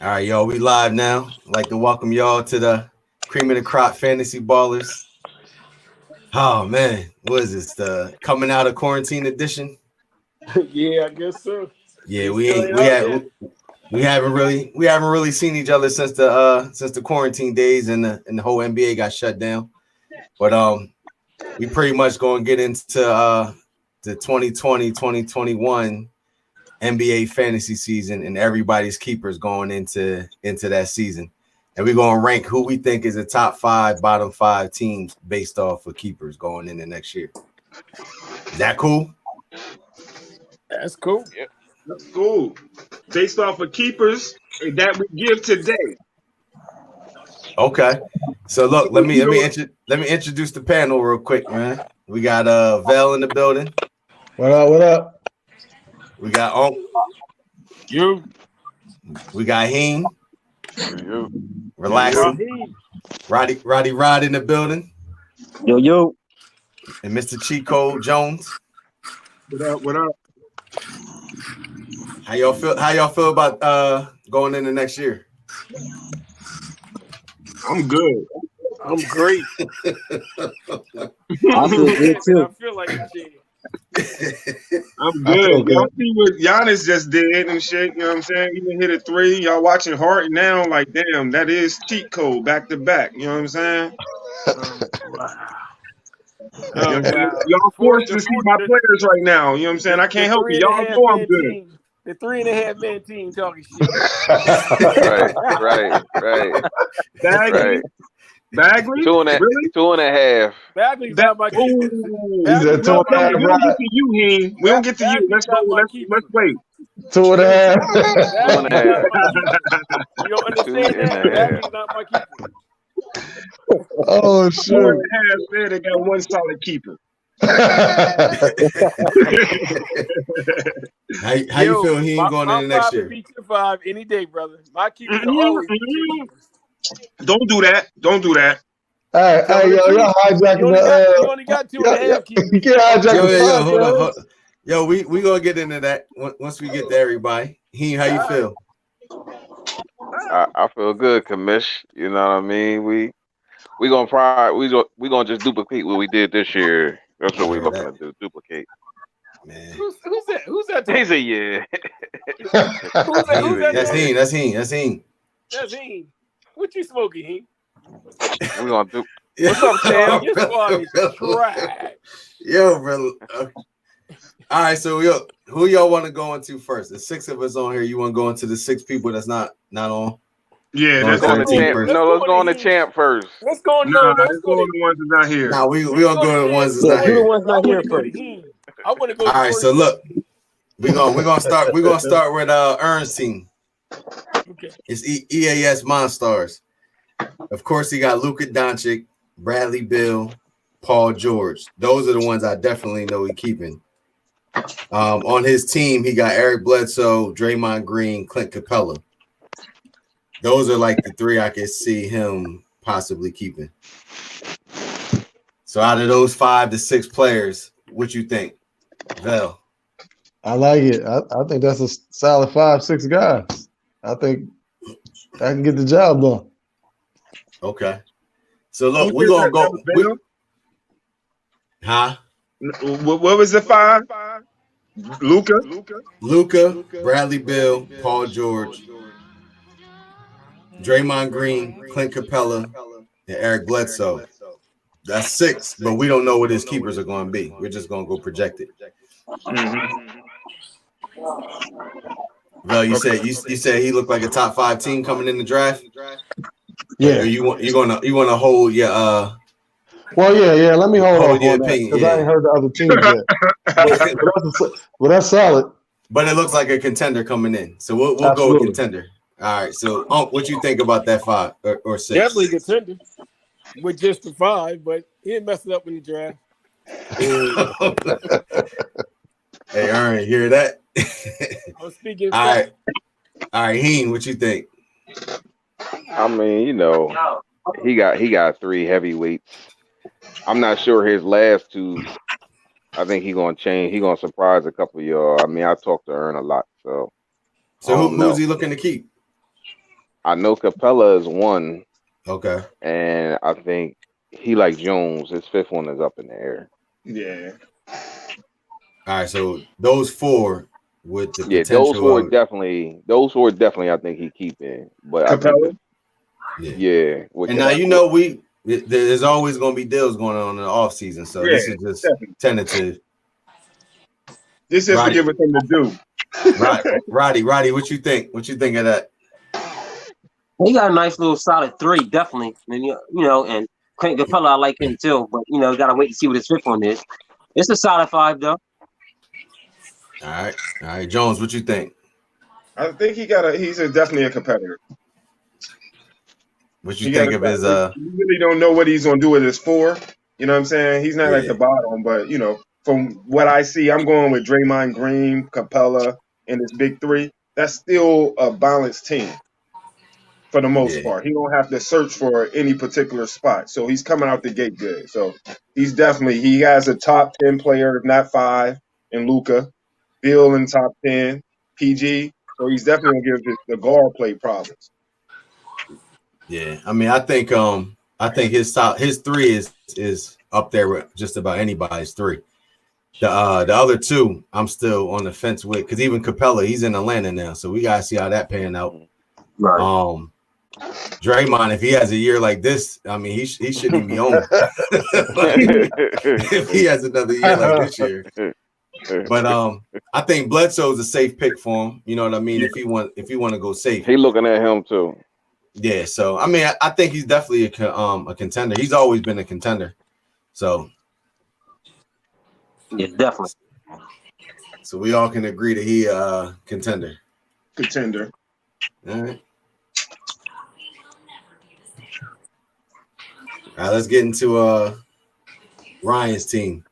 All right, y'all, we live now. I'd like to welcome y'all to the Cream of the Crop Fantasy Ballers. Oh man, what is this? The coming out of quarantine edition? Yeah, I guess so. Yeah, We still ain't out yet. we haven't really seen each other since the quarantine days and the whole NBA got shut down. But we pretty much gonna get into the 2020-2021 NBA fantasy season and everybody's keepers going into that season. And we're going to rank who we think is the top 5, bottom 5 teams based off of keepers going into next year. Is that cool? That's cool. Yeah, that's cool. Based off of keepers that we give today. Okay. So look, let me introduce the panel real quick, man. We got Vel in the building. What up? What up? We got Onk. You. We got Heen. You. Relaxing. Roddy Rod in the building. Yo. And Mr. Chico Jones. What up? What up? How y'all feel about going into next year? I'm good. I'm great. I feel good too. I feel like a G. I'm good. Y'all see what Giannis just did and shit. You know what I'm saying? He even hit a 3. Y'all watching Hart now, like, damn, that is cheat code back to back. You know what I'm saying? Wow. Y'all forced to see my players right now. You know what I'm saying? I can't help it. Y'all know I'm good. The 3.5 man team talking shit. Right. Bagley? 2.5. Really? Bagley's not my keeper. He said 2.5. We don't get to you, Heen. We don't get to you. Let's go. Let's wait. 2.5. You don't understand that? Bagley's not my keeper. Oh shit! 2.5 said they got one solid keeper. How you feel he ain't going into next year? Beat your 5 any day, brother. My keepers are always Don't do that. Don't do that. Hey, y'all hijacking you only got 2.5 keepers. You can't hijack hold on. Yo, we gonna get into that once we get to everybody. How you feel? I feel good, Commish. You know what I mean? We gonna just duplicate what we did this year. That's what we're looking to do. Duplicate. Man. Who's that? He said, yeah. Who's that? That's Heen. That's Heen. What you smoking, Heen? We're gonna do. What's up, Cam? Your squad is trash. Yo, brother. All right, so who y'all want to go into first? The 6 of us on here. You want to go into the 6 people that's not on? Yeah, let's go on the champ. No, let's go on the champ first. Let's go on. Let's go on the ones that's not here. Nah, we gonna go to the ones that's not here. The ones not here first. I want to go. All right, so look, we're gonna start with Ern's team. Okay. It's EAS Monstars. Of course, he got Luka Doncic, Bradley Beal, Paul George. Those are the ones I definitely know he's keeping. On his team, he got Eric Bledsoe, Draymond Green, Clint Capella. Those are like the 3 I could see him possibly keeping. So out of those 5 to 6 players, what you think, Vel? I like it. I think that's a solid 5-6 guys. I think I can get the job done. Okay. So look, we're gonna go. What was the 5? Luka, Bradley Beal, Paul George, Draymond Green, Clint Capella, and Eric Bledsoe. That's 6, but we don't know what his keepers are going to be. We're just going to go project it. Vel, you said he looked like a top 5 team coming in the draft. Yeah. Or you want to hold your Well, yeah. Let me hold on your that opinion, because I ain't heard the other teams yet. But that's solid. But it looks like a contender coming in, so we'll go with contender. All right. So, what you think about that 5 or 6? Definitely contender with just the 5, but he didn't mess it up in the draft. Hey, Aaron, hear that? I'm speaking. All right, Heen, what you think? I mean, he got 3 heavyweights. I'm not sure his last 2. I think he's gonna change. He's gonna surprise a couple of y'all. I mean, I talked to Ern a lot, so So who's he looking to keep? I know Capella is one, Okay. and I think he like Jones. His fifth one is up in the air. Yeah. All right. So those four with the Yeah, potential. Those four definitely. I think he keeping, but Capella? I think with And now there's always going to be deals going on in the off season, so this is just definitely. tentative. This is to give us something to do. Roddy, what you think? What you think of that? He got a nice little solid 3, definitely. And and Clint Capella, I like him too, but gotta wait to see what his fifth one is. It's a solid 5 though. All right, Jones, what you think? I think he's definitely a competitor. What you think of his You really don't know what he's gonna do with his 4. You know what I'm saying? He's not at the bottom, but from what I see, I'm going with Draymond Green, Capella, and his big 3. That's still a balanced team for the most part. He don't have to search for any particular spot. So he's coming out the gate good. So he has a top 10 player, if not 5, in Luka. Bill in top 10, PG. So he's definitely gonna give the guard play problems. Yeah, I mean, I think his 3 is up there with just about anybody's 3. The other 2, I'm still on the fence with, because even Capella, he's in Atlanta now, so we gotta see how that pan out. Right. Draymond, if he has a year like this, I mean, he shouldn't even be on. If he has another year like this year. But I think Bledsoe's a safe pick for him. You know what I mean? Yeah. If he want to go safe, he looking at him too. Yeah. So I mean, I think he's definitely a contender. He's always been a contender. So yeah, definitely. So we all can agree that he contender. Contender. All right. All right. Let's get into Ryan's team.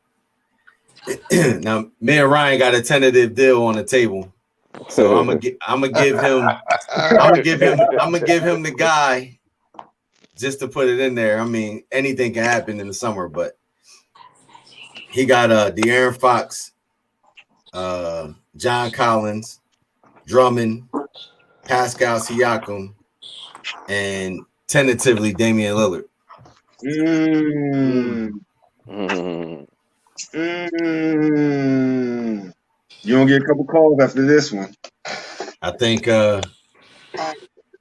Now, me and Ryan got a tentative deal on the table, so I'm gonna give him the guy just to put it in there. I mean, anything can happen in the summer, but he got De'Aaron Fox, John Collins, Drummond, Pascal Siakam, and tentatively Damian Lillard. You don't get a couple calls after this one. I think I'm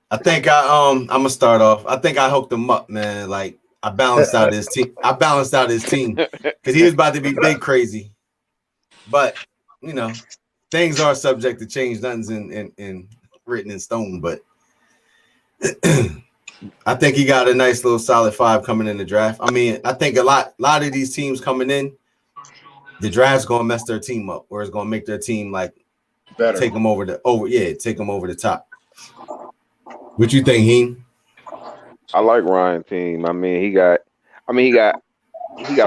gonna start off. I think I hooked him up, man. Like I balanced out his team because he was about to be big crazy. But things are subject to change. Nothing's in written in stone. But I think he got a nice little solid 5 coming in the draft. I mean, I think a lot of these teams coming in, the draft's gonna mess their team up, or it's gonna make their team like better. Take them over the top. What you think, Heem? I like Ryan's team. I mean, he got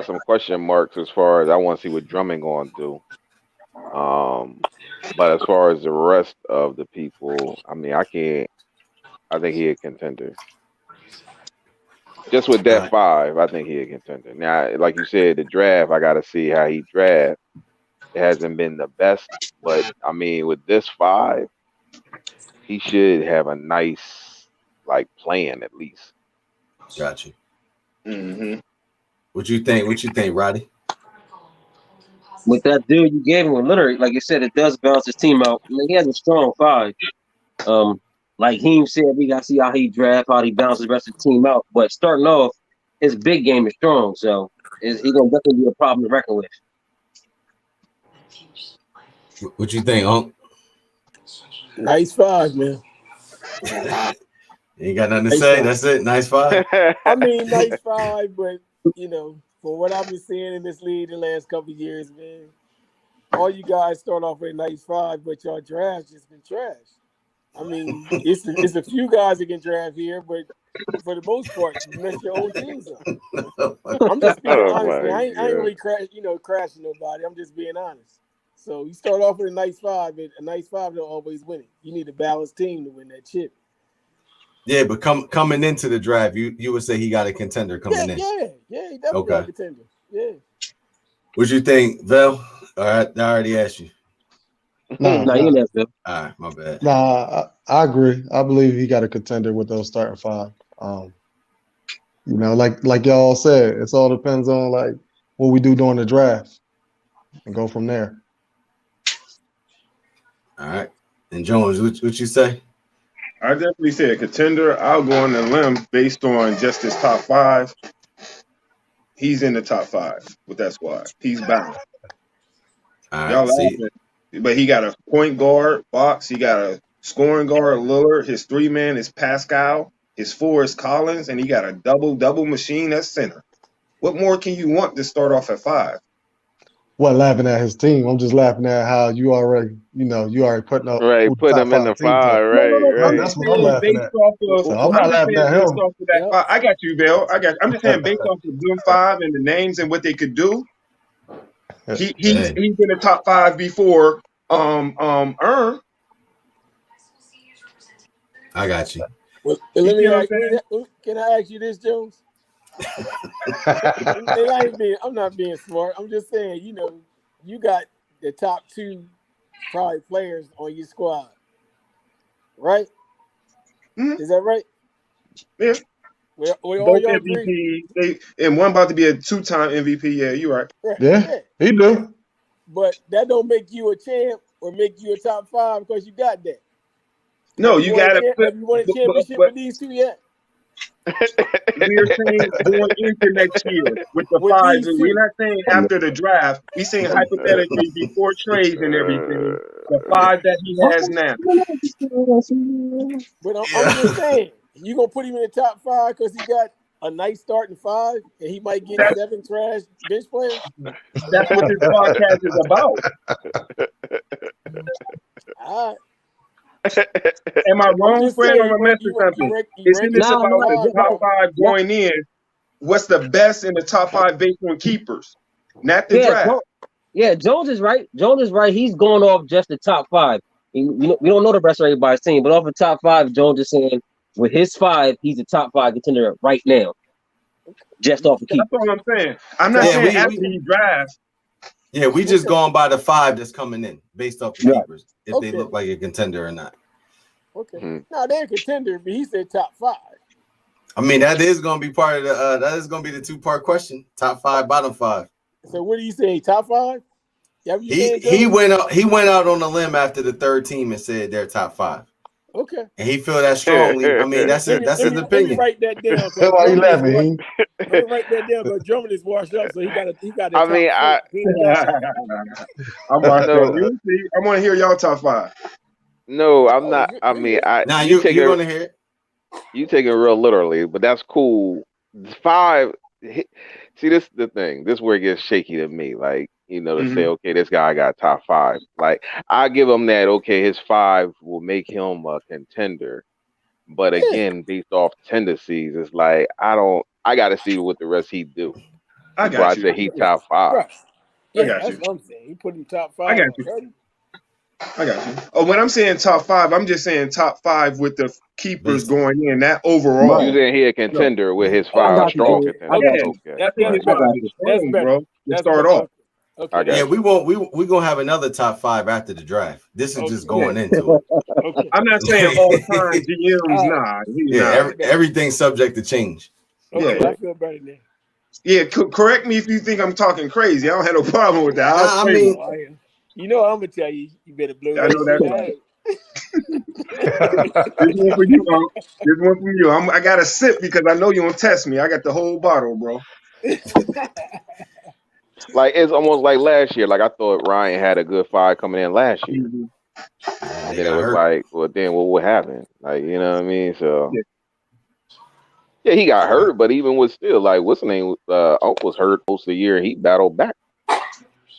some question marks as far as I want to see what Drummond going to do. But as far as the rest of the people, I mean, I think he a contender. Just with that 5, I think he a contender. Now, like you said, the draft, I got to see how he draft. It hasn't been the best, but I mean, with this 5, he should have a nice plan at least. Gotcha. Mm-hmm. What you think, Roddy? With that deal you gave him with Lillard, like you said, it does balance his team out. I mean, he has a strong 5. Like Heem said, we got to see how he draft, how he balances the rest of the team out. But starting off, his big game is strong, so he's going to definitely be a problem to reckon with. What you think, Unc? Nice 5, man. You ain't got nothing to say. That's it. Nice 5. I mean, nice 5, but for what I've been seeing in this league the last couple of years, man, all you guys start off with a nice 5, but your draft's just been trash. I mean, it's a few guys that can draft here, but for the most part, you mess your own teams up. I'm just being honest. I ain't really crashing nobody. I'm just being honest. So you start off with a nice 5, but a nice 5 don't always win it. You need a balanced team to win that chip. Yeah, but coming into the draft, you would say he got a contender coming in. Yeah, he definitely got a contender. Yeah. What you think, Vel? All right, I already asked you. No, Nah, you no, know, Phil. All right, my bad. no. I agree. I believe he got a contender with those starting five. You know, like y'all said, it's all depends on like what we do during the draft and go from there. All right. And Jones, what you say? I definitely say a contender. I'll go on the limb based on just his top five. He's in the top five with that squad. He's bound. All Y'all right. See, laughing, but he got a point guard box. He got a scoring guard Lillard. His 3-man is Pascal. His 4 is Collins, and he got a double machine at center. What more can you want to start off at 5? What laughing at his team? I'm just laughing at how you already putting up Right, who the put top him in the 5 teams are. 5, right, No. I'm right. just That's what I'm saying laughing based at. off So of. I'm not I'm just laughing saying at based him. off of that. Yep. I got you, Bill. I'm just saying based off of them 5 and the names and what they could do. He's hey, in the top 5 before Earn. I got you. Well, You let me see what I'm ask. saying? Can I ask you this, Jones? And I'm not being smart. I'm just saying, you know, you got the top 2 probably players on your squad, right? Mhm. Is that right? Yeah. We all Both y'all agree? MVP. And one about to be a 2-time MVP. Yeah, you're right. Right. Yeah, he do. But that don't make you a champ or make you a top 5 because you got that. No, Have you got to put. Have you won a championship But with these 2 yet? we're saying going into next year with the With 5. these And 2. we're not saying after the draft. We're saying hypothetically before trades and everything. The 5 that he has now. But I'm Yeah. just saying, you gonna put him in the top 5 because he got a nice starting 5, and he might get That's 7 trash bench players. that's what this podcast is about. All right. Am I I'm wrong, just Fred? saying, I'm gonna mention something. Isn't this Nah, about the nah, top 5 going in? What's the best in the top 5 based on keepers, not the Yeah, draft? Jones is right. Jones is right. He's going off just the top 5. We don't know the rest of everybody's team, but off the top 5, Jones is saying with his 5, he's a top 5 contender right now, just off the keep. That's all I'm saying. I'm not Yeah, saying after he drafts. Yeah, we just going by the 5 that's coming in based off the Right. keepers, if they look like a contender or not. Okay. Hmm. No, they're a contender, but he said top 5. I mean, that is going to be part of the. That is going to be the 2-part question: top 5, bottom 5. So what do you say? Top 5? Yeah, He went out on a limb after the 3rd team and said they're top 5, Okay. and he feel that strongly. I mean, that's his Let me opinion. write that down. That's why you laughing. Let me write that down because Drummond is washed up, so he got a I mean, I'm watching. No. You see, I want to hear y'all top 5. No, I'm not. I mean, Nah, you you're going to hear it. you take it real literally, but that's cool. 5. See, this is the thing. This is where it gets shaky to me. Like, you know, to say, okay, this guy got top 5. Like, I give him that. Okay, his 5 will make him a contender. But again, based off tendencies, it's like I got to see what the rest he do. I Before got I say you. he top 5. Right. Yeah, I got that's you. what I'm saying. He put him top 5. I got you. already. I got you. Oh, when I'm saying top 5, I'm just saying top 5 with the keepers going in. That overall. You saying he a contender with his 5 got you, strong dude. contender. Yeah, Okay. I think Right. it's about to be That's strong, better. bro. To That's start better. off. Okay. I got Yeah, you. we gonna have another top 5 after the draft. This is just going into it. Okay. I'm not saying all time GMs. Nah, Yeah, everything's subject to change. Okay, Yeah. I feel better now. Yeah, correct me if you think I'm talking crazy. I don't have no problem with that. Nah, I mean, Oh, yeah. You know what I'm gonna tell you. You better blow I that know that's shit right. out. This one for you, Unc. This one for you. I got to sip because I know you gonna test me. I got the whole bottle, bro. Like, it's almost like last year. Like, I thought Ryan had a good 5 coming in last year. Mhm. And then it was like, well, then what happened? Like, you know what I mean? So, yeah, he got hurt, but even with still, like, what's the name? Unc was hurt most of the year. He battled back.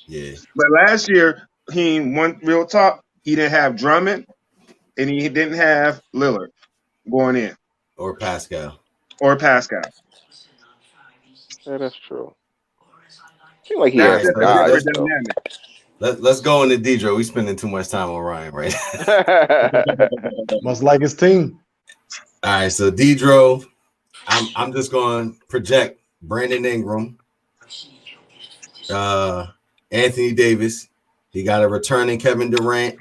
Yeah. But last year he won real talk. He didn't have Drummond, and he didn't have Lillard going in Or Pascal. or Pascal. Yeah, that's true. Seems like he That's has just a guys, different though. dynamic. Let's go into Dedro. We spending too much time on Ryan, right? Must like his team. All right, so Dedro, I'm just going to project Brandon Ingram, Anthony Davis, He got a returning Kevin Durant.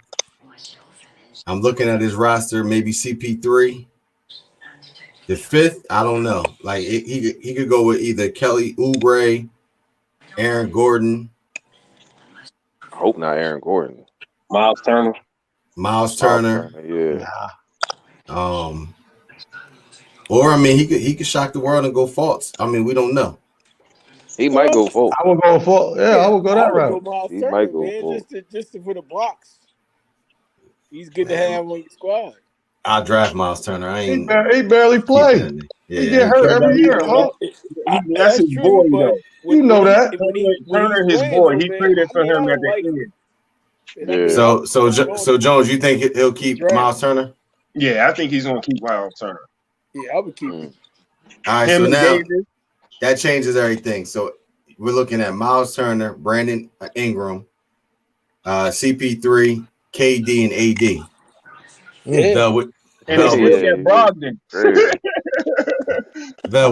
I'm looking at his roster, maybe CP3. The fifth, I don't know. Like he could go with either Kelly Oubre, Aaron Gordon, I hope not Aaron Gordon. Miles Turner. Miles Turner. Yeah. Or I mean, he could shock the world and go Fultz. I mean, we don't know. He might go full. I would go for I would go that route. Miles He Turner, might go man, full. just to for the blocks. He's good to have on your squad. I'll draft Miles Turner. I He, ain't. he barely played. He get hurt every year, huh? That's his boy, though. You know that. Turner, his boy. He traded for him at the end. Yeah. So Jones, you think he'll keep Miles Turner? Yeah, I think he's gonna keep Miles Turner. Yeah, I would keep him. All right, Him so and now Davis. that changes everything. So we're looking at Miles Turner, Brandon Ingram, CP3, KD, and AD. Yeah. And they still got Brogdon.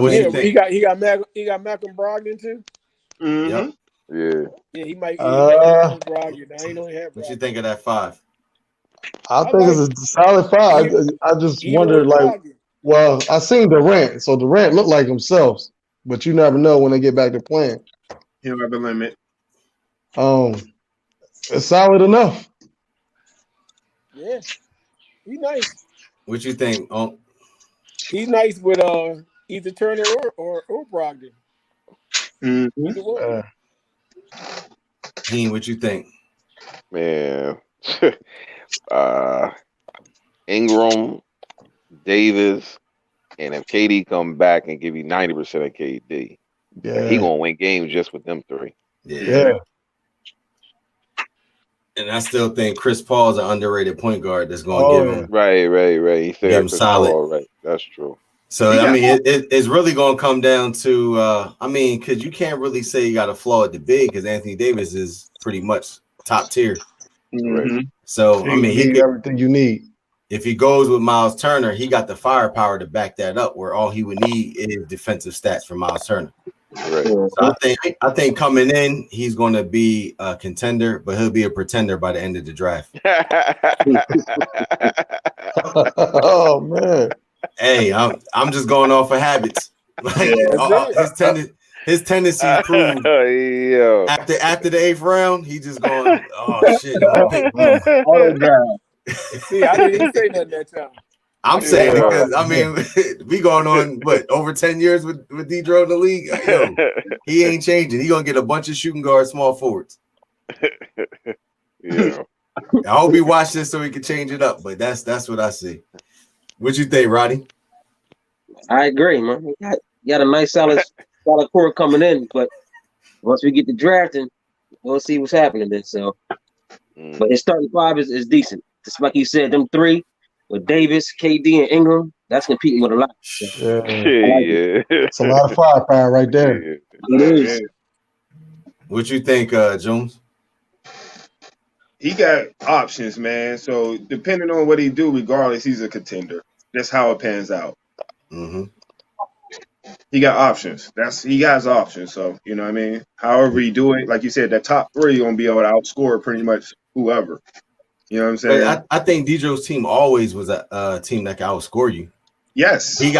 What you think? He got Malcolm Brogdon too. Mm-hmm. Yep. Yeah. Yeah, he might. Brogdon. I ain't know he had Brogdon. What you think of that five? I think it's a solid five. I just wonder, like, well, I seen Durant, so Durant looked like himself, but you never know when they get back to playing. He'll have a limit. It's solid enough. Yeah, he's nice. What you think? Oh, He's nice with either Turner or Brogdon. Mm-hmm. Either one. Gene, what you think? Man. Ingram, Davis, and if KD come back and give you 90% of KD, he gonna win games just with them three. Yeah. And I still think Chris Paul is an underrated point guard that's going to give him Right. He still give him got Chris solid. Paul, right? That's true. So I mean, it's really going to come down to I mean, because you can't really say you got a flaw at the big because Anthony Davis is pretty much top tier. Mm-hmm. So I mean, he get everything you need. If he goes with Miles Turner, he got the firepower to back that up. Where all he would need is defensive stats from Miles Turner. Right. So I think coming in, he's going to be a contender, but he'll be a pretender by the end of the draft. Oh man! Hey, I'm just going off of habits. Like, his tendencies prove after the 8th round, he just going, oh shit. Oh god. See, I didn't even say nothing that time. I'm saying because I mean we going on over 10 years with Dedro in the league. Yo, he ain't changing. He gonna get a bunch of shooting guards, small forwards. Yeah. I hope he watch this so he can change it up. But that's what I see. What you think, Roddy? I agree, man. You got a nice solid core coming in, but once we get to drafting, we'll see what's happening then. So, but his starting five is decent. Just like you said, them three with Davis, KD, and Ingram, that's competing with a lot. So, It's a lot of firepower right there. It is. What you think, Jones? He got options, man. So depending on what he do, regardless, he's a contender. That's how it pans out. Mm-hmm. He got options. He has options. So you know what I mean. However he do it, like you said, the top three gonna be able to outscore pretty much whoever. You know what I'm saying? But I think Dedro's team always was a team that can outscore you. Yes. He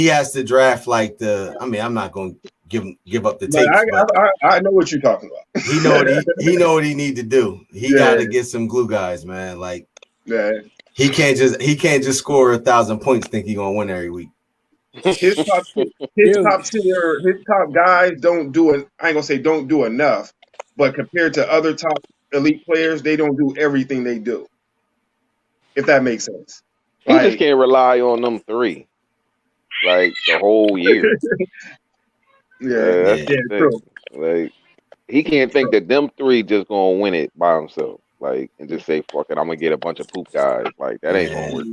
has to draft like I'm not going to give up the tapes. I know what you're talking about. He know what he need to do. He got to get some glue guys, man. Like he can't just score 1,000 points. Think he gonna win every week. His top guys don't do it. I ain't gonna say don't do enough, but compared to other top elite players, they don't do everything they do. If that makes sense. He just can't rely on them three like the whole year. That's true. Like he can't think that them three just gonna win it by himself. Like and just say fuck it, I'm gonna get a bunch of poop guys. Like that ain't gonna work.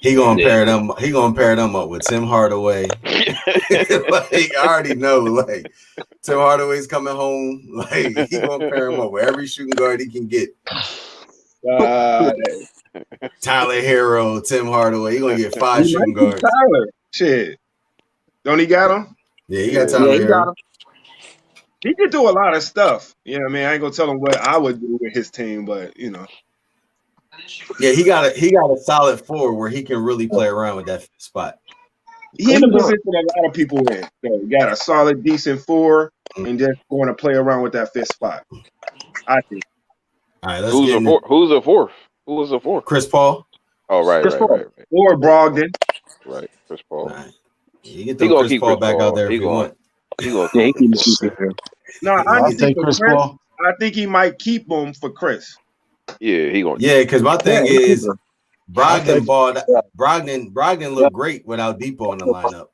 He gonna pair them. He gonna pair them up with Tim Hardaway. Like I already know. Like Tim Hardaway's coming home. Like he gonna pair him up with every shooting guard he can get. Tyler Hero, Tim Hardaway. He gonna get 5 shooting guards. Tyler, shit. Don't he got him? Yeah, he got Tyler Hero. He could do a lot of stuff. You know what I mean? I ain't gonna tell him what I would do with his team, but you know. Yeah, he got a solid forward where he can really play around with that spot. He in the position that a lot of people in. So he got a solid, decent 4 and just going to play around with that 5th spot. I think. All right, let's Who's get a into fourth? Who's a fourth? Who was a fourth? Chris Paul. Oh, right. Chris Paul. Or Brogdon. Right. Chris Paul. All right. You get He throw gonna Chris keep Paul Chris back Paul. out there He if you gonna- want. He gonna Yeah, he keep can keep it. No, I'll honestly, take for Chris Chris, Paul. I think he might keep him for Chris. Yeah, he gonna. Yeah, because my thing Yeah, is I'll take- Brogdon balled. Brogdon looked great without Depot in the lineup.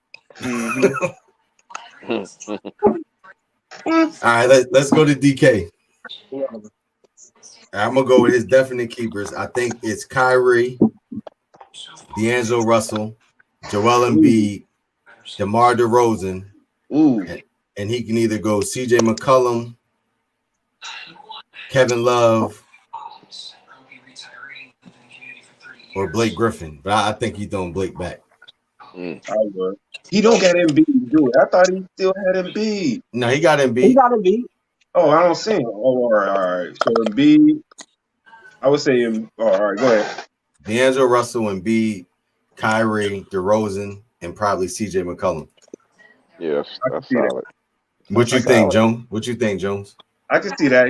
All right, let's go to DK. I'm gonna go with his definite keepers. I think it's Kyrie, D'Angelo Russell, Joel Embiid, DeMar DeRozan, Ooh. and he can either go CJ McCollum, Kevin Love, or Blake Griffin. But I think he's throwing Blake back. I would. He don't got Embiid to do it. I thought he still had Embiid. No, he got He Embiid. got to be. Oh, I don't see him. Oh, all right. So Embiid, I would say him. Oh, all right, go ahead. D'Angelo Russell, Embiid, Kyrie, DeRozan, and probably CJ McCollum. Yes, that's see that. solid. What you think, Jones? What you think, Jones? I can see that.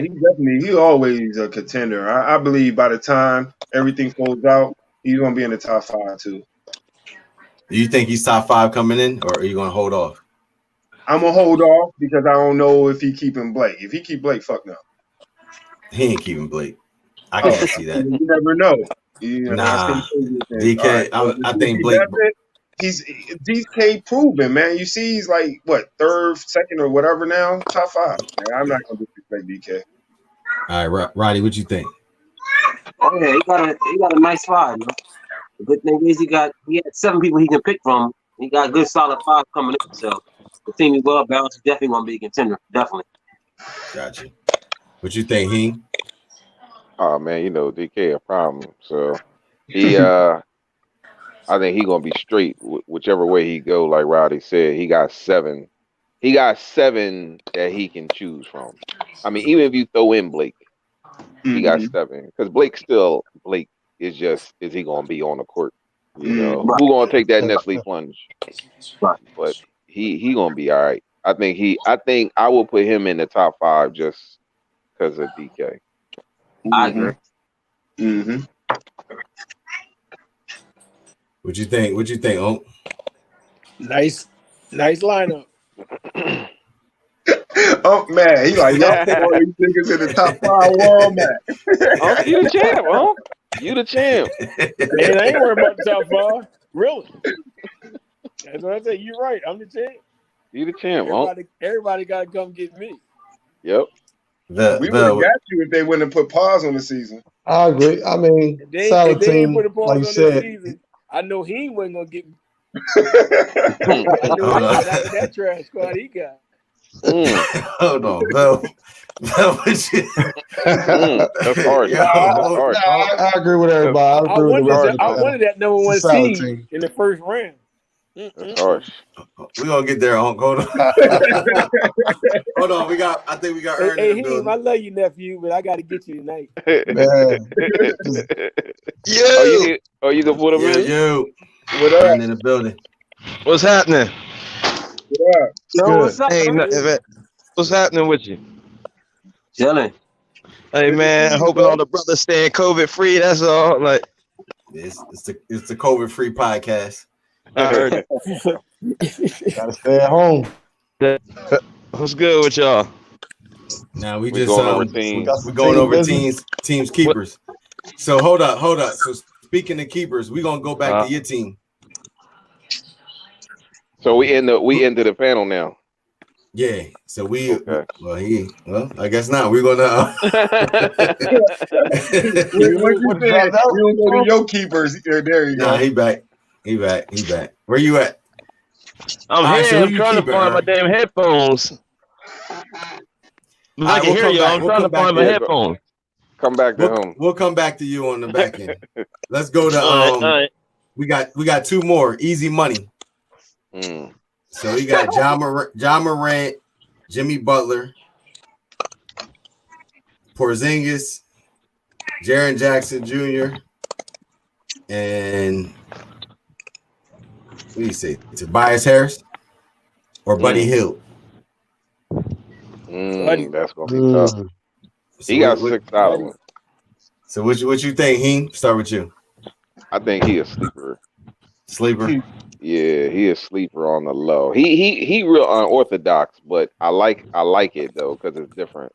He's always a contender. I believe by the time everything folds out, he's gonna be in the top 5 too. Do you think he's top 5 coming in, or are you gonna hold off? I'm gonna hold off because I don't know if he keeping Blake. If he keep Blake, fuck no. He ain't keeping Blake. I can't see that. You never know. You know, Nah, DK. DK. I think Blake. He's DK proven, man. You see, he's like what 3rd, 2nd, or whatever now, top 5. Man, I'm not gonna disrespect DK. All right, Roddy, what you think? Oh yeah, he got a nice 5. Man. The good thing is he had 7 people he can pick from. He got a good solid 5 coming in. So the team is well balanced. He's definitely gonna be a contender. Definitely. Gotcha. What you think, Heen? Oh man, you know DK a problem. So he, I think he gonna be straight whichever way he go. Like Roddy said, he got 7. He got 7 that he can choose from. I mean, even if you throw in Blake, he got 7 because Blake is he gonna be on the court? You know, who gonna take that Nestle plunge? Right. But he gonna be all right. I think I will put him in the top 5 just because of DK. I agree. Mm-hmm. What you think? What you think, Unc? Nice lineup. Oh man, he like y'all all these niggas in the top 5 world, man. Oh, you the champ, you the champ. Man, I ain't worried about the top 5. Really. That's what I say. You're right. I'm the champ. You the champ, Everybody got to come get me. Yep. We would have got you if they wouldn't have put pause on the season. I agree. I mean, solid They team, didn't put a pause like on you this said. season. I know he wasn't gonna get me. Hold After that trash squad he got. Hold on, Bell. That's hard. Yeah, That's hard. I agree with everybody. I agree with I wanted that number 1 solid seed team. in the first round. That's harsh. We're gonna get there, Unc. Hold on. Hold on. I think we got Ernie Hey, in the building. I love you, nephew, but I got to get you tonight. Man. You can put him Yeah, in? you. What up? Ernie in the building. What's happening? What up? Yo, what's up? Hey, man? what's happening with you? Chilling. Hey man, hoping all the brothers staying COVID free. That's all. Like It's the COVID-free podcast. I heard it. Gotta stay at home. What's good with y'all? Now we We just going over teams. we're going over business. teams keepers. So hold up. So speaking of keepers, we're gonna go back to your team. So we into the panel now. Yeah. So we Okay. well, I guess not. We're gonna You don't go to your keepers. There you go. Nah, he back. Where you at? I'm All right, here. so who I'm you trying to keeping, find my Earl? damn headphones. I can we'll hear come you. back. I'm We'll trying come to find back my to headphones. Come back to him. We'll come back to you on the back end. Let's go to All right. we got 2 more easy money. Mm. So we got John Morant, Jimmy Butler, Porzingis, Jaren Jackson Jr., and what do you say? Tobias Harris or Buddy Hield? That's gonna be tough. So He got 6 solid ones. So what you think, Heem? Start with you. I think he a sleeper. Sleeper. Yeah, he a sleeper on the low. He real unorthodox, but I like it though because it's different.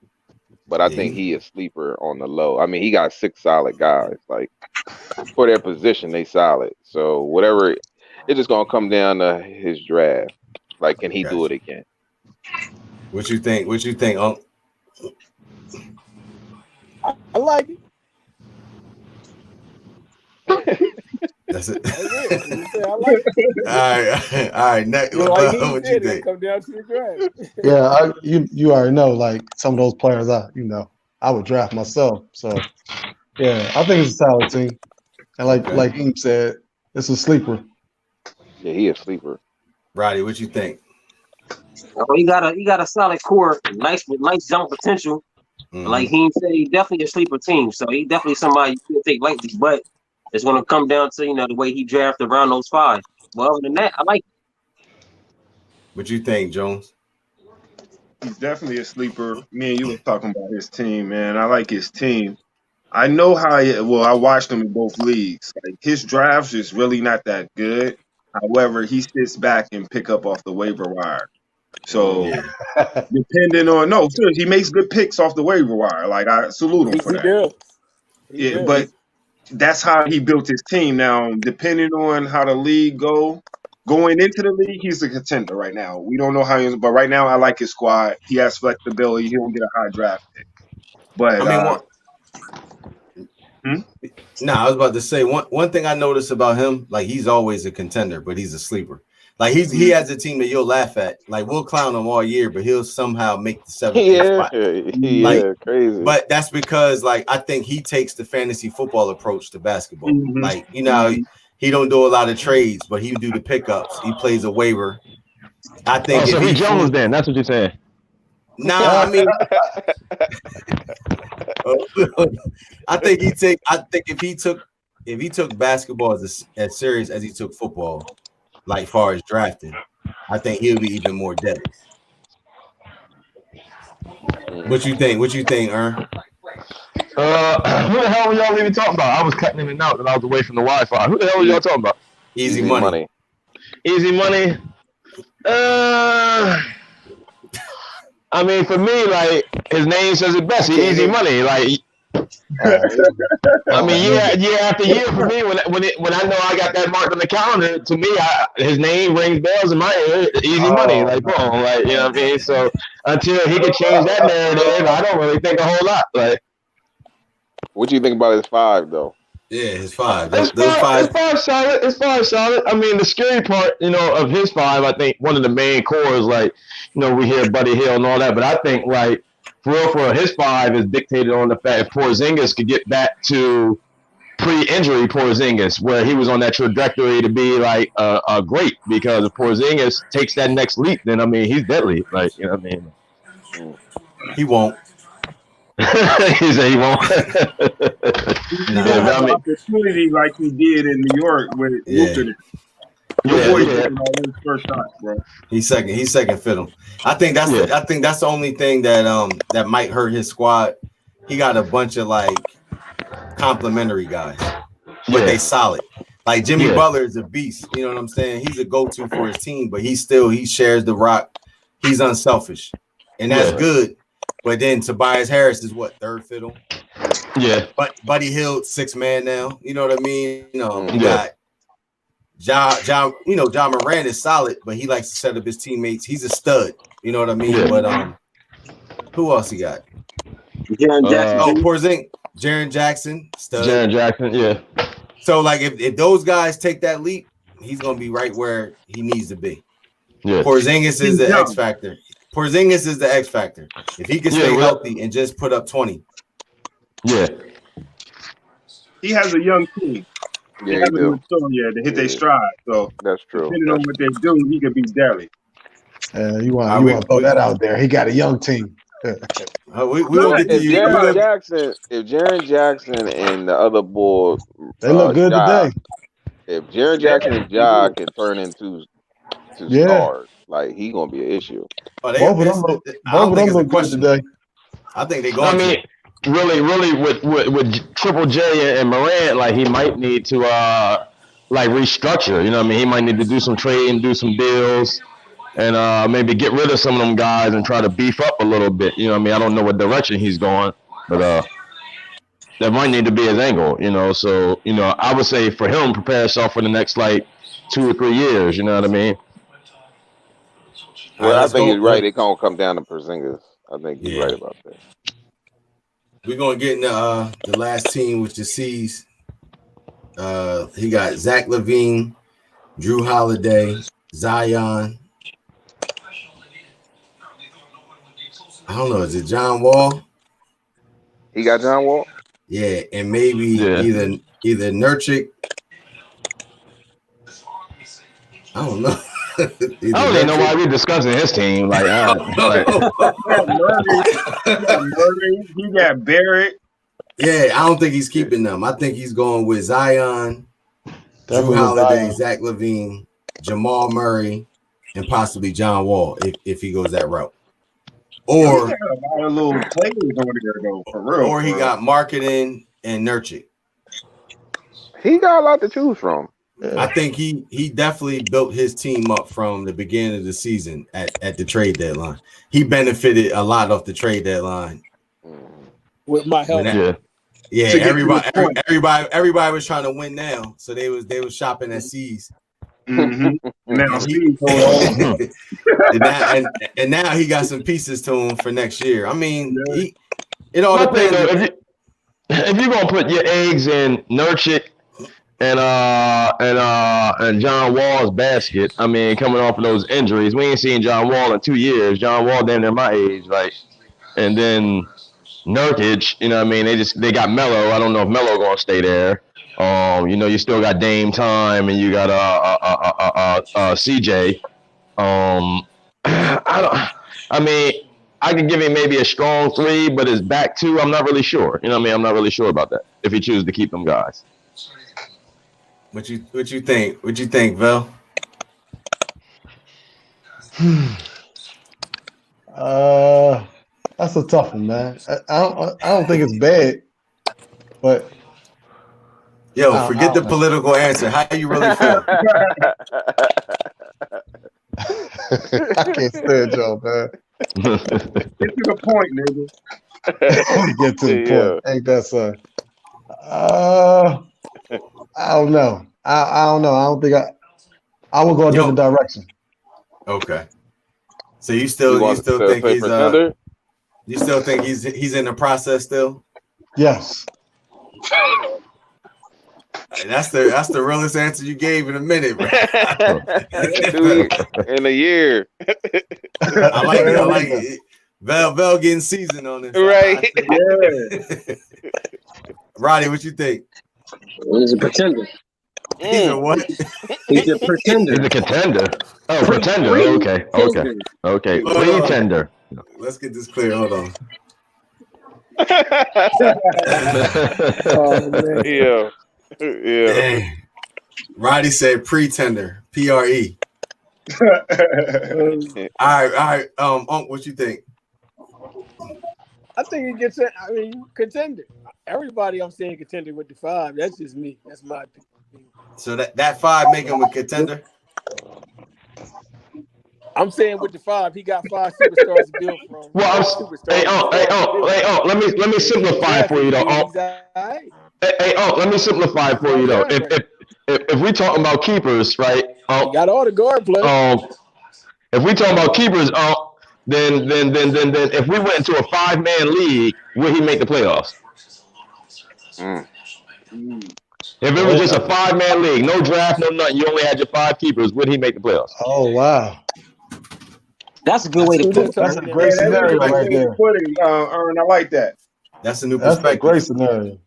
But I think he is sleeper on the low. I mean, he got 6 solid guys. Like for their position, they solid. So whatever, it's just gonna come down to his draft. Like, can he do it again? What you think? What you think, Unc? I like it. That's it. I like it. All right. Next, Like what you think? Come down to the draft. Yeah, you already know, like some of those players I would draft myself. So yeah, I think it's a solid team. And like he said, it's a sleeper. Yeah, he a sleeper. Roddy, what you think? He got a solid core, nice jump potential. Mm-hmm. Like he said, he definitely a sleeper team. So he definitely somebody you can't take lightly. But it's gonna come down to the way he drafted around those 5. Well, other than that, I like it. What you think, Jones? He's definitely a sleeper. Me and you were talking about his team, man. I like his team. I know how. I watched him in both leagues. Like his drafts is really not that good. However, he sits back and pick up off the waiver wire. So depending on he makes good picks off the waiver wire. Like I salute him for that. He does. But that's how he built his team. Now, depending on how the league going into the league, he's a contender right now. We don't know how he is, but right now I like his squad. He has flexibility. He'll get a high draft pick. But I was about to say one thing I noticed about him, like he's always a contender, but he's a sleeper. Like he has a team that you'll laugh at. Like we'll clown him all year, but he'll somehow make the 7th spot. Yeah, crazy. But that's because like I think he takes the fantasy football approach to basketball. Mm-hmm. Like he don't do a lot of trades, but he do the pickups. He plays a waiver. I think. So he Jones then. That's what you're saying. Nah, I mean, I think if he took basketball as serious as he took football, like far as drafting, I think he'll be even more deadly. What you think, Ern? Who the hell were y'all even talking about? I was cutting in and out, and I was away from the Wi-Fi. Who the hell were y'all talking about? Easy money. Easy money. I mean, for me, like his name says it best. Easy money. Like, I mean, year after year for me, when I know I got that marked on the calendar, to me, his name rings bells in my ear. Easy money, like boom, like you know what I mean. So until he can change that narrative, I don't really think a whole lot. Like, what do you think about his 5 though? Yeah, his 5. It's 5 solid. It's 5 solid. I mean, the scary part, of his 5, I think one of the main cores, like, we hear Buddy Hield and all that, but I think, like, for his 5 is dictated on the fact if Porzingis could get back to pre-injury Porzingis, where he was on that trajectory to be, like, great, because if Porzingis takes that next leap, then, I mean, he's deadly. Like, you know what I mean? He won't. He said he won't. He don't have an opportunity like he did in New York with Luka. First shot, bro. He's second fiddle. I think that's the only thing that might hurt his squad. He got a bunch of like complimentary guys, but they solid. Like Jimmy Butler is a beast. You know what I'm saying? He's a go-to for his team, but he shares the rock. He's unselfish, and that's good. But then Tobias Harris is what, third fiddle? Yeah. But Buddy Hield, 6 man now. You know what I mean? You got John Moran is solid, but he likes to set up his teammates. He's a stud. You know what I mean? Yeah. But who else he got? Jaren Jackson. Porzingis. Jaren Jackson, stud. Jaren Jackson, yeah. So like if those guys take that leap, he's gonna be right where he needs to be. Yeah. Porzingis is the X factor. Porzingis is the X factor. If he can stay healthy and just put up 20. Yeah. He has a young team. Yeah, he do. To hit their stride. So that's true. Depending on what they do, he could be deadly. You want to throw that out there. He got a young team. We will get to If you. Jaren Jackson and the other boy, They look good Ja, today. if Jaren Jackson and Ja can turn into Yeah, stars, like he gonna be an issue. Oh, both of them I don't think it's a look good question. today. I think they're I going mean, to. really, with Triple J and Morant, like he might need to like restructure. You know what I mean? He might need to do some trading, do some deals, and maybe get rid of some of them guys and try to beef up a little bit. You know what I mean? I don't know what direction he's going, but that might need to be his angle. You know, so I would say for him, prepare yourself for the next like 2 or 3 years. You know what I mean? All right, Well, I let's think go. he's right. It gonna come down to Porzingis. I think he's Yeah. right about that. We're gonna get into the last team, which is C's. He got Zach LaVine, Drew Holiday, Zion. I don't know. Is it John Wall? He got John Wall. Yeah, and maybe Yeah. either Nurkic. I don't know. I don't even know why we're discussing his team. Like, He got Barrett. Yeah, I don't think he's keeping them. I think he's going with Zion, Drew Holiday, Zach LaVine, Jamal Murray, and possibly John Wall if he goes that route. Or He got a lot of little players over there though, for real. Or he got Marketing and Nurkic. He got a lot to choose from. I think he definitely built his team up from the beginning of the season at the trade deadline. He benefited a lot off the trade deadline. With my help. Yeah, everybody was trying to win now, so they was shopping at C's. Mm-hmm. Now and now he got some pieces to him for next year. I mean, it all depends. If you're gonna put your eggs in Nurkic and John Wall's basket, I mean, coming off of those injuries, we ain't seen John Wall in 2 years. John Wall damn near my age, like, and then Nurkic, you know what I mean? They got Melo. I don't know if Melo gonna stay there. You still got Dame Time and you got CJ. I mean, I could give him maybe a strong 3, but his back 2, I'm not really sure. You know what I mean? I'm not really sure about that. If he chooses to keep them guys. What you think? What you think, Vel? That's a tough one, man. I don't think it's bad, but forget the political answer. How do you really feel? I can't stand y'all, man. Get to the point, nigga. Get to the point. Ain't that son? I don't know. I don't know. I don't think I would go a different direction. Okay. So you still think he's you still think he's in the process still? Yes. That's the realest answer you gave in a minute, bro. In a year. I like it. Vel getting seasoned on this. Right. Yeah. Roddy, what you think? He's a pretender. He's a what? He's a pretender. He's a contender. Oh, pretender. Okay. Pretender. Let's get this clear. Hold on. Yeah. Dang. Roddy said pretender. PRE. All right. What you think? I think he gets it. I mean, contender. Everybody I'm saying contender with the 5. That's just me. That's my opinion. So that 5 make him a contender? I'm saying with the 5, he got 5 superstars to build from. Well, let me simplify it for you though. Let me simplify it for you though. If we talking about keepers, right? You got all the guard players. If we talking about keepers, then if we went into a 5-man league, would he make the playoffs? If it was just a 5-man league, no draft, no nothing, you only had your 5 keepers, would he make the playoffs? Oh wow. That's a good way to put it. That's a great scenario right there. Aaron, I like that. That's a new perspective. That's a great scenario.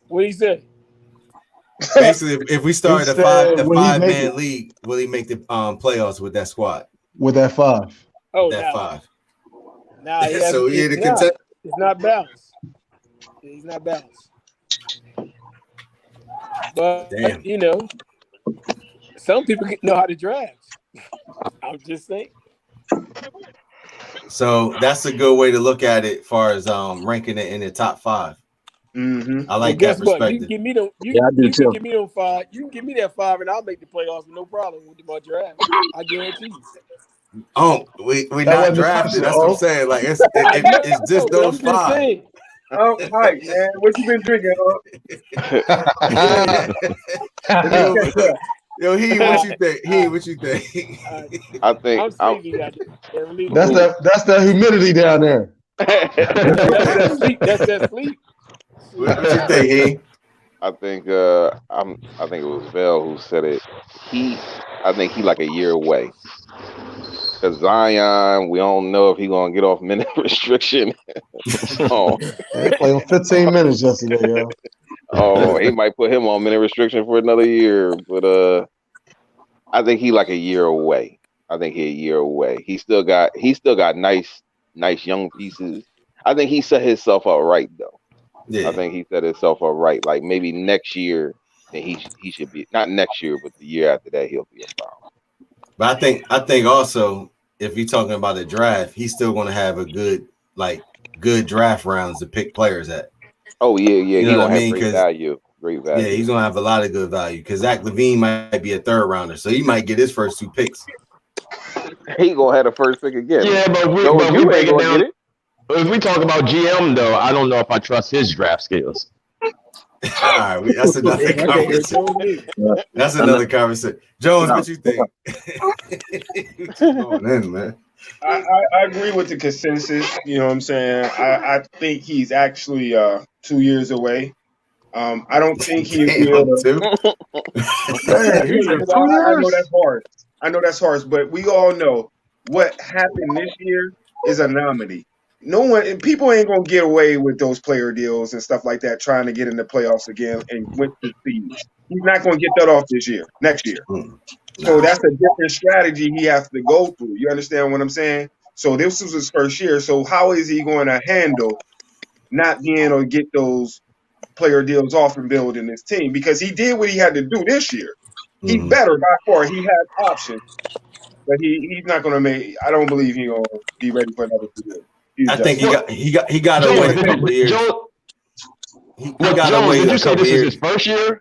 What he said? Basically, if we started a 5-man it? league, will he make the playoffs with that squad? With that 5. Oh, that now. 5. Nah, he has, So he it's the not. contender. It's not balanced. He's not balanced. But Damn. you know, some people know how to draft. I'm just saying. So that's a good way to look at it, as far as ranking it in the top 5. Mm-hmm. I like guess that what? You perspective. can give me them. Yeah, I do you too. can give me them 5. You can give me that 5, and I'll make the playoffs with no problem with my draft. I guarantee you. Oh, we That not wasn't the drafted. question, That's what I'm oh. saying. Like it's just But I'm those just 5. saying. Oh, hi, man. What you been drinking, huh? Yo, he, what you think? He, what you think? I think I'm sleepy. Goddamn. That's that humidity down there. That's that sleep. That's that sleep. What you think, he? I think I think it was Vel who said it. I think he like a year away. Cause Zion, we don't know if he gonna get off minute restriction. So, They played 15 minutes yesterday, yo. oh, he might put him on minute restriction for another year. But I think he like a year away. I think he a year away. He still got nice young pieces. I think he set himself up right though. Yeah. I think he set himself up right. Like maybe next year, then he should be, not next year, but the year after that he'll be about. But I think also, if you're talking about the draft, he's still going to have a good draft rounds to pick players at. Oh yeah. You know He what I gonna mean? have great value. Yeah, he's gonna have a lot of good value because Zach LaVine might be a 3rd rounder, so he might get his first 2 picks. He gonna have the first pick again. Yeah, but we break it down. If we talk about GM though, I don't know if I trust his draft skills. All right, that's another conversation. That's another conversation. Jones, what you think? What you going in, man? I agree with the consensus. You know what I'm saying? I think he's actually 2 years away. I don't think he will. I know that's hard. I know that's harsh, but we all know what happened this year is an anomaly. No one, and people ain't gonna get away with those player deals and stuff like that, trying to get in the playoffs again and win the season. He's not gonna get that off next year. So that's a different strategy he has to go through. You understand what I'm saying? So this was his first year. So how is he going to handle not being able to get those player deals off and building this team? Because he did what he had to do this year. He's better by far. He has options, but he's not going to make. I don't believe he's going to be ready for another year. I think he got away a couple of years. He got away. Did you say this is his first year?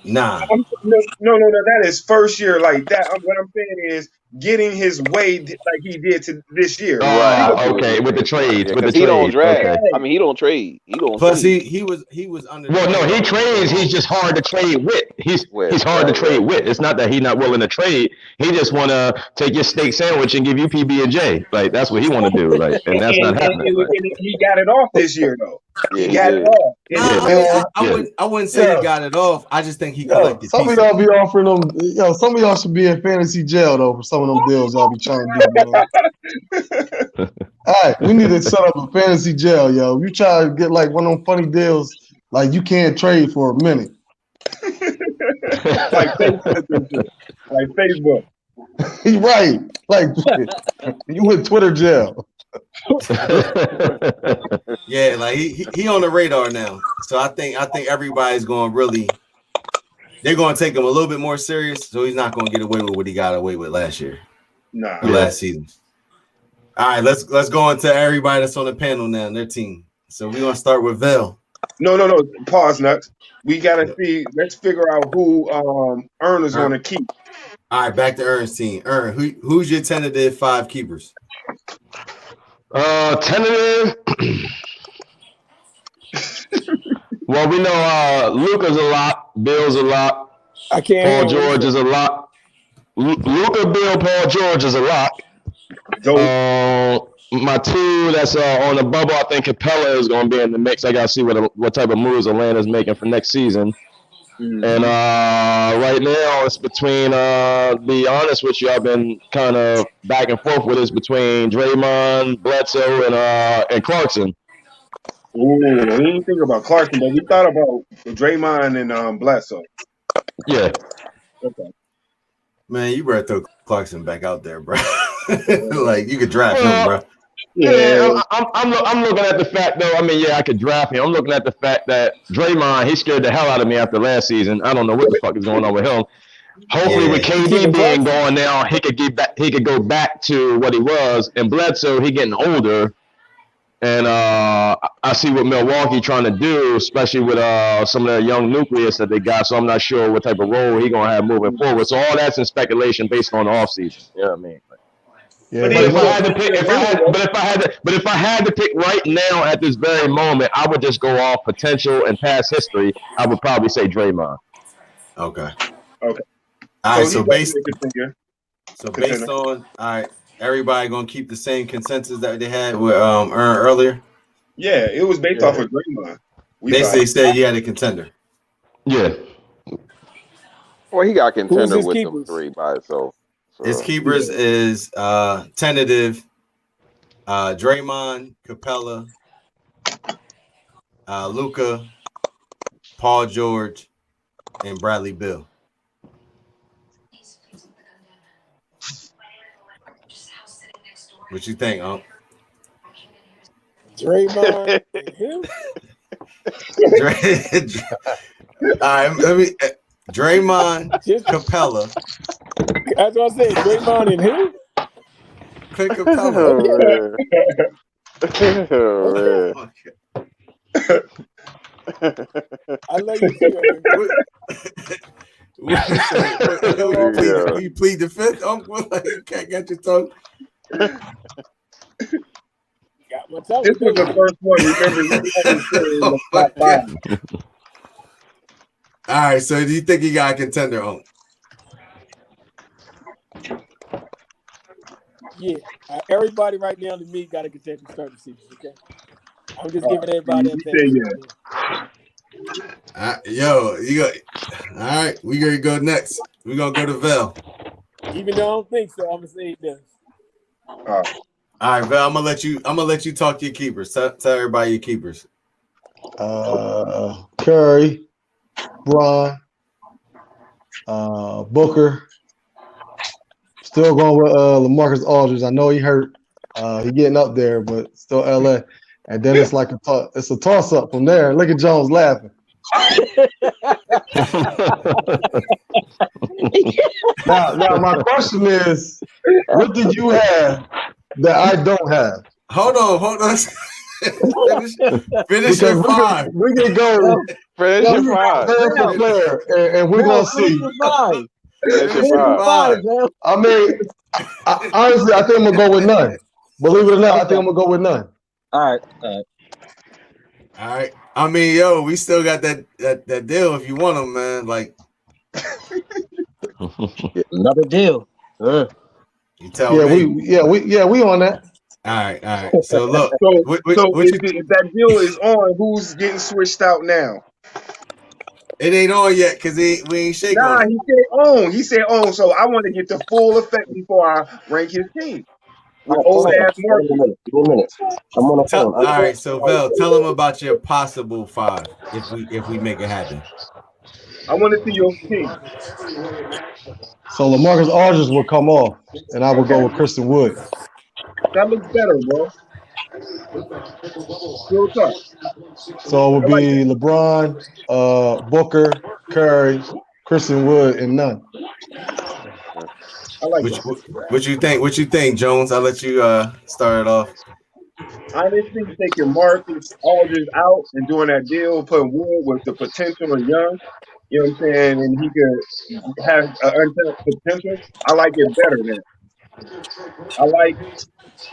Nah. No. That is first year like that. What I'm saying is getting his way like he did to this year. Right. Okay, with the trades. Yeah, with the he don't trades. draft. Okay. I mean, he don't trade. Plus, he was under. Well, no, he trades. He's just hard to trade with. He's hard to trade with. It's not that he's not willing to trade. He just want to take your steak sandwich and give you PB and J. Like that's what he want to do. Like, and that's not happening. He got it off this year, though. Yeah, he got it off. I wouldn't say he got it off. I just think he collected. Some of y'all be offering them. Some of y'all should be in fantasy jail though for some of them deals y'all be trying to do. All right, we need to set up a fantasy jail, yo. You try to get like one of them funny deals, like you can't trade for a minute. like Facebook. Right. Like you in Twitter jail. Yeah, like he on the radar now. So I think everybody's going really. They're going to take him a little bit more serious, so he's not going to get away with what he got away with last year. Last season. All right, let's go into everybody that's on the panel now and their team. So we're going to start with Vel. No. Pause, Nuts. We got to see. Let's figure out who Ern is going to keep. All right, back to Ern's team. Ern, who's your tentative 5 keepers? Tentative. Well, we know Luka's a lot, Bill's a lot. I can't. Paul George is a lot. Luka, Bill, Paul George is a lot. My 2 that's on the bubble, I think Capella is going to be in the mix. I got to see what type of moves Atlanta's making for next season. Mm-hmm. And right now, it's between, be honest with you, I've been kind of back and forth with it. It's between Draymond, Bledsoe, and Clarkson. Ooh, we didn't think about Clarkson, but we thought about Draymond and Bledsoe. Yeah. Okay. Man, you better throw Clarkson back out there, bro. Like you could draft him, bro. Yeah, I'm looking at the fact though. I mean, yeah, I could draft him. I'm looking at the fact that Draymond, he scared the hell out of me after last season. I don't know what the fuck is going on with him. Hopefully, with Yeah. KD being gone now, he could get back. He could go back to what he was. And Bledsoe, he getting older, and I see what Milwaukee trying to do, especially with some of their young nucleus that they got. So I'm not sure what type of role he gonna have moving forward. So all that's in speculation based on the offseason. You know what I mean? Yeah, But if I had to pick, if I had to pick right now at this very moment, I would just go off potential and past history. I would probably say Draymond. Okay. Okay. All right. So he's based definitely a based on everybody gonna keep the same consensus that they had with Ern earlier. Yeah, it was based off of Draymond. Basically said you had a contender. Yeah. Well, he got contender his with keepers? them three by itself. So His keepers is tentative. Draymond, Capella, Luka, Paul George, and Bradley Beal. What you think, Unc? Draymond and him. All right, let me. Draymond, Capella, That's what I said. Draymond and him. Clint Capella. Oh, man. I love you too. You plead the fifth, Uncle. Like, you can't get your tongue. Got my tongue. This was the first one. Remember, he had in the top five. All right, so do you think he got a contender, Uncle? Yeah, everybody right now to me got a contender to start the season. Okay, I'm just giving everybody a Yo, you go. All right, we gonna go next. We gonna go to Vel. Even though I don't think so, I'm gonna say it does. All right, Vel. I'm gonna let you talk to your keepers. Tell everybody your keepers. Curry, Bron, Booker. Still going with LaMarcus Aldridge. I know he hurt. He getting up there, but still LA. And then it's like it's a toss up from there. Look at Jones laughing. now my question is, what did you have that I don't have? Hold on. Finish your five. We can go. Finish your five. And we're gonna see. Finish your five. I mean, honestly, I think I'm gonna go with none. Believe it or not, I think I'm gonna go with none. All right. I mean, yo, we still got that deal if you want them, man. Like another deal. You tell me. We on that. All right. So look, if that deal is on, who's getting switched out now? It ain't on yet because we ain't shaking. Nah, he said on. He said on. So I want to get the full effect before I rank his team. Old ass Mark. Give me a minute. I'm on the phone. All right, so Vel, tell them about your possible five if we make it happen. I want to see your team. So LaMarcus Aldridge will come off, and I will go with Christian Wood. That looks better, bro. Real tough. So it would be LeBron, Booker, Curry, Christian Wood, and none. I like what you think? What you think, Jones? I'll let you start it off. Honestly, taking Marcus Aldridge out and doing that deal, putting Wood with the potential of Young, you know what I'm saying, and he could have untapped potential. I like it better now. I like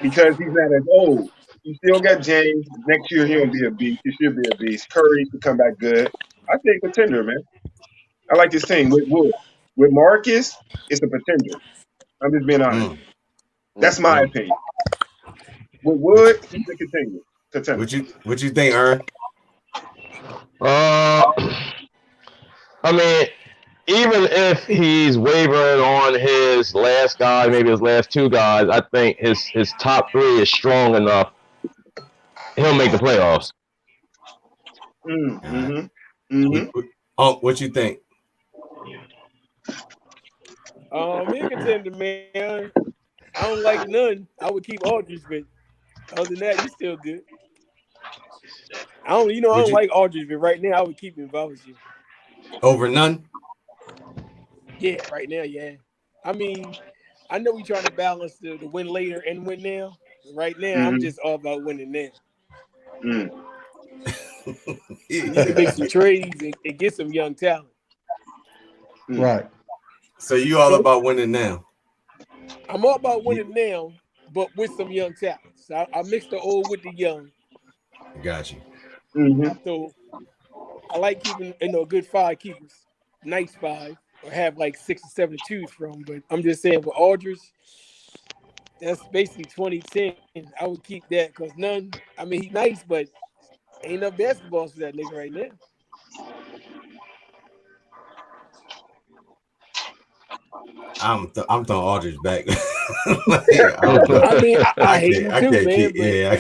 because he's not as old. You still got James. Next year he'll be a beast. He should be a beast. Curry could come back good. I think contender, man. I like this team with Wood. With Marcus, it's a potential. I'm just being honest. That's my opinion. With Wood, he's a contender. What you think, Ern? I mean, even if he's wavering on his last guy, maybe his last two guys, I think his top three is strong enough. He'll make the playoffs. What you think? He a contender, man. I don't like none. I would keep Aldridge, but other than that, he's still good. I don't like Aldridge, but right now I would keep him if I was you. Over none? Yeah, right now, yeah. I mean, I know we trying to balance the win later and win now. Right now, I'm just all about winning now. You can make some trades and get some young talent. Right. So you all about winning now? I'm all about winning now, but with some young talent. So I mix the old with the young. Got you. So I like keeping a good 5 keepers, nice 5, or have like 6 or 7 to choose from. But I'm just saying with Aldridge, that's basically 2010. I would keep that because none. I mean, he's nice, but ain't enough basketballs for that nigga right now. I'm throwing Aldridge back. I mean, I hate him too, man. I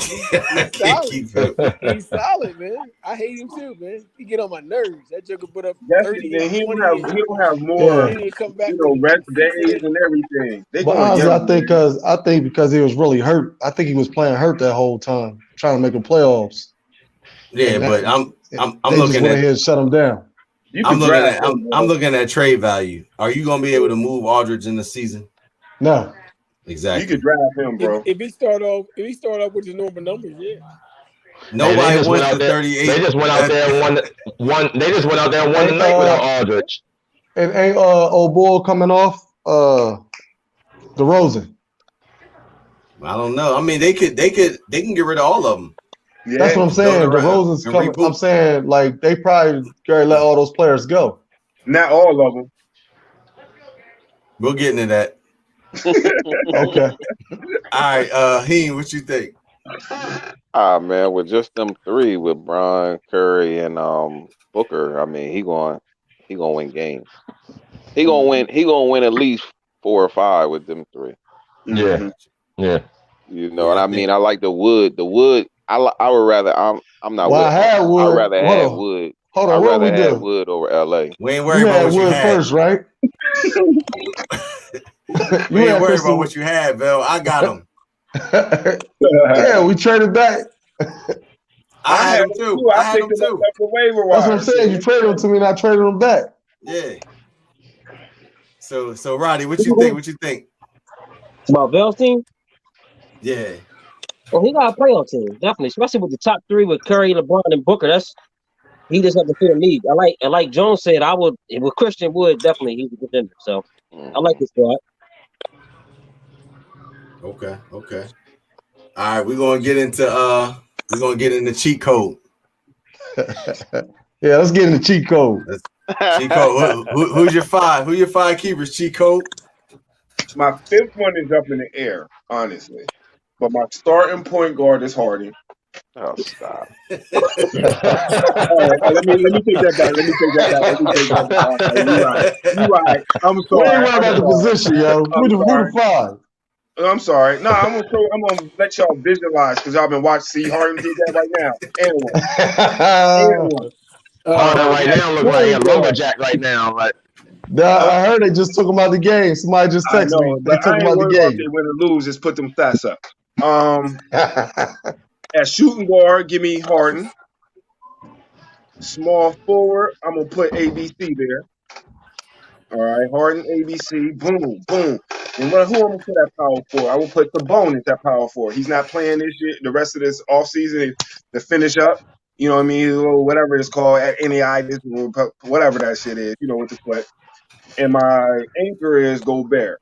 can't keep him. He's solid, man. I hate him too, man. He get on my nerves. That joker put up Definitely, 30 he 20 don't have more, and then come back rest with days and everything. They But going honestly, young. I think because he was really hurt. I think he was playing hurt that whole time, trying to make the playoffs. Yeah, but I'm They looking just went at ahead and shut him down. I'm looking at trade value. Are you gonna be able to move Aldridge in the season? No. Exactly. You could draft him, bro. If he start off with his normal numbers, yeah. Nobody wants the 38. They just went out there and won. They just went out there and won the night without Aldridge. And ain't old boy coming off DeRozan. I don't know. I mean, they can get rid of all of them. Yeah. That's what I'm saying. DeRozan's coming. I'm saying like they probably gonna let all those players go. Not all of them. We'll get into that. Okay. All right, Heen, what you think? Man, with just them 3, with Bron, Curry, and Booker, I mean, he going win games. He gonna win at least 4 or 5 with them 3. Yeah. And I mean, I like the Wood. The Wood, I would rather. I'm not. Well, I had Wood. I'd rather have Wood. Hold on, I'd what rather we have do? Wood over LA. We ain't worried about what you had first, right? We ain't worried about what you had, Bill. I got him. Yeah, we traded back. I had him too. I had him too. That's what I'm saying. You traded him to me, and I traded him back. Yeah. So Roddy, what you think? What you think? About Bell's team? Yeah. Well, he got a playoff team, definitely, especially with the top 3 with Curry, LeBron, and Booker. He just has to fit a need. I like Jones said, I would with Christian Wood, definitely he's a contender. So I like this squad. Okay. All right, we're gonna get into cheat code. Yeah, let's get into cheat code. Cheat code. Who's your 5? Who your 5 keepers? Cheat code. My 5th one is up in the air, honestly. But my starting point guard is Harden. Oh, stop. Let me take that back. You're right. I'm sorry. We ain't worried about the position, yo. Who the 5? I'm sorry. No, I'm gonna let y'all visualize because y'all been watching. See Harden do that right now. Anyone. Harden right now look like a lumberjack right now. Like, I heard they just took him out the game. Somebody just texted me. They took him out the game. They win or lose, just put them stats up. At shooting guard, give me Harden. Small forward, I'm gonna put ABC there. All right, Harden, ABC, boom. And who I'm gonna put at power forward? I will put Sabonis at power forward. He's not playing this year, the rest of this offseason to finish up. You know what I mean? Whatever it's called at NAI, whatever that shit is. You know what to put. And my anchor is Gobert.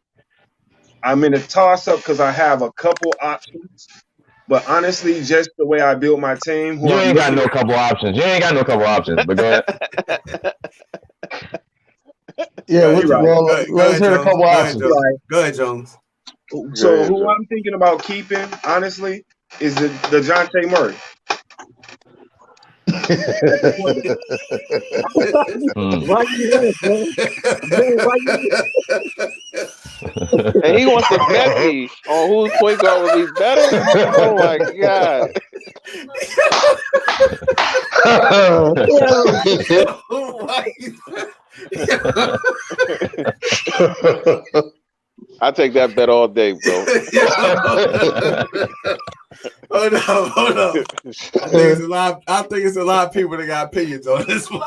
I'm in a toss-up because I have a couple options. But honestly, just the way I build my team, you ain't got no couple options. But go ahead. Yeah, right. let's hear a couple options. Go ahead, Jones. So who I'm thinking about keeping, honestly, is the DeJounte Murray. Why you And he wants to bet me on whose point guard would be better. Oh my god! I take that bet all day, bro. Hold up. I think it's a lot of people that got opinions on this one.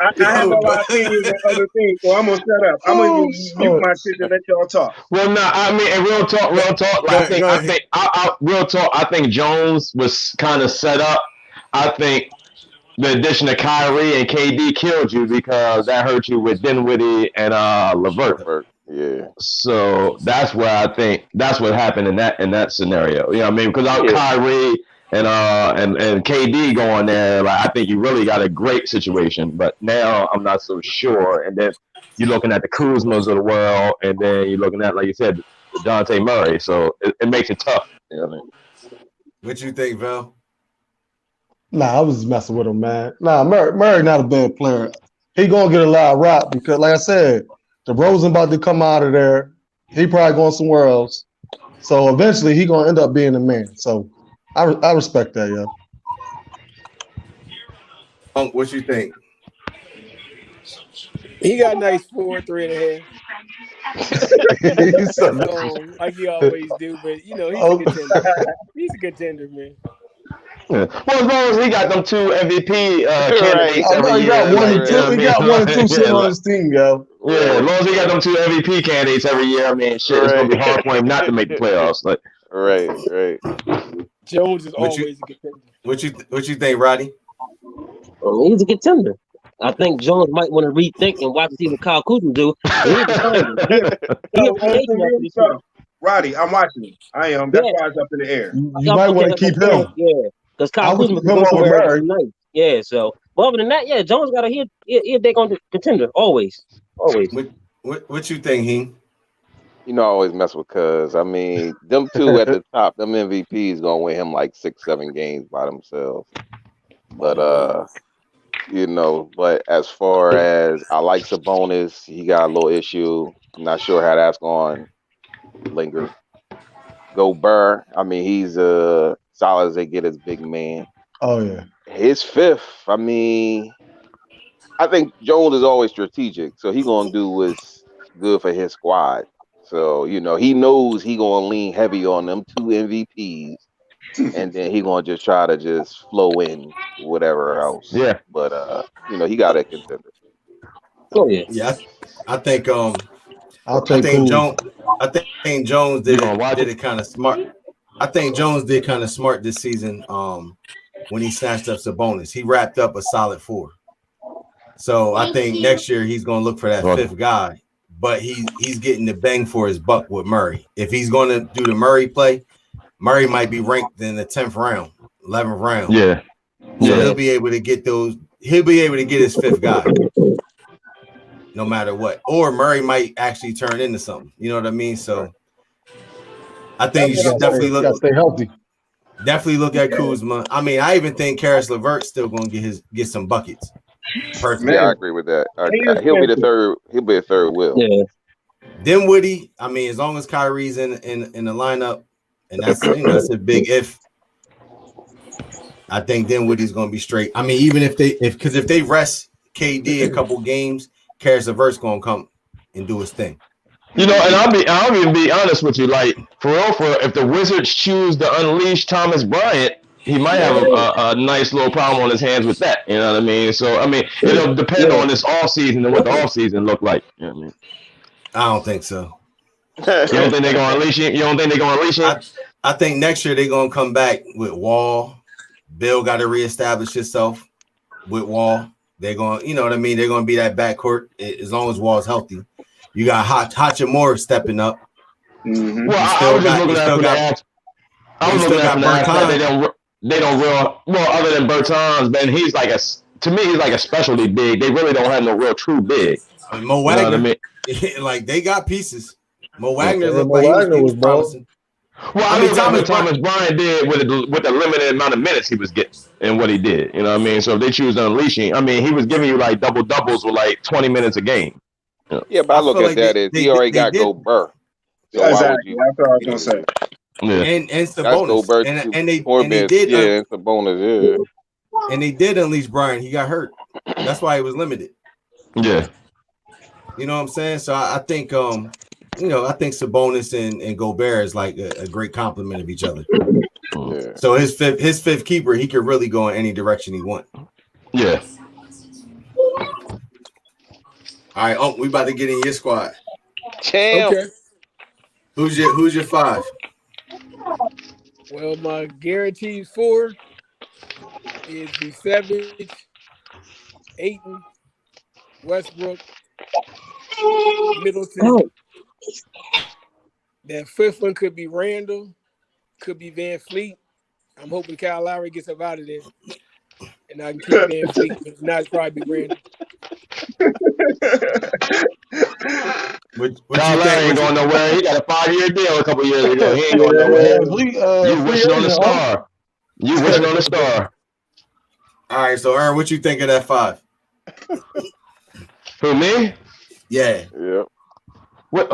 I have a lot of opinions on other things, so I'm gonna shut up. I'm gonna mute my shit and let y'all talk. Well, no, I mean, and real talk. Like, real talk. I think Jones was kind of set up. I think the addition of Kyrie and KD killed you because that hurt you with Dinwiddie and LeVert. Yeah. So that's where I think that's what happened in that scenario. You know what I mean? Because Kyrie and KD going there, like I think you really got a great situation. But now I'm not so sure. And then you're looking at the Kuzmas of the world, and then you're looking at, like you said, Dante Murray. So it makes it tough. You know what I mean? What you think, Val? Nah, I was messing with him, man. Nah, Murray not a bad player. He gonna get a lot of rap because, like I said, DeRozan about to come out of there. He probably going somewhere else. So eventually he gonna end up being the man. So I respect that, yeah. What you think? He got a nice 4, 3.5. Like he always do, but he's a contender. He's a contender, man. Yeah. Well, as long as he got them 2 MVP candidates every year. He got one or two shit on his team, yo. Yeah, as long as he got them 2 MVP candidates every year, I mean, shit, it's gonna be hard for him not to make the playoffs. Like, right. Jones is always a contender. What you think, Roddy? He's a contender. I think Jones might want to rethink and watch to see what Kyle Kuzma do. Roddy, I'm watching him. I am. That's why it's up in the air. You might want to keep him. Yeah, because Kyle Kuzma can go somewhere nice. Yeah, so but other than that, Jones got he dig on the contender always. What you think, Heem? You know, I always mess with Cuz. I mean, them 2 at the top, them MVPs gonna win him like 6-7 games by themselves. But but as far as I like Sabonis, he got a little issue. I'm not sure how that's going to linger. Gobert, I mean, he's solid as they get as big man. Oh yeah. His 5th, I mean, I think Jones is always strategic, so he gonna do what's good for his squad. So he knows he gonna lean heavy on them 2 MVPs, and then he gonna just try to just flow in whatever else. Yeah. But he got a contender. Oh yeah. Yeah, I think I'll I take think Kuz. Jones did it kind of smart. I think Jones did kind of smart this season. When he snatched up Sabonis, he wrapped up a solid 4. So I think next year he's going to look for that 5th guy, but he's getting the bang for his buck with Murray. If he's going to do the Murray play, Murray might be ranked in the 10th round, 11th round. Yeah. So he'll be able to get those. He'll be able to get his 5th guy, no matter what. Or Murray might actually turn into something. You know what I mean? So I think you should definitely look. Stay healthy. Definitely look at Kuzma. I mean, I even think Karis LeVert's still going to get some buckets. Personally. Yeah, I agree with that. He'll be the third. He'll be a third wheel. Yeah. Dinwiddie, I mean, as long as Kyrie's in the lineup, and that's a big if. I think Dinwiddie's going to be straight. I mean, even if they rest KD a couple games, Karis LeVert's going to come and do his thing. and I'll even be honest with you, like for real, if the Wizards choose to unleash Thomas Bryant, he might have a nice little problem on his hands with that. You know what I mean? So I mean, it'll depend on this offseason and what the offseason look like. You know what I mean? I don't think so. You don't think they're gonna unleash him? I think next year they're gonna come back with Wall. Bill got to reestablish himself with Wall. They're going, you know what I mean? They're going to be that backcourt as long as Wall's healthy. You got Hachimura stepping up. Mm-hmm. Well, I was just looking at that. I was looking at that. They don't real well other than Bertans, man. He's like he's like a specialty big. They really don't have no real true big. Mo Wagner, you know what I mean? Like they got pieces. Mo Wagner looked like he was promising. Well, I mean, Thomas Bryant did with the limited amount of minutes he was getting and what he did. You know what I mean? So if they choose to unleash him, I mean, he was giving you like double doubles with like 20 minutes a game. Yeah, but I look at that he already got Gobert. So exactly. That's what I was gonna say. Yeah. And Sabonis. And they did. Yeah, Sabonis. Yeah. And they did unleash Bryant. He got hurt. That's why he was limited. Yeah. You know what I'm saying? So I think I think Sabonis and Gobert is like a great complement of each other. Yeah. So his fifth keeper, he could really go in any direction he want. Yeah. All right, we about to get in your squad. Champ. Okay. Who's your 5? Well, my guaranteed 4 is Vucevic, Ayton, Westbrook, Middleton. Oh, That 5th one could be Randall, could be Van Fleet. I'm hoping Kyle Lowry gets up out of there, and I can keep Van Fleet. If not, it's probably Randall. What Kyle you Lowry ain't think? going nowhere. He got a 5-year deal a couple years ago. He ain't going nowhere. You wishing on the star. You wishing on the star. All right, so Aaron, what you think of that 5? Who, me? Yeah. Yep. What,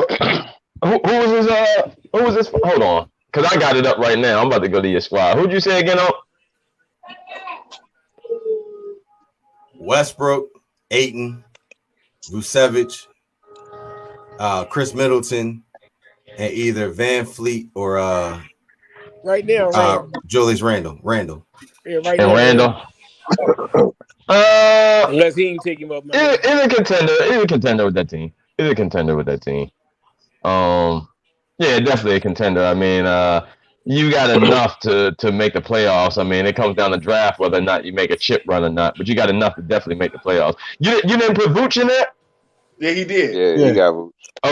who was this? Who was this? Hold on, because I got it up right now. I'm about to go to your squad. Who'd you say again? Westbrook, Ayton, Vucevic, Chris Middleton, and either Van Fleet or Right now, Randall. Julius Randle. Yeah, right And now, Randall. Unless he ain't take him up. He's a contender. He's a contender with that team. Yeah, definitely a contender. I mean, you got enough to make the playoffs. I mean, it comes down to draft whether or not you make a chip run or not. But you got enough to definitely make the playoffs. You didn't put Vooch in there? Yeah, he did. Yeah, Yeah. you got.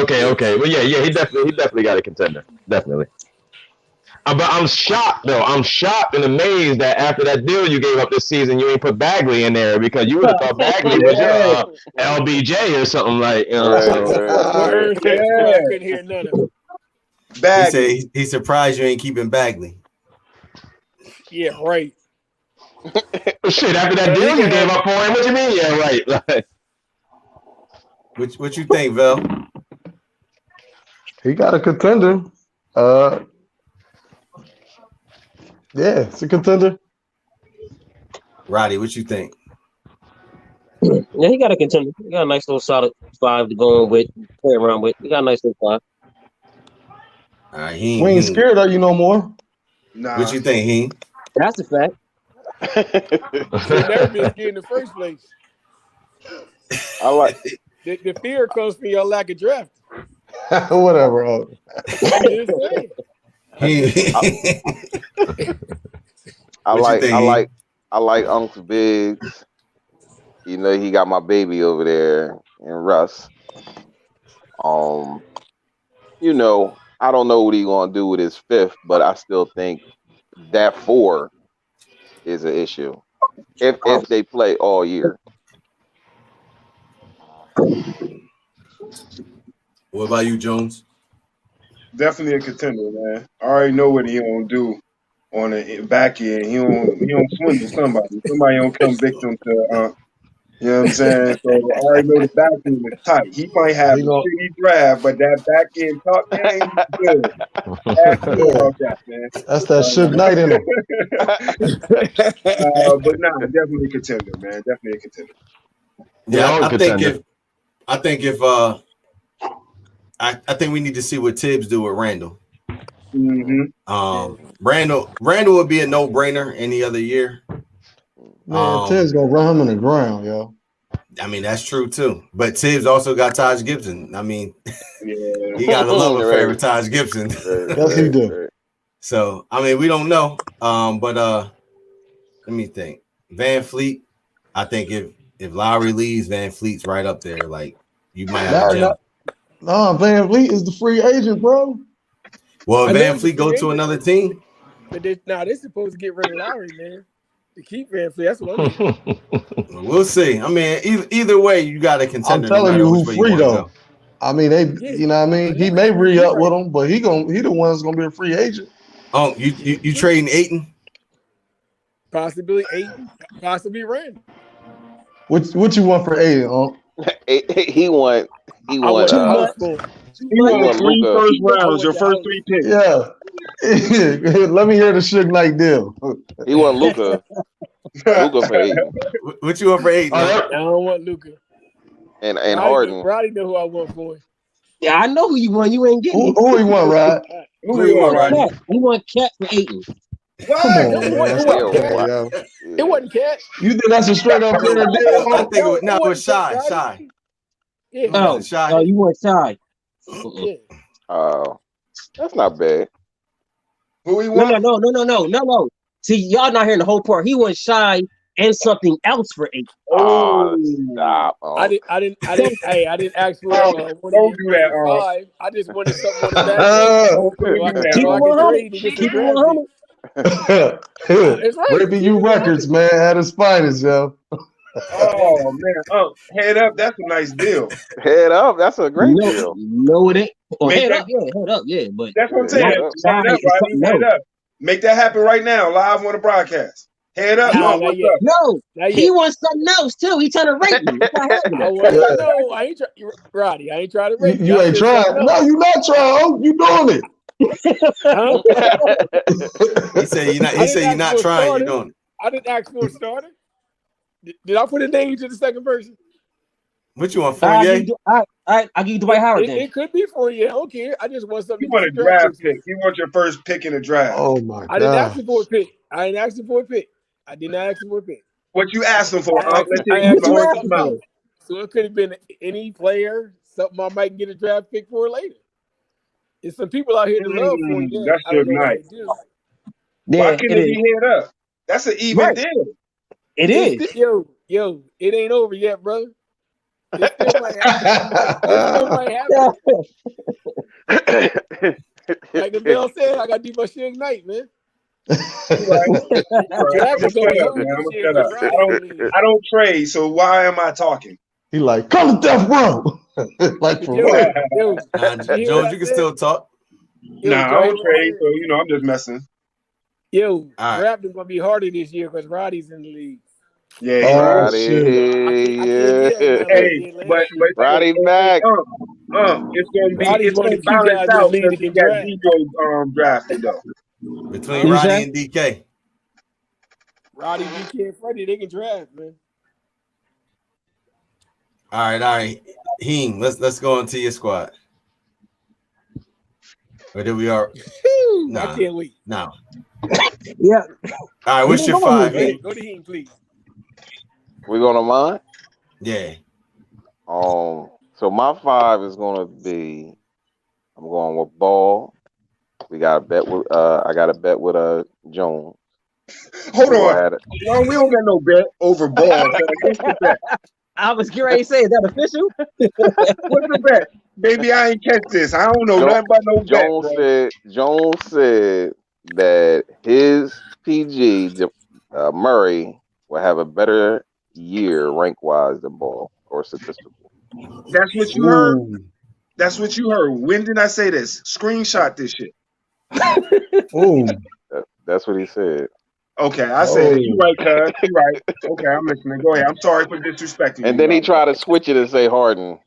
Okay. Well, yeah, he definitely got a contender. Definitely. But I'm shocked though. I'm shocked and amazed that after that deal you gave up this season, you ain't put Bagley in there because you would have thought Bagley was your LBJ or something like. You know, Right, so. right. What Ern said, I couldn't hear none of it. He Bag. said he's surprised you ain't keeping Bagley. Yeah, right. Shit, after that deal you gave up for him, what you mean? Yeah, right. What you think, Vel? He got a contender. Yeah, it's a contender. Roddy, what you think? yeah, he got a contender. He got a nice little solid 5 to go in with, play around with. He got a nice little 5. All right, We ain't scared of you no more. Nah. What you think, he? That's a fact. Should never been scared in the first place. I like. The fear comes from your lack of draft. Whatever. I'm just saying. I What you like. think, I Heath? like. I like Uncle Biggs. You know, he got my baby over there in Russ. You know, I don't know what he gonna do with his 5th, but I still think that 4 is an issue if they play all year. What about you, Jones? Definitely a contender, man. I already know what he gonna do on the back end. He don't swindle somebody. Somebody don't come victim to you know what I'm saying? So I already know the back end is tight. He might have a shitty draft, but that back end top game is good. Ask him about that, man. That's that Suge Knight in him. But nah, definitely a contender, man. Definitely a contender. Yeah, I think contender. I think we need to see what Tibbs do with Randall. Mm-hmm. Randall would be a no-brainer any other year. Man, Ted's gonna run him in the ground, yo. I mean, that's true too. But Tibbs also got Taj Gibson. I mean, Yeah. he got a love affair with Taj Gibson. Yes, he do. So I mean, we don't know. But let me think. Van Fleet. I think if Lowry leaves, Van Fleet's right up there. Like you might have a gem. Nah, Van Vliet is the free agent, bro. Well, I Van know Fleet go to another team. But they're supposed to get rid of Lowry, man. To keep Van Fleet. That's what I'm saying. We'll see. I mean, either way, you got a I'm contender. telling no you matter who which way free you wanna though. go. I mean, you know what I mean? He may re-up with him, but he the one that's gonna be a free agent. Oh, you trading Ayton? Possibly 8, possibly Randall. What you want for Aiden, He want. I want too a much. house phone. He won want 3 Luka. first I rounds, want your the first house. 3 picks. Yeah. Let me hear the Suge Knight deal. He want Luka. Luka for 8. What you want for Ayton? Oh, I don't want Luka. and Roddy Harden. know who I want for him. Yeah, I know who you want. You ain't getting Who he want, Rod? Who you you want, want, Rodney? Rodney? Cat. You want Cat for Aiton. Come What? on, It man. wasn't Yo, Cat. why? Yo. It Yeah. wasn't Cat. You think that's a straight up fair I deal? think it was, no, it was wasn't Shy. Cat, Shy. Roddy. Yeah, Who was it? Shy? You want Shy. yeah. That's not bad. Who he want? No. See, y'all not hearing the whole part. He was Shy and something else for Aiton. Oh, Oh, stop. I didn't hey, I didn't ask for Oh, one don't of do your that, 5. I just wanted something on the back end. don't So I do can, that. Keep it so I can 100. trade and get some Keep it draft 100. picks. It's right. Raping Keep you it records, 100. man, at his finest, yo. Oh man, head up. That's a nice deal. Head up. That's a great deal. No, it ain't. Oh, Make head that. up, yeah. But That's what I'm Yeah, saying. head not up. Shy Head up, is Rodney. something Head else. up. Make that happen right now, live on the broadcast. Head up. Nah, not What's yet. up? No, Not he yet. wants something else too. He trying to rape me. What's not happening? I want Yeah. no. I ain't Roddy. I ain't trying to rape You I ain't said trying. something No, else. you not trying. You doing Huh? He said you're not. I He didn't said you're ask not for a trying. You're starter. doing it. I didn't ask for a starter. Did I put a name to the second person? What you want, I'll Fournier? give you Dwight Howard then. It could be for you. I don't care. I just want something You to want get a some draft draft picks. pick. You want your first pick in the draft. Oh my I didn't ask god. him for a pick. I didn't ask him for a pick. I did not ask him for a pick. What you asking for? I asked, Let's I hear asked you him horse's something mouth. else. So it could have been any player, something I might get a draft pick for later. There's some people out here that love for you. That's I don't just know why nice. they do. Why Yeah, couldn't it it is. be head up? That's an even Right. deal. It is. Yo, it ain't over yet, brother. It still might happen. It still might happen. Like the Bill said, I gotta do my shit ignite, man. Right. Draft is Just gonna shut be up, hard man. I'm this gonna year shut because up. Roddy's I don't trade, so why am I talking? He like, call it death row. Like for real. Yo, Nah, you hear what Jones, I you can said? still talk. Yo, Nah, I y'all hear don't what I trade, said? so I'm just messing. Yo, All right. draft is gonna be harder this year because Roddy's in the league. Yeah, Oh Roddy, shit. I can't yell nothing like I Hey, did last but year. Roddy back. Roddy's it's one gonna of the few balance guys in the out league because that he can got draft. Debo drafted though. Between You Roddy say? and DK. Roddy, DK, and Freddie, they can draft, man. All right. Heem, let's go into your squad. Or did we are? I can't wait. No. Yeah. All right. What's your 5? Go Heem? ahead, go to him, please. We going to mine? Yeah. So my 5 is gonna be. I'm going with Ball. We got a bet with. I got a bet with Jones. Hold We gonna on. have it. No, we don't got no bet over ball. What's the bet? I was getting ready to say, is that official? What's the bet? Baby, I ain't catch this. I don't know nothing about no bet, bro. Jones said that his PG Murray will have a better year rank wise than Ball or statistical. That's what you heard. Ooh. That's what you heard. When did I say this? Screenshot this shit. Ooh. That's what he said. Okay, I said it. You right, cuz. You right. Okay, I'm listening. Go ahead. I'm sorry for disrespecting you. And then he tried to switch it and say Harden.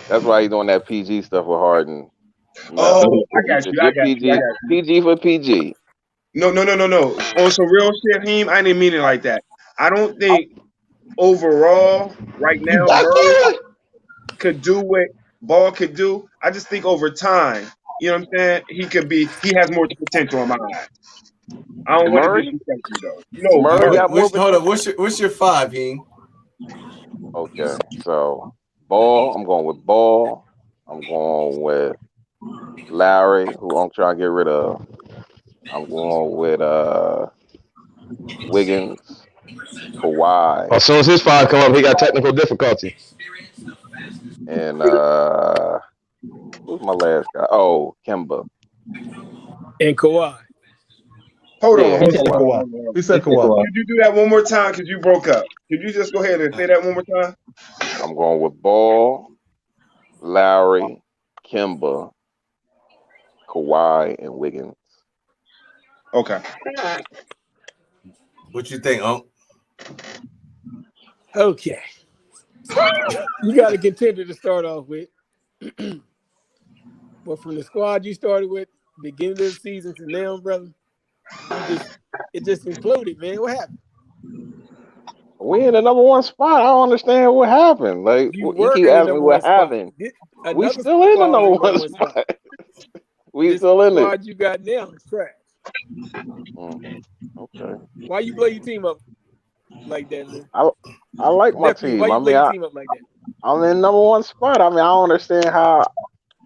That's why he's doing that PG stuff with Harden. No. Oh, I got you. I got PG, you. I got you. PG for PG. No. On some real shit, Heem, I didn't mean it like that. I don't think overall, right now, Murray could do what Ball could do. I just think over time, you know what I'm saying? He has more potential in my eyes. I don't want to Murray? disrespect you though. No, Murray Murray. got more Hold up. What's your 5, Heem? Okay, so Ball, I'm going with Ball. I'm going with Lowry, who I'm trying to get rid of. I'm going with Wiggins, Kawhi, As soon as his 5 come up, he got technical difficulty. and who's my last guy? Oh, Kemba. And Kawhi. Hold Yeah, on. He said Kawhi. He said Kawhi. Could you do that one more time? Because you broke up. Could you just go ahead and say that one more time? I'm going with Ball, Lowry, Kemba, Kawhi, and Wiggins. Okay. What you think, Unc? Okay. You got a contender to start off with. But from the squad you started with, beginning of the season to now, brother, it just imploded, man. What happened? We in the number one spot. I don't understand what happened. Like You you were keep in the asking me number one what spot. happened. We Another still in the squad was number in the one number one spot. spot. We This still in it. squad you got now is trash. Okay. Why you blow your team up like that, man? I like my Nephew, team. why you I blow mean, your team up like that? I'm in number one spot. I mean, I don't understand how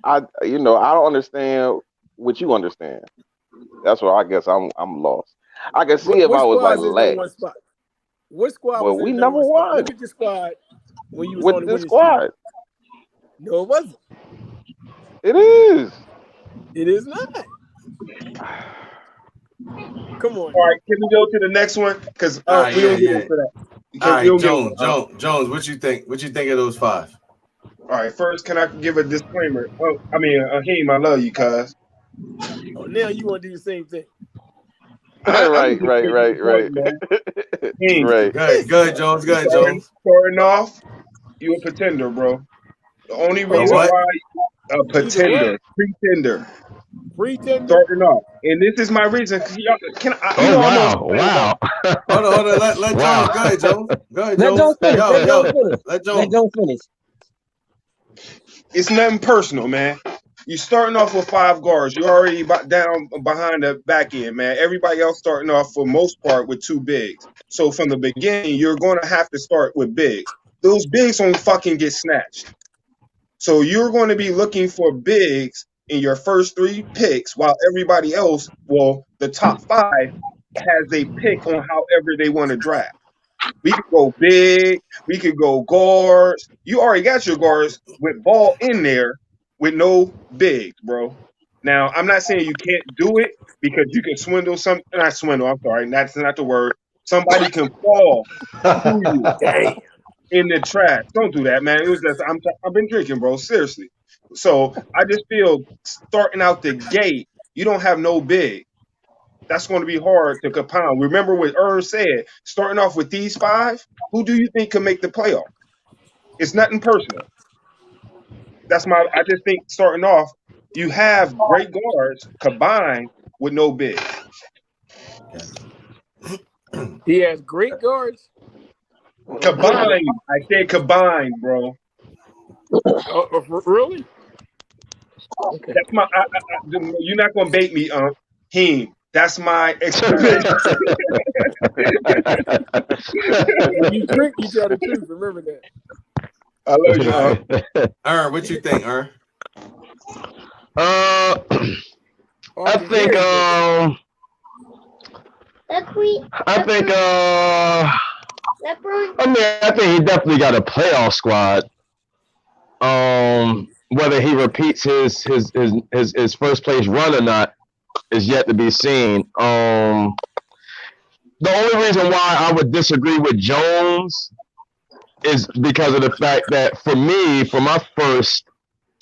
I don't understand what you understand. That's where I guess I'm lost. I can see if What I was squad like is in the number one last, spot? What squad but was in we the number number one spot? one Look at your squad when you was on with the this winning streak. squad. No, it wasn't. It is. It is not. Come on. All right, can we go to the next one? Because All right, we don't yeah, get yeah. into that. All Because we right, don't get Jones, what you think? What you think of those 5? All right, first, can I give a disclaimer? Oh, I mean, Hakeem, I love you, cuz. Oh, now you want to do the same thing. Right. Man. Hakeem, Right. Good, Jones. Good, Jones. starting off, you a pretender, bro. The only A reason what? why a He's a what? pretender, Pretender? starting off, and this is my reason. 'Cause y'all, Oh wow. Hold on. Let Wow. Jones. Go ahead, Jones. Go ahead, Let Jones. Jones finish. Let Jones finish. Let Let Jones. Jones finish. It's nothing personal, man. You starting off with 5 guards. You're already down behind the back end, man. Everybody else starting off for most part with 2 bigs. So from the beginning, you're going to have to start with bigs. Those bigs don't fucking get snatched. So you're going to be looking for bigs in your first 3 picks, while everybody else, well, the top 5 has a pick on however they want to draft. We could go big. We could go guards. You already got your guards with Ball in there with no bigs, bro. Now, I'm not saying you can't do it because you can swindle some. Not swindle. I'm sorry. That's not the word. Somebody can fall through you Damn. in the trash. Don't do that, man. It was just I've been drinking, bro. Seriously. So I just feel starting out the gate, you don't have no big. That's going to be hard to compound. Remember what Irv said, starting off with these 5, who do you think can make the playoff? It's nothing personal. I just think starting off, you have great guards combined with no big. He has great guards. Combined. I said combined, bro. Really? Okay. That's my. You're not going to bait me, Heem. That's my explanation. When you drink, you tell the truth. Remember that. I love you, Ern, what you think, Ern? I think I think he definitely got a playoff squad. Whether he repeats his first place run or not is yet to be seen. The only reason why I would disagree with Jones is because of the fact that for me, for my first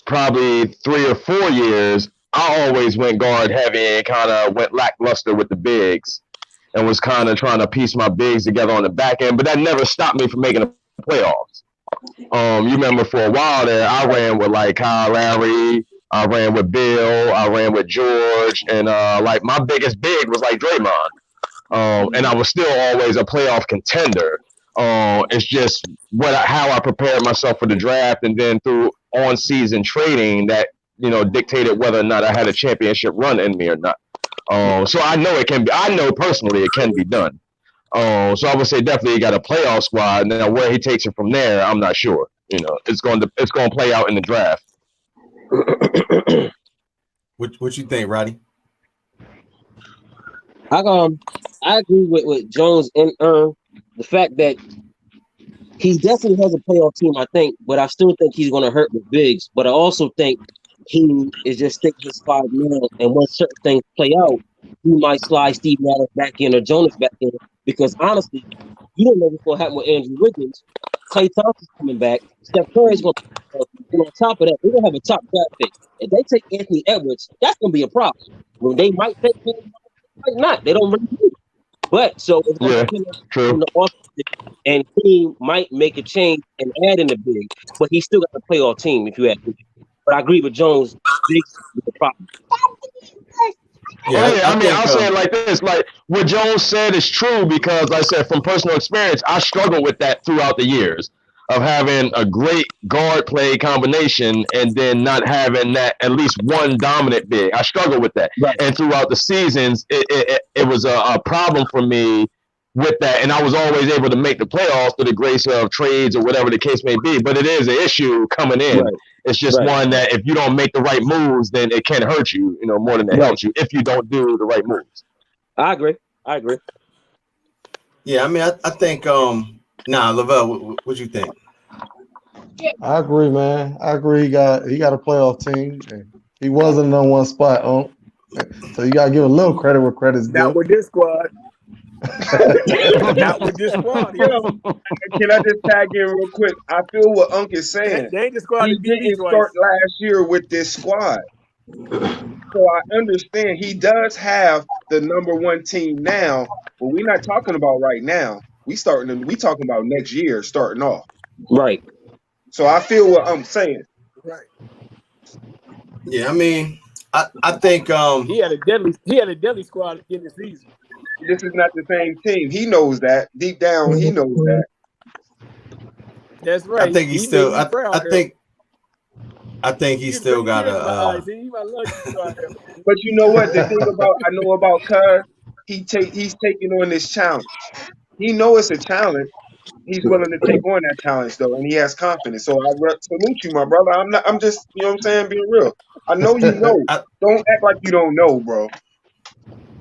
probably 3 or 4 years, I always went guard heavy and kind of went lackluster with the bigs and was kind of trying to piece my bigs together on the back end, but that never stopped me from making the playoffs. You remember for a while there, I ran with like Kyle Lowry, I ran with Bill, I ran with George, and like my biggest big was like Draymond. And I was still always a playoff contender. It's just how I prepared myself for the draft, and then through on-season trading that dictated whether or not I had a championship run in me or not. So I know it can be. I know personally it can be done. So I would say definitely he got a playoff squad. Now where he takes it from there, I'm not sure. It's going to play out in the draft. What you think, Roddy? I agree with Jones and the fact that he definitely has a playoff team, I think, but I still think he's going to hurt with bigs. But I also think he is just sticking his 5 now, and when certain things play out, he might slide Steve Adams back in or Jonas back in, because honestly, you don't know what's going to happen with Andrew Wiggins. Klay Thompson's coming back. Steph Curry's going to and on top of that, they're going to have a top draft pick. If they take Anthony Edwards, that's going to be a problem. Well, they might take him, might not. They don't really do. But so it's going to depend on the offense, and he might make a change and add in the big, but he's still got a playoff team if you ask me. But I agree with Jones. Big is the problem. Yeah, Oh, yeah, I mean, think I'll say it like this: like what Jones said is true because, like I said, from personal experience, I struggled with that throughout the years of having a great guard play combination and then not having that at least one dominant big. I struggled with that, Right. and throughout the seasons, it was a problem for me with that, and I was always able to make the playoffs through the grace of trades or whatever the case may be. But it is an issue coming in. Right. It's just Right. one that if you don't make the right moves, then it can hurt you, more than it Right. helps you if you don't do the right moves. I agree. Yeah, I mean, I think Lavelle, what you think? I agree, man. I agree. He got a playoff team. And he was in the number one spot on. So you gotta give a little credit where credit's Not due. with this squad. Not with this squad. You know, can I just tag in real quick? I feel what Unc is saying. They ain't the squad He that beat me didn't twice. start last year with this squad. So I understand he does have the number one team now, but we're not talking about right now. We talking about next year starting off. Right. So I feel what I'm saying. Right. Yeah, I mean, I think He had a deadly squad in the season. This is not the same team. He knows that. Deep down, he knows that. That's right. I think he's He still. made me proud, I think he's still got a. But you know what? The thing I know about Cuz, he's taking on this challenge. He know it's a challenge. He's willing to take on that challenge though, and he has confidence. So I salute you, my brother. I'm just, you know what I'm saying, being real. I know you know. Don't act like you don't know, bro.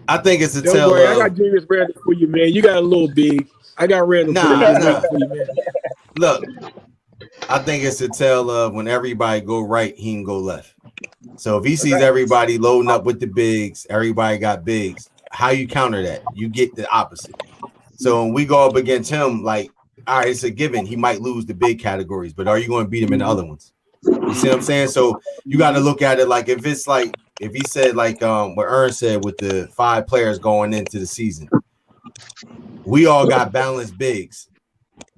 I think it's a Don't tell worry, of. I got Julius Randle for you, man. You got a little big. I got Randle for you, man. Look, I think it's a tell of when everybody go right, he can go left. So if he sees everybody loading up with the bigs, everybody got bigs. How you counter that? You get the opposite. So when we go up against him, like, all right, it's a given. He might lose the big categories, but are you going to beat him in the other ones? You see what I'm saying? So you got to look at it like if it's like if he said like what Ern said with the 5 players going into the season, we all got balanced bigs,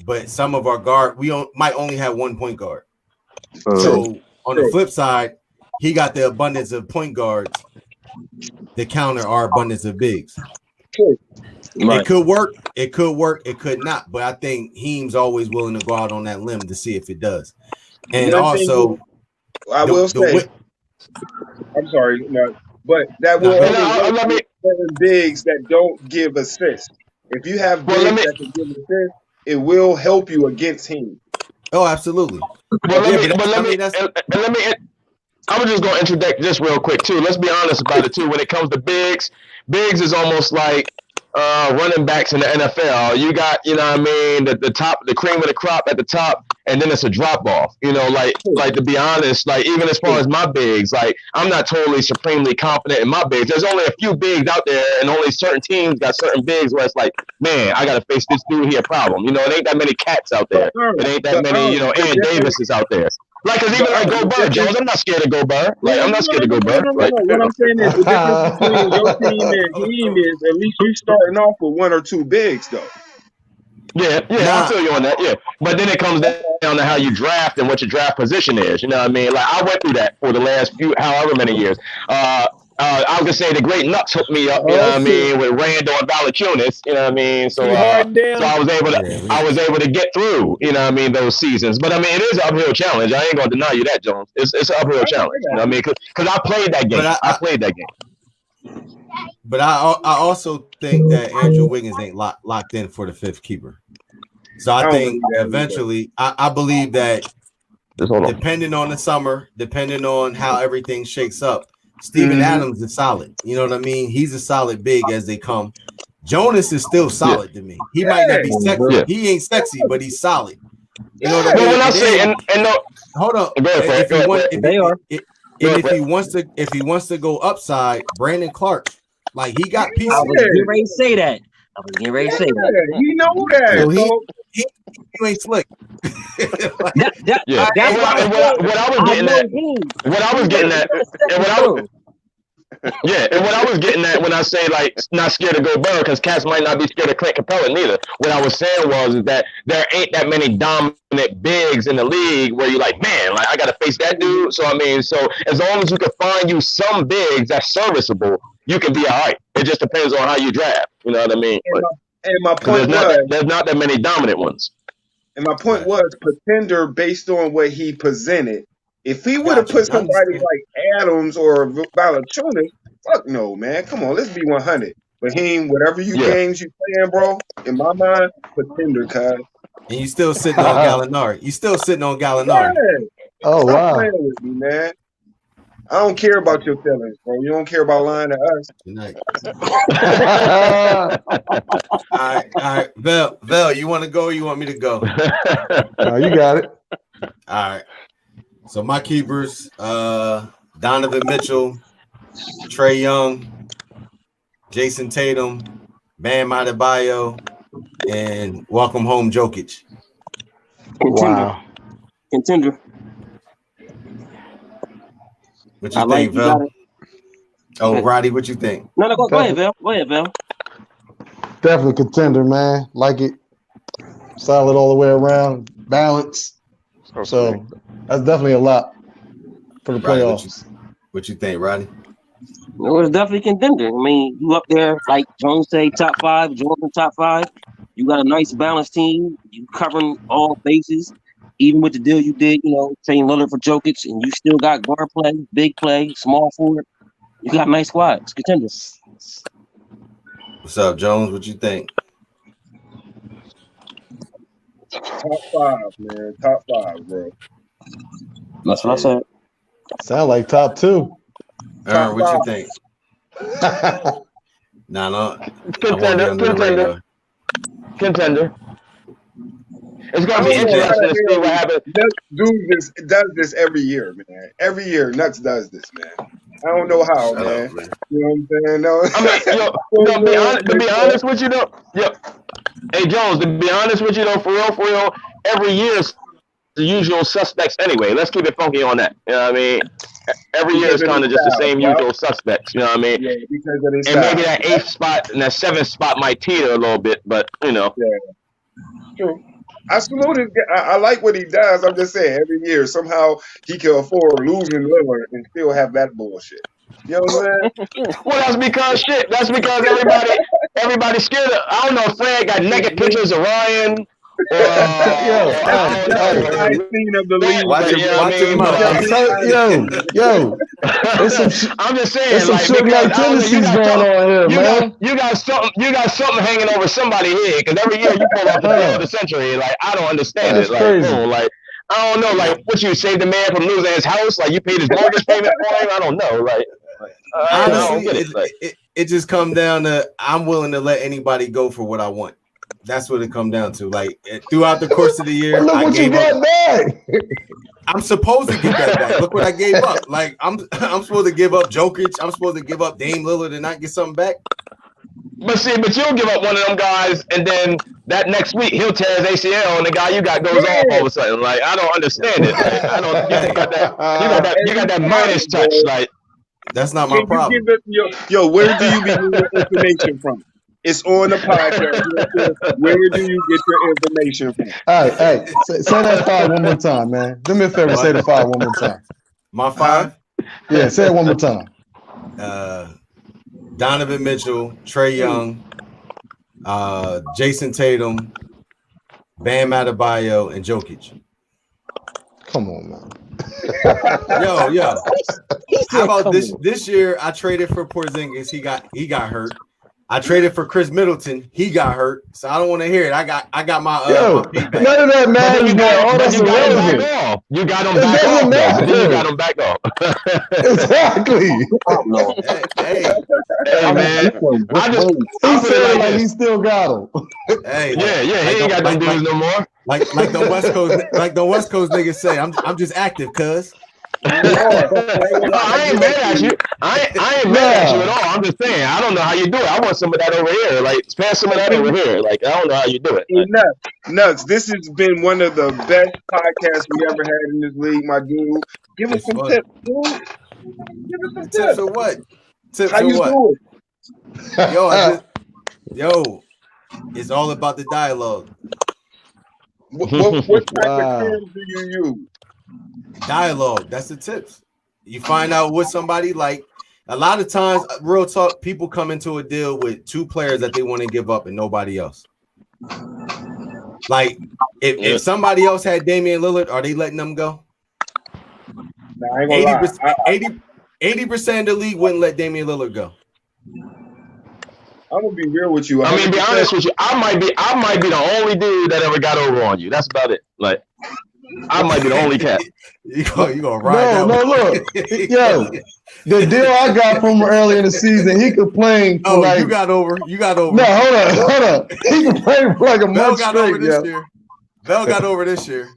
but some of our guard might only have one point guard. So on the flip side, he got the abundance of point guards to counter our abundance of bigs. Right. It could work, it could not. But I think Heem's always willing to go out on that limb to see if it does. And also, I will say, I'm sorry, but that will only work certain bigs that don't give assists. If you have bigs that can give assists, it will help you against him. Oh, absolutely. I was just going to interject this real quick too. Let's be honest about it too. When it comes to bigs is almost like running backs in the NFL. You got, the top, the cream of the crop at the top, and then it's a drop off. Like to be honest, like even as far as my bigs, like I'm not totally supremely confident in my bigs. There's only a few bigs out there, and only certain teams got certain bigs where it's like, man, I got to face this dude here problem. It ain't that many cats out there. It ain't that many, Aaron Davis is out there. Like, cause even like Gobert, Jones, I'm not scared of Gobert. Like, I'm not scared of Gobert. What I'm saying is the difference between your team and Heem is at least you starting off with 1 or 2 bigs, though. Yeah, I feel you on that. Yeah, but then it comes down to how you draft and what your draft position is. You know what I mean? Like I went through that for the last however many years. I was gonna say the great Nuts hooked me up. You know what I mean? With Randall and Valanciunas. You know what I mean? So I was able to get through. You know what I mean? Those seasons. But I mean, it is an uphill challenge. I ain't gonna deny you that, Jones. It's an uphill challenge. You know what I mean? Because I played that game. I played that game. But I also think that Andrew Wiggins ain't locked in for the 5th keeper. So I think eventually, I believe that depending on the summer, depending on how everything shakes up, Steven Adams is solid. You know what I mean? He's a solid big as they come. Jonas is still solid to me. He might not be sexy. Yeah. He ain't sexy, but he's solid. You know what I mean? When I say, hold on. If he wants to go upside, Brandon Clark, like he got pieces. I was getting ready to say that. You know that. So he ain't slick. What I was getting at when I say like not scared to go Burrow, because cats might not be scared of Clint Capella neither. What I was saying was that there ain't that many dominant bigs in the league where you're like, man, like I gotta face that dude. So I mean, so as long as you can find you some bigs that's serviceable, you can be all right. It just depends on how you draft. You know what I mean? And my 'Cause point was, there's not that many dominant ones. and my point Right. was pretender based on what he presented. If he would have Gotcha. put I somebody understand. like Adams or Valanciunas, fuck no, man. Come on, let's be 100. But whatever Yeah. games you playing, bro, in my mind, pretender, cuz. And you still sitting on Gallinari. You still sitting on Yeah. Gallinari. Oh Stop wow. playing with me, man. I don't care about your feelings, bro. You don't care about lying to us. Good night. No, All right. Vel, you want to go or you want me to go? you got it. All right. So my keepers, Donovan Mitchell, Trae Young, Jason Tatum, Bam Adebayo, and welcome home Jokic. Wow. Contender. What you I like think, you Vel? got it. Oh, Roddy, what you think? No, go ahead, Vel. Go ahead, Vel. Definitely contender, man. Like it. Solid all the way around. Balance. So that's definitely a lot for the Roddy, playoffs. what you think, Roddy? It was definitely contender. I mean, you up there, like Jones say, top 5, Jordan top 5. You got a nice balanced team. You covering all bases. Even with the deal you did, trading Lillard for Jokic, and you still got guard play, big play, small forward. You got a nice squad. It's contenders. What's up, Jones? What you think? Top 5, man. Top 5, bro. That's what I said. Sound like top 2. Aaron, what you 5. think? No. I won't be Contender. under the radar. Contender. It's I gonna be don't know how interesting to the see hell what happens. Nuts does this every year, man. Every year, Nuts does this, man. I don't know how, Shut man. up, man. You know what I'm saying? No. I mean, to be honest with you though, hey Jones, to be honest with you though, for real, every year is the usual suspects anyway. Let's keep it funky on that. You know what I mean? Every year is kind of just the same usual suspects. You know what I mean? Yeah, because of this And maybe that 8th spot and that 7th spot might teeter a little bit, but Yeah, true. I salute him. I like what he does. I'm just saying, every year somehow he can afford losing Lillard and still have that bullshit. You know what I'm saying? well, that's because everybody's scared of. I don't know if Fred got naked pictures of Ryan. That's the high scene of the league. Watch your mouth. Yo. I'm just saying, There's some shit like tendencies going on here, man. You got something hanging over somebody's head because every year you pull off the play of the century. Like I don't understand That's it. Like, crazy. like I don't know. Like what you saved the man from losing his house? Like you paid his mortgage payment for him? I don't know. Like I don't get it. Like, it just comes down to I'm willing to let anybody go for what I want. That's what it comes down to. Like throughout the course of the year, Look I what you gave got up. back. I'm supposed to get that back. Look what I gave up. Like I'm supposed to give up Jokic. I'm supposed to give up Dame Lillard and not get something back. but you'll give up one of them guys, and then that next week he'll tear his ACL, and the guy you got goes off all of a sudden. Like I don't understand it. Like, I don't. You got that Midas touch. Like That's not my problem. Yo, where do you get your information from? It's on the podcast. Where do you get your information from? All right, hey, say that 5 one more time, man. Do me a favor, say the 5 one more time. My 5. Yeah, say it one more time. Donovan Mitchell, Trae Young, Jason Tatum, Bam Adebayo, and Jokic. Come on, man. Yo. How about this year? I traded for Porzingis. He got hurt. I traded for Chris Middleton. He got hurt, so I don't want to hear it. I got my Yo, my payback. none of that matters, man. All that's irrelevant. You got him It back doesn't off. matter. You got him back off. Exactly. Hey, man. He said like he still got him. hey, he ain't got them dudes no more. Like the West Coast niggas say, I'm just active, cuz. I ain't mad at you. I ain't mad at you at all. I'm just saying, I don't know how you do it. I want some of that over here. Like, pass some of that over here. Like, I don't know how you do it. Nuts. This has been one of the best podcasts we ever had in this league, my dude. Give us some tips, dude. Give us some tips. For what? Tips How for you what? do it? Yo, it's all about the dialogue. What type of terms do you use? Dialogue. That's the tips. You find out what somebody like. A lot of times, real talk, people come into a deal with 2 players that they want to give up and nobody else. Like, if somebody else had Damian Lillard, are they letting them go? Nah, I ain't gonna lie. 80% of the league wouldn't let Damian Lillard go. I'm gonna be real with you. I mean, be honest with you, I might be the only dude that ever got over on you. That's about it. Like, I might be the only cat. You gonna ride No, look, yo, the deal I got from him early in the season, he complained for like. You got over. No, hold on. He complained for like a Bell month got straight. over this year. Bell got over this year.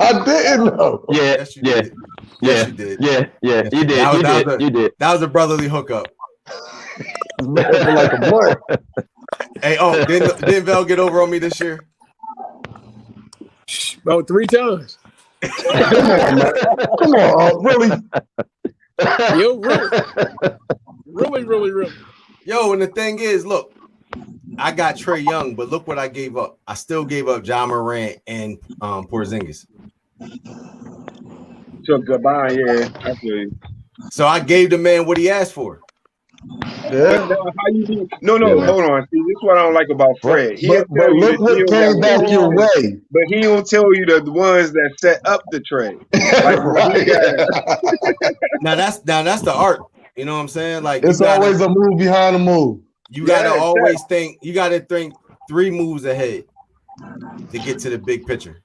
I didn't know. Yeah, Yes, you did. Yes, you did. Yeah. Yes, You did. You did. That was a brotherly hookup. For like a month. Hey, didn't Bell get over on me this year? About 3 times. Come on, really? Yo, really. Yo, and the thing is, look, I got Trae Young, but look what I gave up. I still gave up Ja Morant and Porzingis. Took goodbye, yeah. I feel you. So I gave the man what he asked for. Yeah. How you do? No, hold on. See, this is what I don't like about Fred. But look what came back your way. But he don't tell you the ones that set up the trade. Like, Right. Now that's the art. You know what I'm saying? Like, It's always a move behind the move. You gotta always think. You gotta think 3 moves ahead to get to the big picture.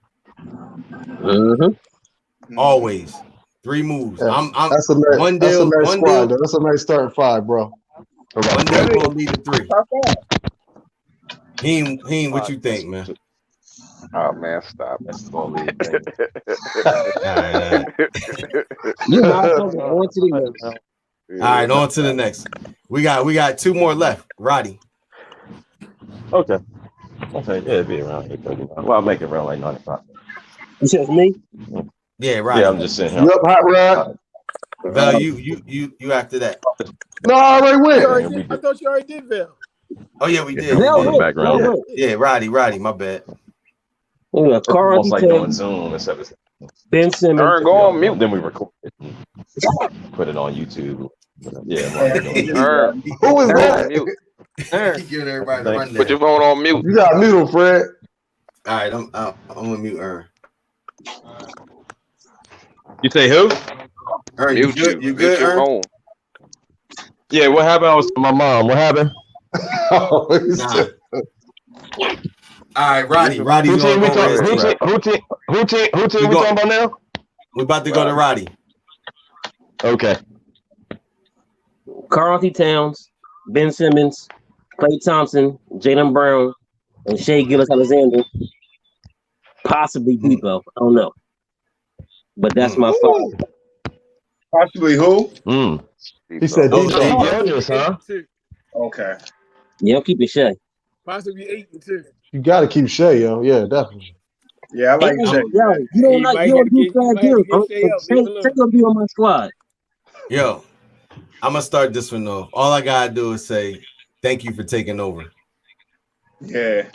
Always 3 moves. Yeah. That's a one deal. That's a nice starting 5, bro. One deal gonna lead to 3. He what you think, man? Oh man, stop. That's gonna leave. All right, on to the next. We got 2 more left. Roddy. Okay, yeah, it'd be around 8:30. Well, I'll make it around like 9:00. You said me? Yeah, Roddy. Yeah, I'm just saying. Yep, hot rod. Val, you after that. No, I already went. I thought you already did, Val. Oh yeah, we did. Val We did. went. Background. Yeah, Roddy, my bad. Yeah, Carl Almost like doing Zoom instead of Ben Simmons. Turn, go on mute. Then we record it, put it on YouTube. Yeah. Turn, Who is turn that? mute. He giving everybody the rundown. Put your phone on mute. You got mute, Fred. All right, I'm gonna mute Ern. You say who? Ern, Mute you. You Mute good, your Ern? phone. Yeah, what happened? I was with my mom. What happened? Oh, Nah. All right, Roddy's Who team we on talking? Wednesday. Who team we talking about now? We're about to go to Roddy. Okay. Karl Anthony Towns, Ben Simmons, Klay Thompson, Jaylen Brown, and Shai Gilgeous-Alexander. Possibly Depot. I don't know. But that's my fault. Possibly who? He said Oh, Depot. Shai. Gilgeous, huh? Okay. Yeah, I'm keeping Shai. Possibly 8 and 2. You got to keep Shea, yo. Yeah, definitely. Yeah, I like Hey, Shea. yo, you don't He like might you have don't to do get- he Shai might have to Gilgeous. get Shai up. Leave him alone. Shai gonna be on my squad. Yo, I'm gonna start this one off. All I gotta do is say thank you for taking over. Yeah.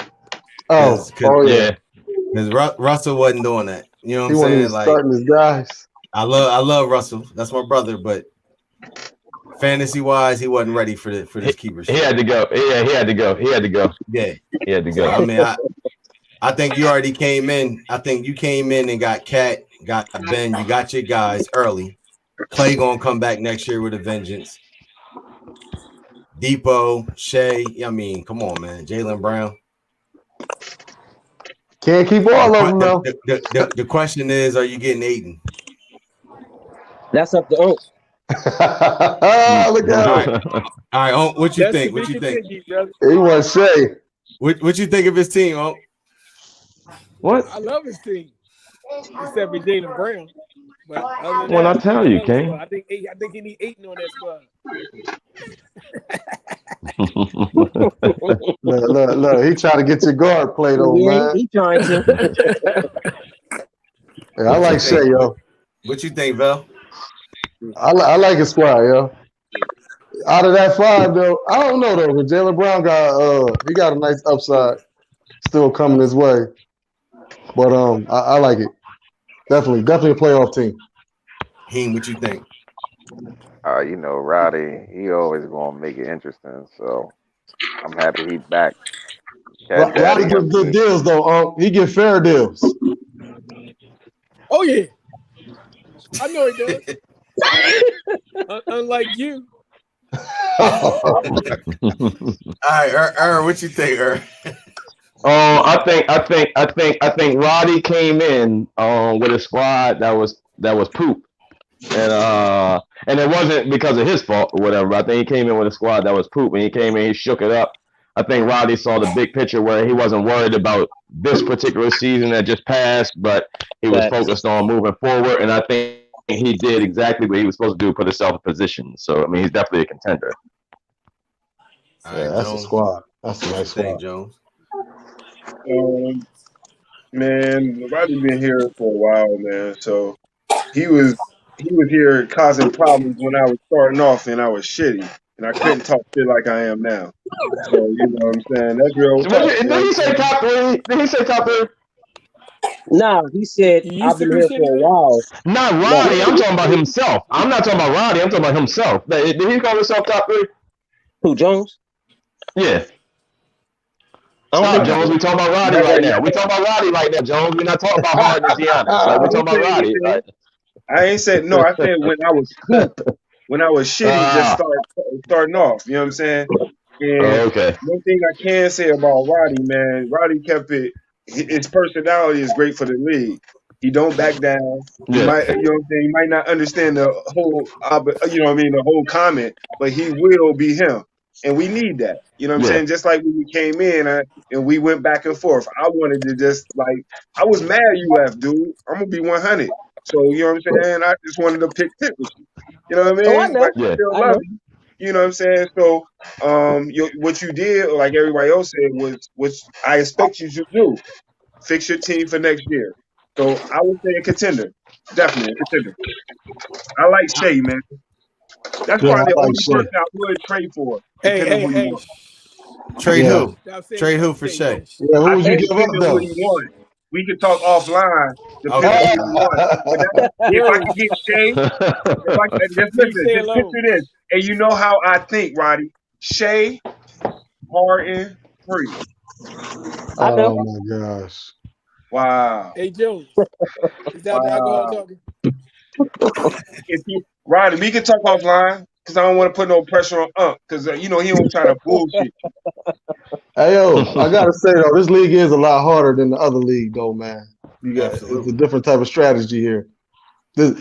Oh, yeah. Because Russell wasn't doing that. You know what He I'm wasn't saying? even Like, starting his guys. I love Russell. That's my brother, but fantasy wise, he wasn't ready for this keeper shit. He had to go. Yeah, he had to go. Yeah. He had to So, go. I mean, I think you already came in. I think you came in and got Cat, got Ben. You got your guys early. Clay gonna come back next year with a vengeance. Depot, Shea. I mean, come on, man. Jaylen Brown. Can't keep all of them, though. The question is, are you getting Aiden? That's up to Oak. Look at him. All right, oh, what you That's think? the What you big think? continue, brother. He was Shea. What you think of his team? Oh, What? I love his team, except for Jaylen Brown. But other than Well, that, I tell you, love his King. squad. I think he need 8 on that squad. Look. He trying to get your guard played on, Yeah, man. he trying to. Yeah, I like Shea, yo. what you think, Vel? I like his squad, yo. Out of that 5, though, I don't know though. But Jaylen Brown he got a nice upside still coming his way. But I like it. Definitely a playoff team. Heem, what you think? You know, Roddy, he always gonna make it interesting. So I'm happy he back. Cat Roddy Daddy, gives good deals though. He get fair deals. Oh yeah, I know he does. Unlike you. All right, Aaron, what you think, Aaron? I think Roddy came in with a squad that was poop, and it wasn't because of his fault or whatever. I think he came in with a squad that was poop, and he came in, he shook it up. I think Roddy saw the big picture where he wasn't worried about this particular season that just passed, but he was focused on moving forward, and I think he did exactly what he was supposed to do, put himself in position. So I mean, he's definitely a contender. All Yeah, right, that's a Jones. squad. That's a What you nice think, squad. Jones? Man, Roddy been here for a while, man. So he was here causing problems when I was starting off and I was shitty and I couldn't talk shit like I am now. So you know what I'm saying? That's real tough. Did he say top three? Did he say top three? Nah, he said You I've used to been be here for a shitty, man. while. Not No, Roddy. I'm talking about himself. I'm not talking about Roddy. I'm talking about himself. Did he call himself top three? who, Jones? Yeah. I don't Stop, think he Jones. did. We talking about Roddy right now. We talking about Roddy right now, Jones. We're not talking about Harden and Giannis. Like, we talking about Roddy. Right? I ain't said no. I said when I was poop, when I was shitty, just starting off. You know what I'm saying? And Okay. one thing I can say about Roddy, man, Roddy kept it. His personality is great for the league. He don't back down. He Yeah. might, you know what I'm saying? He might not understand the whole, you know what I mean, the whole comment, but he will be him, and we need that. You know what I'm Yeah. saying? Just like when we came in and we went back and forth. I wanted to just I was mad you left, dude. I'm gonna be 100. So you know what I'm saying? I just wanted to pick pit with you. You know what I mean? Oh, I know. But I Yeah. still I love know. you. You know what I'm saying? So what you did, like everybody else said, was what I expect you to do. Fix your team for next year. So I would say a contender. Definitely a contender. I like Shea, man. That's Yeah, probably the I like only Shea. person I would trade for, depending on who you want. Trade Yeah. who? Stop saying Trade that who for shit, Shea? man. Yeah, who I would you said give up depending on though? what he wants. We could talk offline, depending on Okay. who you want. But if I could get Shea, if I just Leave listen, Shea just alone. picture this, and you know how I think, Roddy. Shea, Harden, Free. I know. Oh my gosh. Wow. Hey, Jones. Is that the alcohol Wow. talking? Roddy, we can talk offline because I don't want to put no pressure on because you know he don't try to bullshit. Hey yo, I gotta say though, this league is a lot harder than the other league though, man. It's Absolutely. a different type of strategy here. Y'all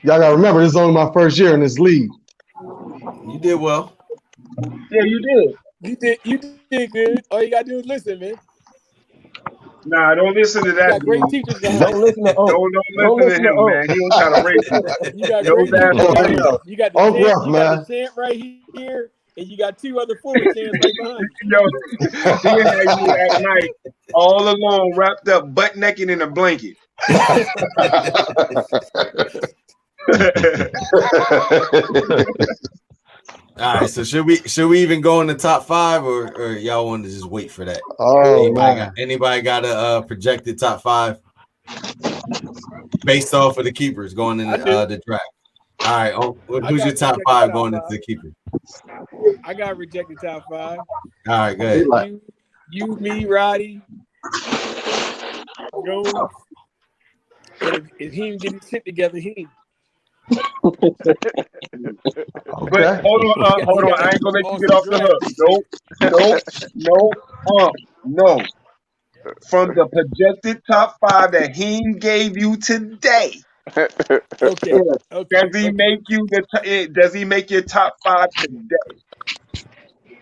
gotta remember, this is only my first year in this league. You did well. Yeah, you did. You did good. All you gotta do is listen, man. Nah, don't listen to You that got great dude. teachers behind Don't you. listen to Unc. Don't Don't listen to listen to him, Unc. man. He don't try to race you. You got Those great teachers assholes. behind you. You got the Unc champ. rough, You got man. the champ right here, and you got two other former champs right behind you. Yo, he had you at night all alone, wrapped up, butt naked in a blanket. All right. So should we even go in the top five, or y'all want to just wait for that? Oh man. Anybody got a projected top five based off of the keepers going in I do. the draft? All right. Who's got your top rejected five top going five. into the keeper? I got rejected top five. All right. Go ahead. You, me, Roddy, Jones, and if he didn't get his shit together, he. But Okay. hold on. I ain't gonna let you get off the hook. No. From the projected top five that he gave you today, Okay. does he make you does he make your top five today?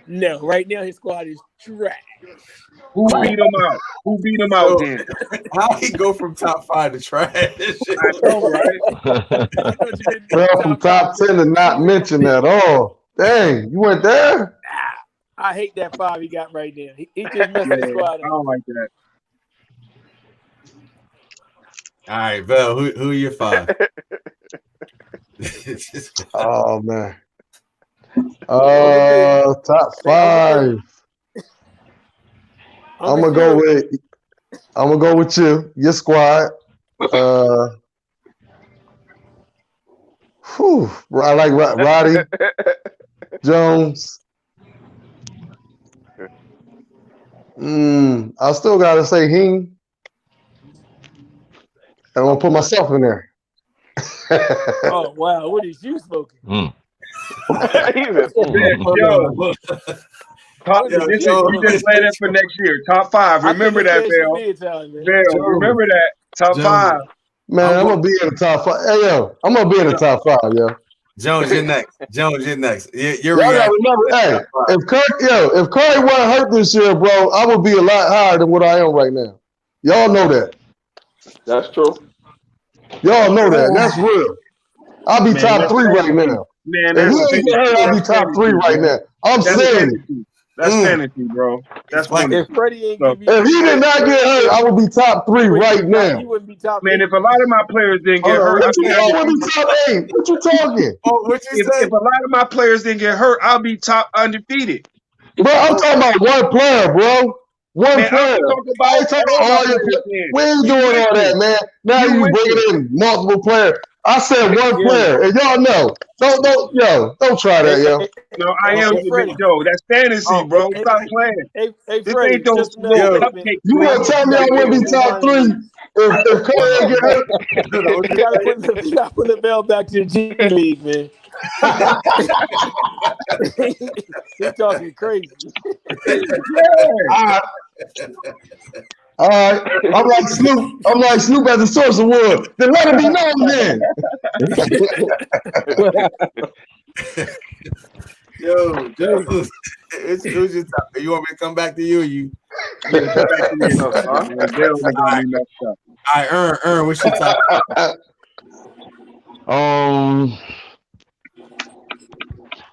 No, right now his squad is trash. Who beat him out? Who beat him out then? How he go from top five to trash? I know, right? I thought you didn't Fell from top 10 to not mention at all. Dang, you went there? I hate that five he got right now. He just messed the squad I up. don't like that. All right, Vel, who are your five? Oh man. Top five. I'm gonna go with you, your squad. Whew. I like Roddy Jones. I still gotta say Hing. I'm gonna put myself in there. Oh wow, what is you smoking? He Yo, said, top, Yo, this is, Joe. you just play that for next year. Top 5. Remember that, Bill. Bill, remember that. Top Joe. 5. Man, I'm gonna be in the top 5. Hey yo, I'm gonna be in the top 5, yo. Jones, you're next. Jones, you're next. You're Y'all gotta remember, hey, if Curry wasn't hurt this year, bro, I would be a lot higher than what I am right now. Y'all know that. that's true. Y'all know that. That's real. I'll be Man, top that's 3 right fantasy. now. Man, If that's he ain't get hurt, I'll be that's top 3 fantasy, right bro. now. I'm That's saying it. fantasy. That's fantasy, bro. That's Like- funny. If Freddie ain't give you, If he did not get hurt, I would be top 3 right now. He wouldn't be top. Man, if a lot of my players didn't get hurt, What you I would be top 8? What you talking? Oh, what you say? if a lot of my players didn't get hurt, I'll be top undefeated. Bro, I'm talking about one player, bro. One Man, player. I'm talking I ain't about talking all about all my your players. players. We ain't doing all that, man. Now You you with bringing in multiple players. I said one Yeah. player, and y'all know. Don't try that, yo. No, I am Hey, Freddie. Joe. That's fantasy, bro. hey, Stop playing. Hey, This Freddie, ain't those just know little Yo. cupcake You plays. gonna tell me I wouldn't be top 3 if Curry ain't get hurt? you gotta put LaVelle back to the G League, man. He's talking crazy. All right. I'm like Snoop. I'm like Snoop at the source of wood. Then let it be known then. Yo, Jones. Who's your top? You want me to come back to you? Or you? Come back to me, huh? They're only gonna be messed up. All right, Earn, what's your top?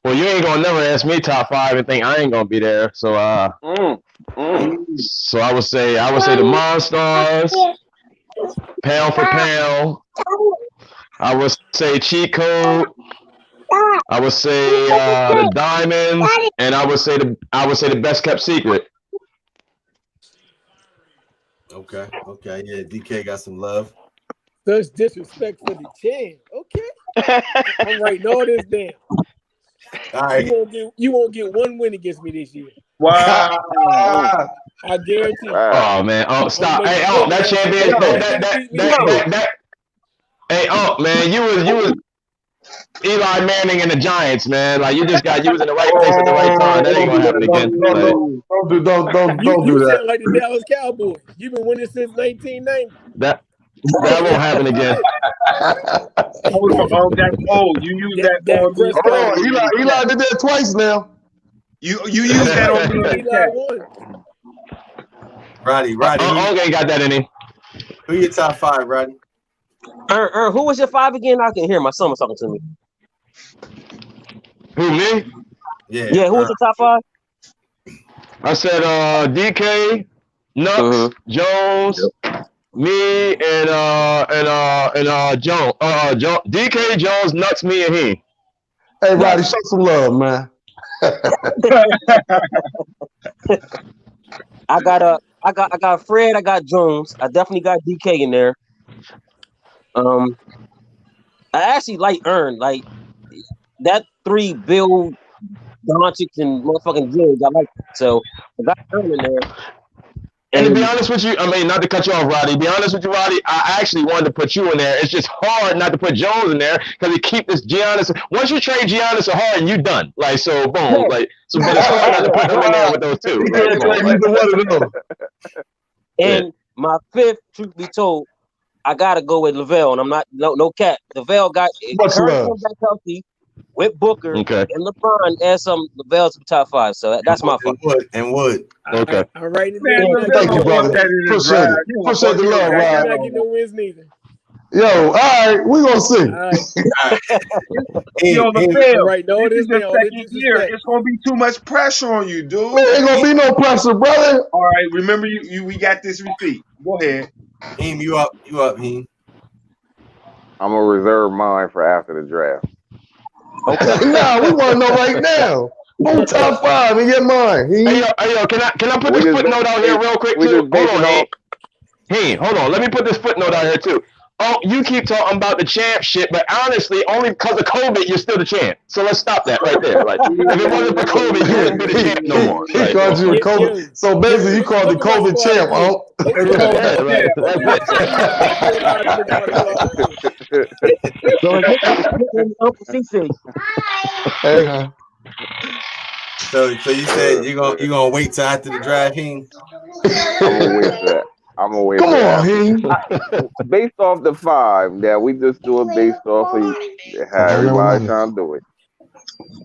Well, you ain't gonna never ask me top 5 and think I ain't gonna be there. So so I would say the Monstars, pound for pound. I would say Cheat Code. I would say the Diamonds, and I would say the Best Kept Secret. Okay, yeah, DK got some love. Such disrespect for the champ. Okay, I'm writing all this down. All right, You won't get one win against me this year. Wow. I guarantee. Oh man! Oh, stop! Hey, that champion! That. Hey, man, you was Eli Manning and the Giants, man. Like you was in the right place at the right time. That ain't gonna happen again. Don't do You that. sound like the Dallas Cowboys. You've been winning since 1990. That won't happen again. Oh, that's old. You use that on me. Oh, Eli did that twice now. You use that on me. in the Eli chat. won. Roddy, ain't got that in him. who your top 5, Roddy? Who was your 5 again? I can hear my son was talking to me. Who, me? Yeah, who was the top 5? I said DK, Nux, Jones, me, and Jones. DK, Jones, Nux, me, and he. Hey, Roddy, show some love, man. I got Fred, I got Jones. I definitely got DK in there. I actually like Earn, like that 3 Bill, Doncic, and motherfucking George. I like it. So I got Earn in there. And to be honest with you, I mean, not to cut you off, Roddy. To be honest with you, Roddy, I actually wanted to put you in there. It's just hard not to put Jones in there because he keep this Giannis. Once you trade Giannis or Harden, you done. Like so, boom. Like so, but it's hard not to put you in there with those two. And my 5th, truth be told, I gotta go with LaVelle, and I'm not no cap. LaVelle got Curry comes back healthy with Booker and LeBron and some LaVelle to the top 5. So that's my 5. And Wood. Okay. I'm writing Man, it down. Thank you, brother. Appreciate it. Appreciate the love, You're not Rod. getting no wins neither. Yo, all right, we gonna see. All right. Yo, LaVelle, Right, no, this is this your now. second year. It's gonna be too much pressure on you, dude. Man, ain't gonna be no pressure, brother. All right, remember we got this receipt. Go ahead. Heem, you up, Heem. I'm gonna reserve mine for after the draft. Okay. Nah, we want to know right now. Who top 5 in your mind? Hey yo, can I put this footnote out here real quick too? Hold on, Hold on, let me put this footnote out here too. oh, you keep talking about the champ shit, but honestly, only because of COVID, you're still the champ. So let's stop that right there. Like, if it wasn't for COVID, you wouldn't be the champ no more. He Like, called you a COVID. So basically, you called the look at my COVID squad champ. again. Oh, Look It's at my called yeah, squad. right. That's it. So like, it's Uncle CC. hey, huh? So you said you gonna wait till after the draft, Heen? I'm gonna wait for that. I'm gonna wait Come for on, that. he. Based off the 5, now we just do it based off of how everybody trying to do it.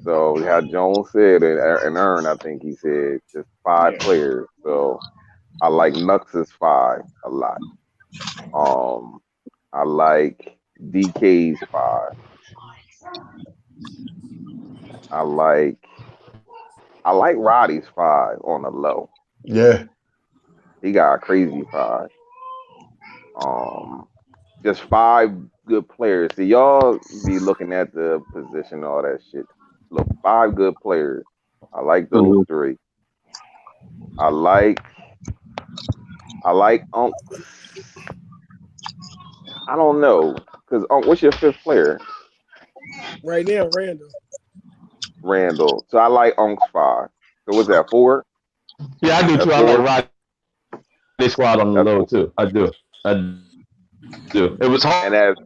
So how Jones said and Ern, I think he said just 5 players. So I like Nux's 5 a lot. I like DK's 5. I like Roddy's 5 on the low. Yeah. He got a crazy 5. Just 5 good players. See, y'all be looking at the position, all that shit. Look, 5 good players. I like those 3. I like Unc. I don't know, cause what's your 5th player? Right now, Randall. So I like Unc's 5. So what's that, 4? Yeah, I do That's too. I 4? like Roddy squad on the low too. I do. It was And as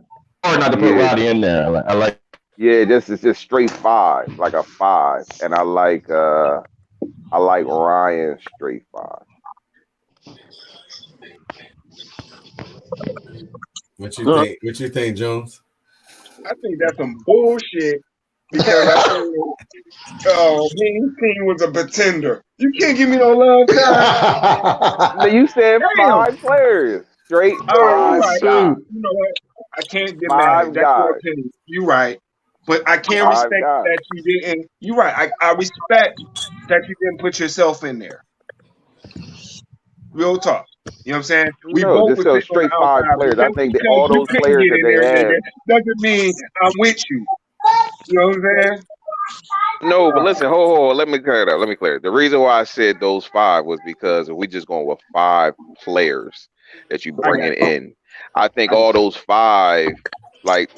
hard not to put Roddy in there. I like. Yeah, it's just straight 5, like a 5, and I like Ryan straight 5. What you think? What you think, Jones? I think that's some bullshit because I think Heen's team was a pretender. You can't give me no love time. No, you said Damn. 5 players, straight 5 All right, guys. you know what? I can't get 5 mad. That's your opinion. You're right. But I can't 5 respect guys. that you didn't. You're right. I respect that you didn't put yourself in there. Real talk. You know what I'm saying? We No, both just was so sitting on straight the 5 outside. players. I think that Because all you those couldn't players get that in there, they have. nigga, doesn't mean I'm with you. You know what I'm saying? No, but listen, hold. Let me clear it up. The reason why I said those 5 was because we just going with 5 players that you bringing in. I think all those 5, like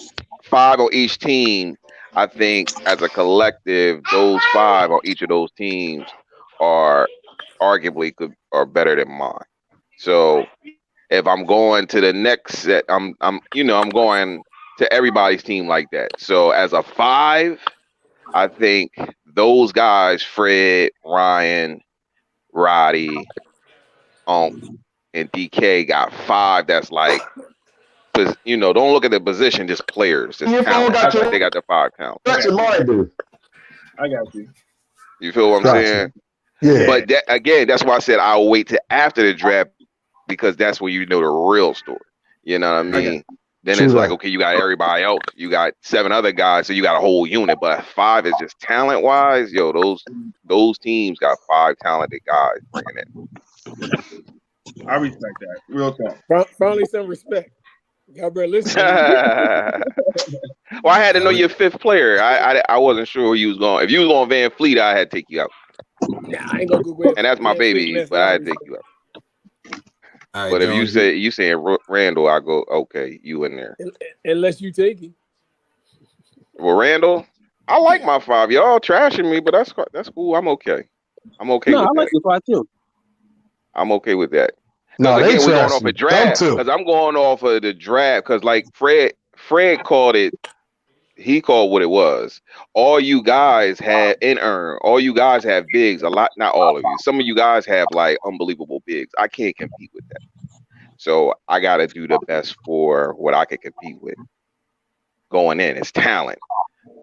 5 on each team. I think as a collective, those 5 on each of those teams are arguably are better than mine. So if I'm going to the next set, I'm going to everybody's team like that. So as a 5, I think those guys, Fred, Ryan, Roddy, and DK got 5 that's like, because don't look at the position, just players, just talent. They got the 5 count. That's your mind, dude. I got you. You feel what I'm saying? Yeah. But that's why I said I'll wait till after the draft, because that's when you know the real story. You know what I mean? Then it's like, okay, you got everybody else. You got 7 other guys, so you got a whole unit. But 5 is just talent wise. Yo, those teams got 5 talented guys bringing in. I respect that. Real talk. Finally, some respect. Y'all better listen. Well, I had to know your 5th player. I wasn't sure who you was going. If you was going Van Fleet, I had to take you out. Nah, I ain't gonna go grab. And that's my baby, but I had to take you out. Right, but if Jones, you saying Randall, I go, okay, you in there. Unless you take him. Well, Randall, I like my 5. Y'all trashing me, but that's cool. I'm okay. I'm okay with that. I like your 5 too. I'm okay with that. No, Again, we're going trash off you. a draft, because I'm going off of the draft, because like Fred called it. He called what it was. All you guys have all you guys have bigs. A lot, not all of you. Some of you guys have like unbelievable bigs. I can't compete with that. So I got to do the best for what I can compete with. Going in, it's talent.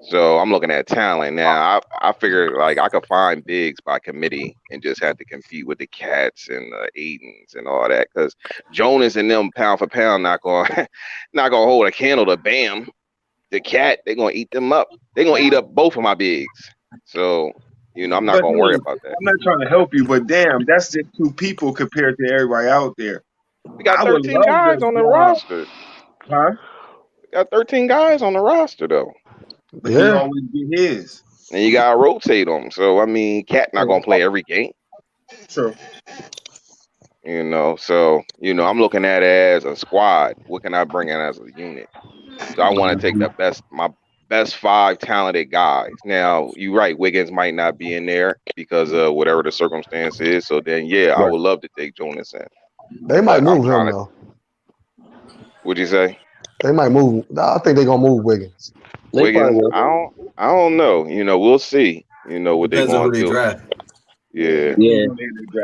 So I'm looking at talent now. I figure like I could find bigs by committee and just have to compete with the Cats and the Aidens and all that, because Jonas and them pound for pound not gonna hold a candle to Bam. The Cat, they're gonna eat them up. They're gonna eat up both of my bigs. So, I'm not gonna worry about that. I'm not trying to help you, but damn, that's just 2 people compared to everybody out there. We got 13 guys on the roster. Huh? We got 13 guys on the roster though. But he always get his. And you gotta rotate them. So I mean, Cat not gonna play every game. True. You know, so I'm looking at it as a squad. What can I bring in as a unit? So I want to take my best 5 talented guys. Now, you're right, Wiggins might not be in there because of whatever the circumstance is. So then, yeah, I Right. would love to take Jonas in. They might But I'm move him trying to. though. What'd you say? They might move. I think they're gonna move Wiggins. They probably Wiggins? will. I don't know. We'll see. What they Depends on who gonna they do. draft. Yeah. Yeah.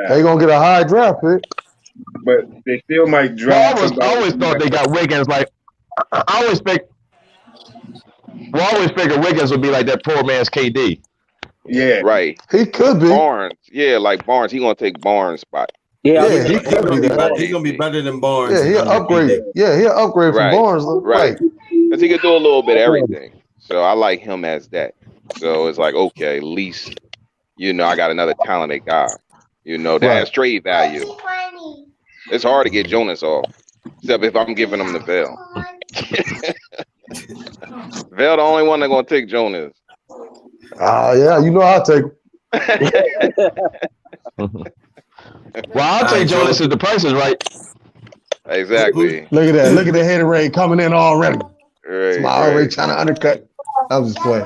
They gonna get a high draft pick. But they still might I draft always, I somebody. always thought they got Wiggins. Like I always figured Wiggins would be like that poor man's KD. Yeah. Right. He could be. Barnes. Yeah, like Barnes. He gonna take Barnes' spot. Yeah, Yeah, he He's could gonna be be that. he's gonna be better than Barnes. Yeah, he'll under upgrade. KD. Yeah, he'll upgrade from Right. Barnes. Right. Right. Because he could do a little bit of everything. So I like him as that. So it's like, okay, at least, I got another talented guy, that has trade value. It's hard to get Jonas off, except if I'm giving him the Vail. Vail the only one that's going to take Jonas. Yeah, I'll take him. Well, I'll take Jonas if the price is right. Exactly. Look at that. Look at the haterade coming in already. Right, Somebody already right. trying to undercut. I was just playing.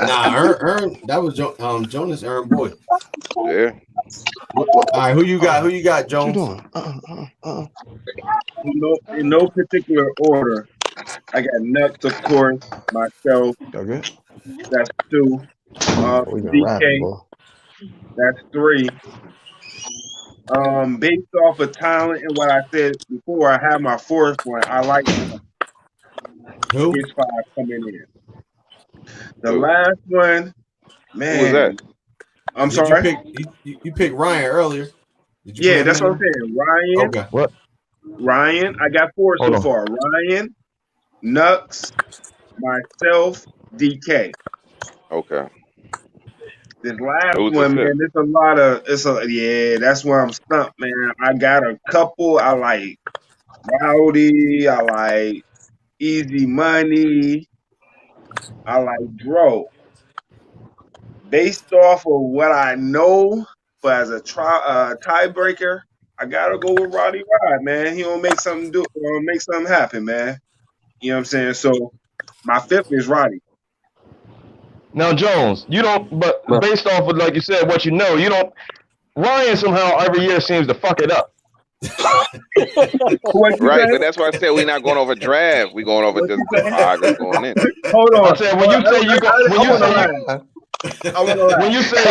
Nah, Ern, that was Jonas Ern boy. Yeah. All right, who you got? Who you got, What you Jones? doing? In no particular order. I got Nuts, of course. Myself. Okay. That's 2. We been rapping, DK. boy. That's 3. Based off of talent and what I said before, I have my 4th one. I like Who? his 5 coming in. The Who? last one, Who was man. that? I'm Did sorry. You picked Ryan earlier. Did you put Yeah, him that's in what I'm there? saying. Ryan. Okay. What? Ryan. I got 4 Hold so on. far. Ryan, Nux, myself, DK. Okay. This last Who's the one, man, 5th? there's a lot of that's where I'm stumped, man. I got a couple. I like Rowdy, I like Easy Money, I like Dro. Based off of what I know, but as a tiebreaker, I gotta go with Roddy Rod, man. He gonna make something happen, man. You know what I'm saying? So my 5th is Roddy. Now, Jones, you don't, but based off of, like you said, what you know, Ryan somehow every year seems to fuck it up. What you Right, say? but that's why I said we're not going over draft. We're going over just the 5 that's going in. Hold on. I said when you say you go, when you say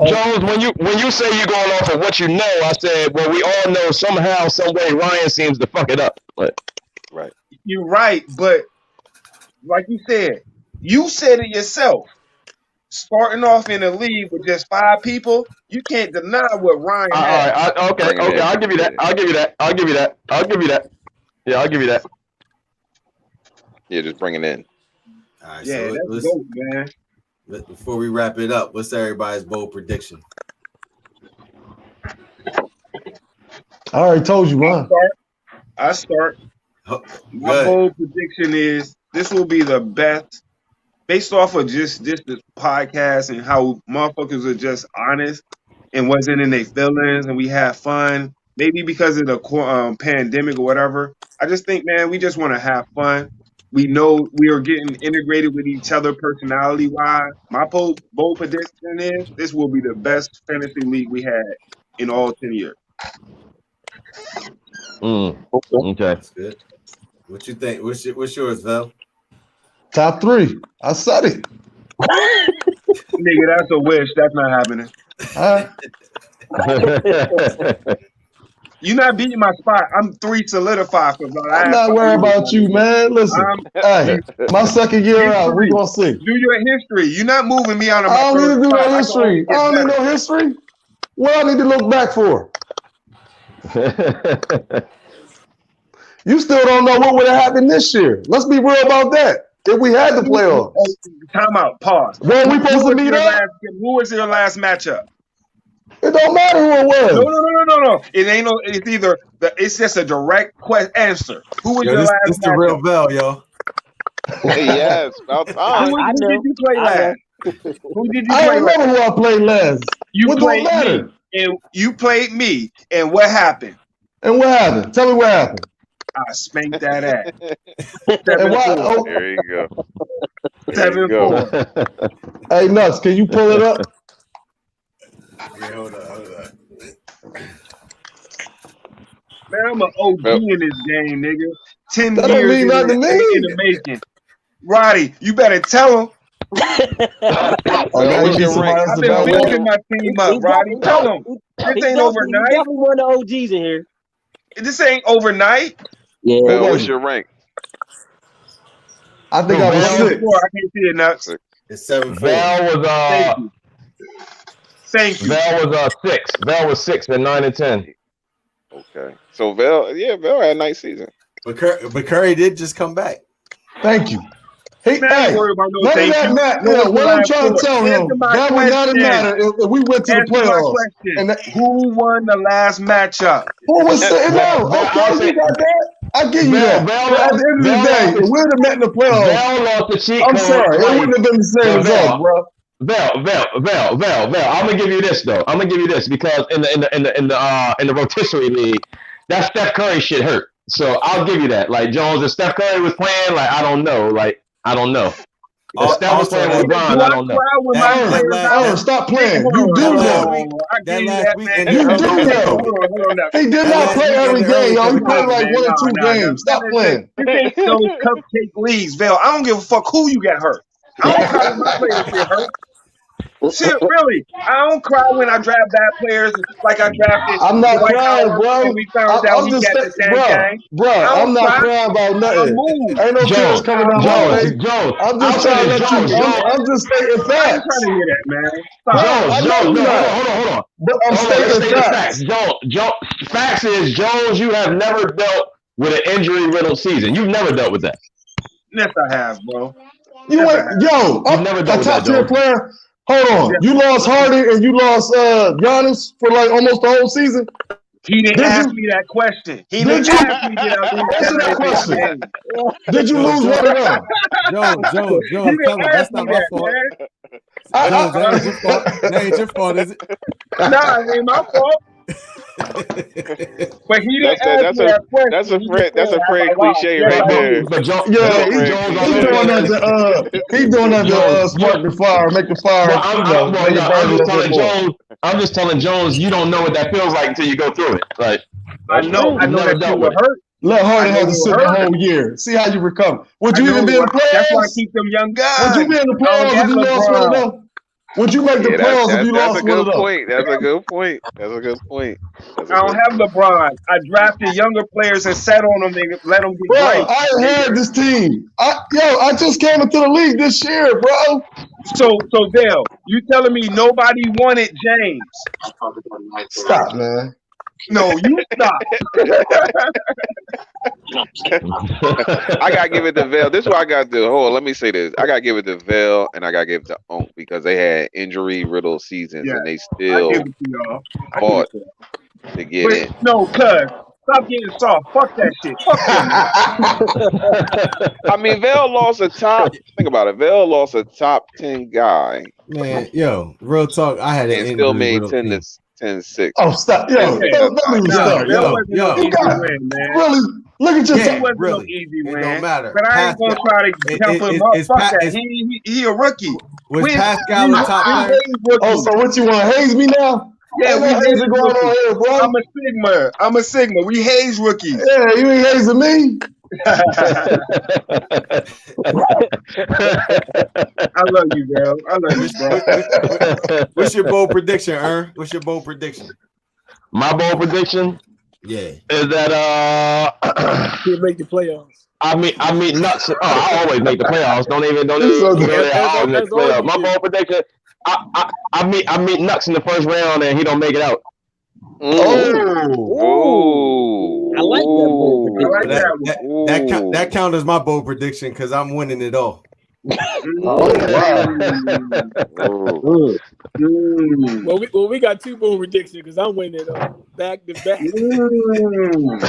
Jones, when you say you're going off of what you know, I said, well, we all know somehow, some way, Ryan seems to fuck it up. But Right. You're right, but like you said it yourself. Starting off in a league with just 5 people, you can't deny what Ryan all had. right, okay, I'll give you that. I'll give you that. Yeah, I'll give you that. Yeah, just bring it in. All right. Yeah, So that's dope, man. before we wrap it up, what's everybody's bold prediction? I already told you, Ron. I start. Oh, My good. bold prediction is this will be the best, based off of just this podcast and how motherfuckers are just honest and wasn't in their feelings and we have fun. Maybe because of the pandemic or whatever. I just think, man, we just want to have fun. We know we are getting integrated with each other personality-wise. My bold prediction is this will be the best fantasy league we had in all 10 years. Okay. That's good. What you think? What's yours, Val? Top 3. I said it. Nigga, that's a wish. That's not happening. All right. You're not beating my spot. I'm 3 solidified for the last I'm not worried about you, man. Listen, hey, my second year out, we gonna see. Do your history. You're not moving me out of my I don't need to do spot. no history. I don't need no history. What I need to look back for? You still don't know what would have happened this year. Let's be real about that. If we had the playoffs. Time out. Pause. When we supposed to meet up? Who was your last matchup? It don't matter who it was. No. It ain't no. It's either. It's just a direct answer. Who was your This last the real matchup? Val, yo. Yes, about time. Who did you play last? Who did you I play don't last? remember who I played last. You What don't played matter? me, and you played me, and what happened? And what happened? Tell me what happened. I spanked that ass. And why? 7-4. Oh, There you go. There you 7-4. hey, Nuts, can you pull it up? Yeah, hold on. Man, I'm an OG in this game, nigga. 10 That don't years mean in nothing to in me. the making. Roddy, you better tell him. Oh, Vel, now what's you need your somebody rank? else I've to been back He- up. building my team he up, Roddy. definitely- Tell him. This ain't He overnight. definitely one of the OGs in here. This ain't overnight. Yeah. Vel, was what's it? your rank? I think I was Val- 6. 7-4. I can't see it nuts. It's 7-4. Val was Thank you. Thank you. Val was 6. Val was 6 at 9 and 10. Okay. So Vel had a nice season. But Curry did just come back. Thank you. Hey, Man, I ain't hey, worried about no none of thank that you. matter. No, Yeah, it's what the I'm last trying to four. tell him, Answer my that would not question. matter if we went to the Answer my playoffs. question. And that, Who won the last matchup? who was sitting Val- out? Val- Okay, I'll say- you got that. I give you Val- that. Val- But at the end of the Val- day, if we would have met in the playoffs, Val lost the cheat I'm code sorry, it twice. wouldn't have been the same But result, Val- bro. Val. I'm gonna give you this though. I'm gonna give you this because in the rotisserie league, that Steph Curry shit hurt. So I'll give you that. Like Jones, if Steph Curry was playing, like I don't know. If Steph was Also, playing that- with LeBron, Do I don't know. cry when That- my that players last- out? Aaron, stop playing. Hold You on, do that hold last know. week- on. I that give you last that, week man. ended You early. do know. Hold on now. He did That not last play week every ended early game, y'all. He for played Curry. like 1 or 2 games. Stop playing. This ain't those cupcake leagues, Vel. I don't give a fuck who you get hurt. I don't cry when my players get hurt. Shit, really. I don't cry when I draft bad players like I drafted I'm not Dwight crying, Howard bro. and we found out I'm he just got saying, the dang bro. gang. I I'm don't not cry. crying about I nothing. move. Ain't no tears Jones, coming down my face. Jones. I'm I'll just say trying to this, let you. Jones. I'm just stating I ain't trying facts. to hear that, man. Bro, Stop. I know Jones, you're not. hold on. But I'm Hold on, let's stating state the facts. facts. Jones, facts is Jones, you have never dealt with an injury-riddled season. You've never dealt with that. Yes, I have, bro. You Yes, I ain't, have. yo, You've never a dealt with top that, tier Jones. player. Hold on, Yes. you lost Harden and you lost Giannis for like almost the whole season. He didn't Did ask you? me that question. He Did didn't you? ask me did I lose Answer that 7 question. games. Did you lose one of them? Jones, He tell him didn't that's ask me not my that, fault. man. Jones, that ain't your fault. That ain't your fault, is it? Nah, it ain't my fault. But he didn't ask me that question. That's a He Fred just said, Fred have I lied? cliche Yes, right I there. did. But Jones, Yeah, That's a he Fred Jones, cliche. doing that to he doing that to Jones, spark the fire, make the fire, well, make it burn a I'm little just bit telling more. Jones. I'm just telling Jones, you don't know what that feels like until you go through it. Like I know You've never that you dealt were with it. hurt. Let Harden I know have to you sit were the hurt. whole year. See how you recover. Would I you know even be in the that's why I playoffs? keep them young guys. Would you be in the I don't playoffs got if you lost one of LeBron. them? Would you make the Yeah, playoffs if you that's a lost one of good them? point. That's a good point. That's a good point. That's a I don't good have point. LeBron. I drafted younger players and sat on them and let them get Bro, great. I inherited this team. I just came into the league this year, bro. So Dale, you telling me nobody wanted James? Stop, man. No, you stop. I gotta give it to Vel. This is what I gotta do. Hold on, let me say this. I gotta give it to Vel and I gotta give it to Onk because they had injury riddled seasons Yeah, and they I still give it to y'all. I give fought it to y'all. to get in. But no, cuz stop getting soft. Fuck that shit. Fuck them. I mean, Vel lost a top. Think about it. Vel lost a top 10 guy Man, yo, real talk. I had an and still made injury-riddled 10 team. to 10-6. Oh, stop. Yo, Still made don't that even top. start. That yo, wasn't no yo. easy You got win, man. really look at your Yeah, That wasn't no really. easy It win. don't matter. But I ain't gonna try to help him up. Is Fuck Pat- that. is- He a rookie. Was We- Pascal a top we player? haze rookies. Oh, so what you want to haze me now? Yeah, Ain't we no haze hazing going on rookies. here, bro. I'm a Sigma. We haze rookies. Yeah, you ain't hazing me. I love you, bro. I love you, bro. What's your bold prediction, Ern? What's your bold prediction? My bold prediction Yeah. is that Can't make the playoffs. I mean nuts. Oh, I always make the playoffs. Don't even So go there. I that's always make the all playoffs. you My do. bold prediction. I meet Nux in the first round and he don't make it out. Ooh. I like that bold I like That, that one. that count as my bold prediction because I'm winning it all. Oh, wow. Ooh. Mm. Well, we got two bold predictions because I'm winning it all back to back. Mm.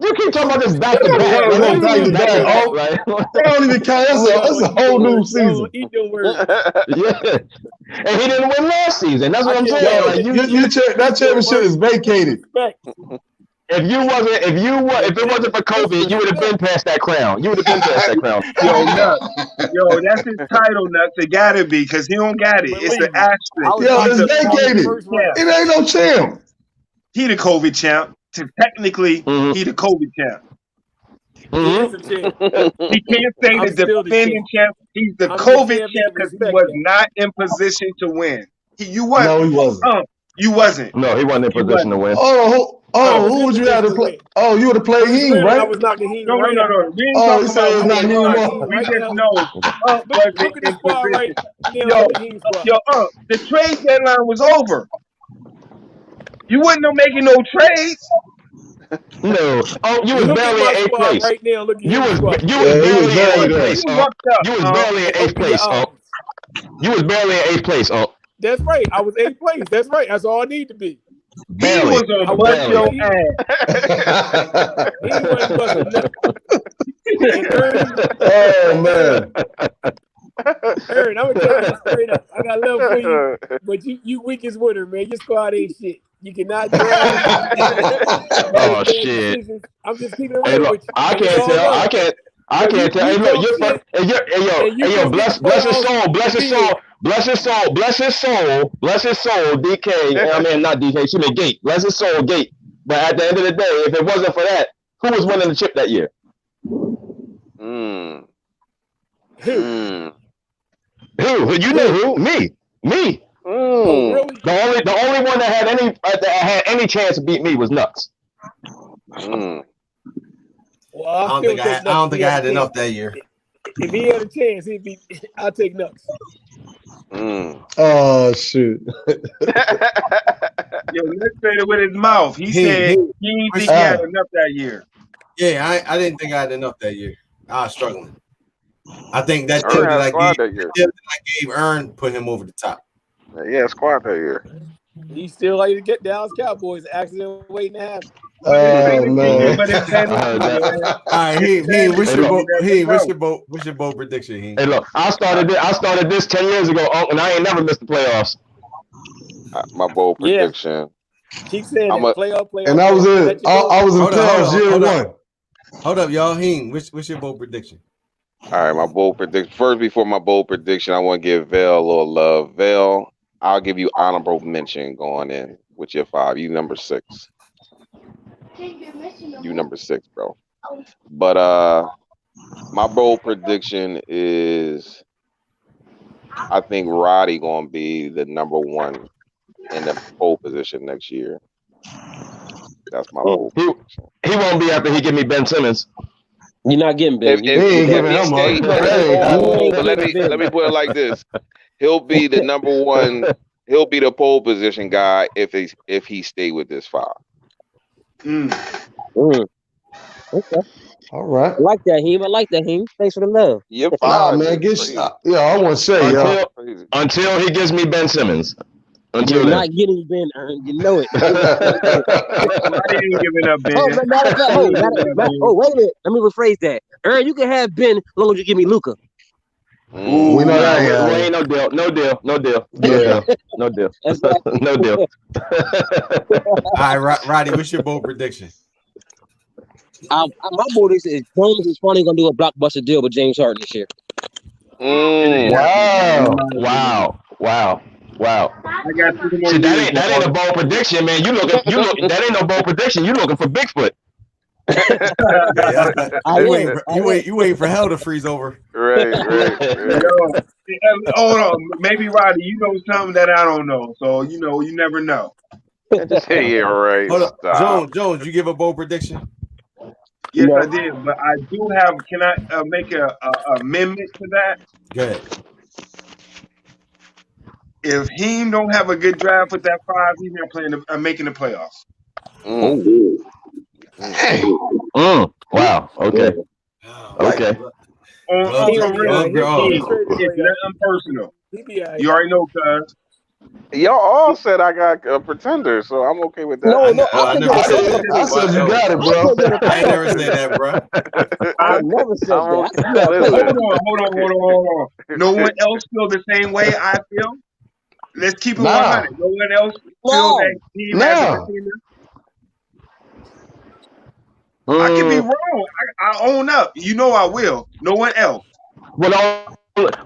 You keep talking about this back to back. Yeah, Like, back to back. Oh. Like, That don't even count. That's a whole new season. Eat them words. yeah. And he didn't win last season. That's what I'm saying. Yeah. Like, That championship is vacated. Respect. if it wasn't for COVID, you would have been past that crown. You would have been past that crown. Yo, Nuts. Yo, that's his title, Nuts. It gotta be, because he don't got it. It's an Believe me. asterisk. Yo, He's it's a vacated. First round. It ain't no champ. He the COVID champ. Technically, Mhm. he the COVID champ. He is a champ. He can't say I'm the still the defending champ. He's the I'm the COVID champ, champ because he respect was that. not in position to win. You wasn't. No, he wasn't. You wasn't. No, he wasn't in You position to win. Who would you have to play? Oh, you would have played First Heem, round, I right? was knocking Heem No. right out. We ain't Oh, talking he said it's about not winning. Heem. We Right just now. know Look wasn't at the in spot position. right now. Yo, The Heem spot. the trade deadline was over. You wouldn't have making no trades. No. Oh, you was Look at barely my in eighth squad place. right now. Look at You his was squad. you Yeah, was he barely was in barely eighth there. place. You Oh. lucked up. You was barely in eighth Open your place. Oh. eyes. You was barely in eighth place. Oh. That's right. I was 8th place. That's right. That's all I need to be. He Barely. was on I bust barely. your He ass. wasn't busting nothing. And Oh man. Aaron, I'm gonna tell you straight up. I got love for you, but you weak as winter, man. Your squad ain't shit. You cannot draft. Oh shit. I'm just keeping it Hey, real look, with you. I And it's can't all tell. love. I can't tell. Hey, You look, talk you're shit, and you bless his soul, DK. I mean, not DK, excuse me, Gate. Bless his soul, Gate. But at the end of the day, if it wasn't for that, who was winning the chip that year? Mm. Who? Mm. Who? You knew who? Me. Oh, Mm. really? The only one that had any chance to beat me was Nuts. Mm. Well, I don't think I had enough that year. If he had a chance, he'd be. I'll take Nuts. Mm. Oh shoot. Yo, let's say it with his mouth. He He- said he- he didn't think he had enough that year. Yeah, I didn't think I had enough that year. I was struggling. I think that Ern deal had that a I squad gave, that year. gave Ern put him over the top. Yeah, squad that year. He still like to get Dallas Cowboys. Accident waiting to happen. Oh man. But it's fantasy, I heard that. man. All right, he what's Hey, your look. bold what's your bold prediction? He Hey, look, I started this 10 years ago, and I ain't never missed the playoffs. My bold Yeah. prediction. Keep saying I'm that. a- Playoff. And I was in Let you go. I was in Hold on, playoffs year hold on. one. Hold up, y'all. He what's your bold prediction? All right, my bold prediction. First, before my bold prediction, I want to give Vale a little love. Vale, I'll give you honorable mention going in with your 5. You number 6. You number 6, bro. But my bold prediction is I think Roddy gonna be the number 1 in the pole position next year. That's my bold He prediction. he won't be after he give me Ben Simmons. You're not getting Ben. If, You if, He ain't if giving he him stay, up. but Hey, let me put it like this: he'll be the number 1. He'll be the pole position guy if he stay with this 5. Mm. Okay. all right. I like that, Heem. I like that, Heem. Thanks for the love. Your Nah, 5 man, is get crazy. I want to say, yo. Crazy. Until he gives me Ben Simmons. Until You're then. not getting Ben, Ern. You know it. Roddy ain't giving up, Ben. Oh, matter of fact, wait a minute. Let me rephrase that. Ern, you can have Ben as long as you give me Luca. Mm. We know No, that ain't we happening. ain't no deal. No deal. No deal. Yeah. No deal. That's right. No deal. All right, Roddy, what's your bold prediction? My board is Jones is finally gonna do a blockbuster deal with James Harden this year. Mm. Wow. I got 2 more See, years. that ain't a bold prediction, man. You look that ain't no bold prediction. You looking for Bigfoot. You waiting for hell to freeze over. Right. Yo, hold on. Maybe Roddy, you know something that I don't know. So you never know. Yeah, right. Hold up, Stop. Jones, you give a bold prediction? Yes, No. I did, but I do have. Can I make a amendment to that? Go ahead. If he don't have a good draft with that 5, he's not playing. Making the playoffs. Mm. Wow. Okay. Okay. On real, Love your it's nothing personal. He be all right. You already know, cuz. Y'all all said I got a pretender, so I'm okay with that. No, I never said that. I said you got it, bro. I ain't never said that, bro. I never said I'm that. okay. You gotta play. Listen. Hold on. No one else feel the same way I feel. Let's keep it Nah. 100. No one else feel No. that team has a No. pretender. I can be wrong. I own up. You know I will. No one else. Well,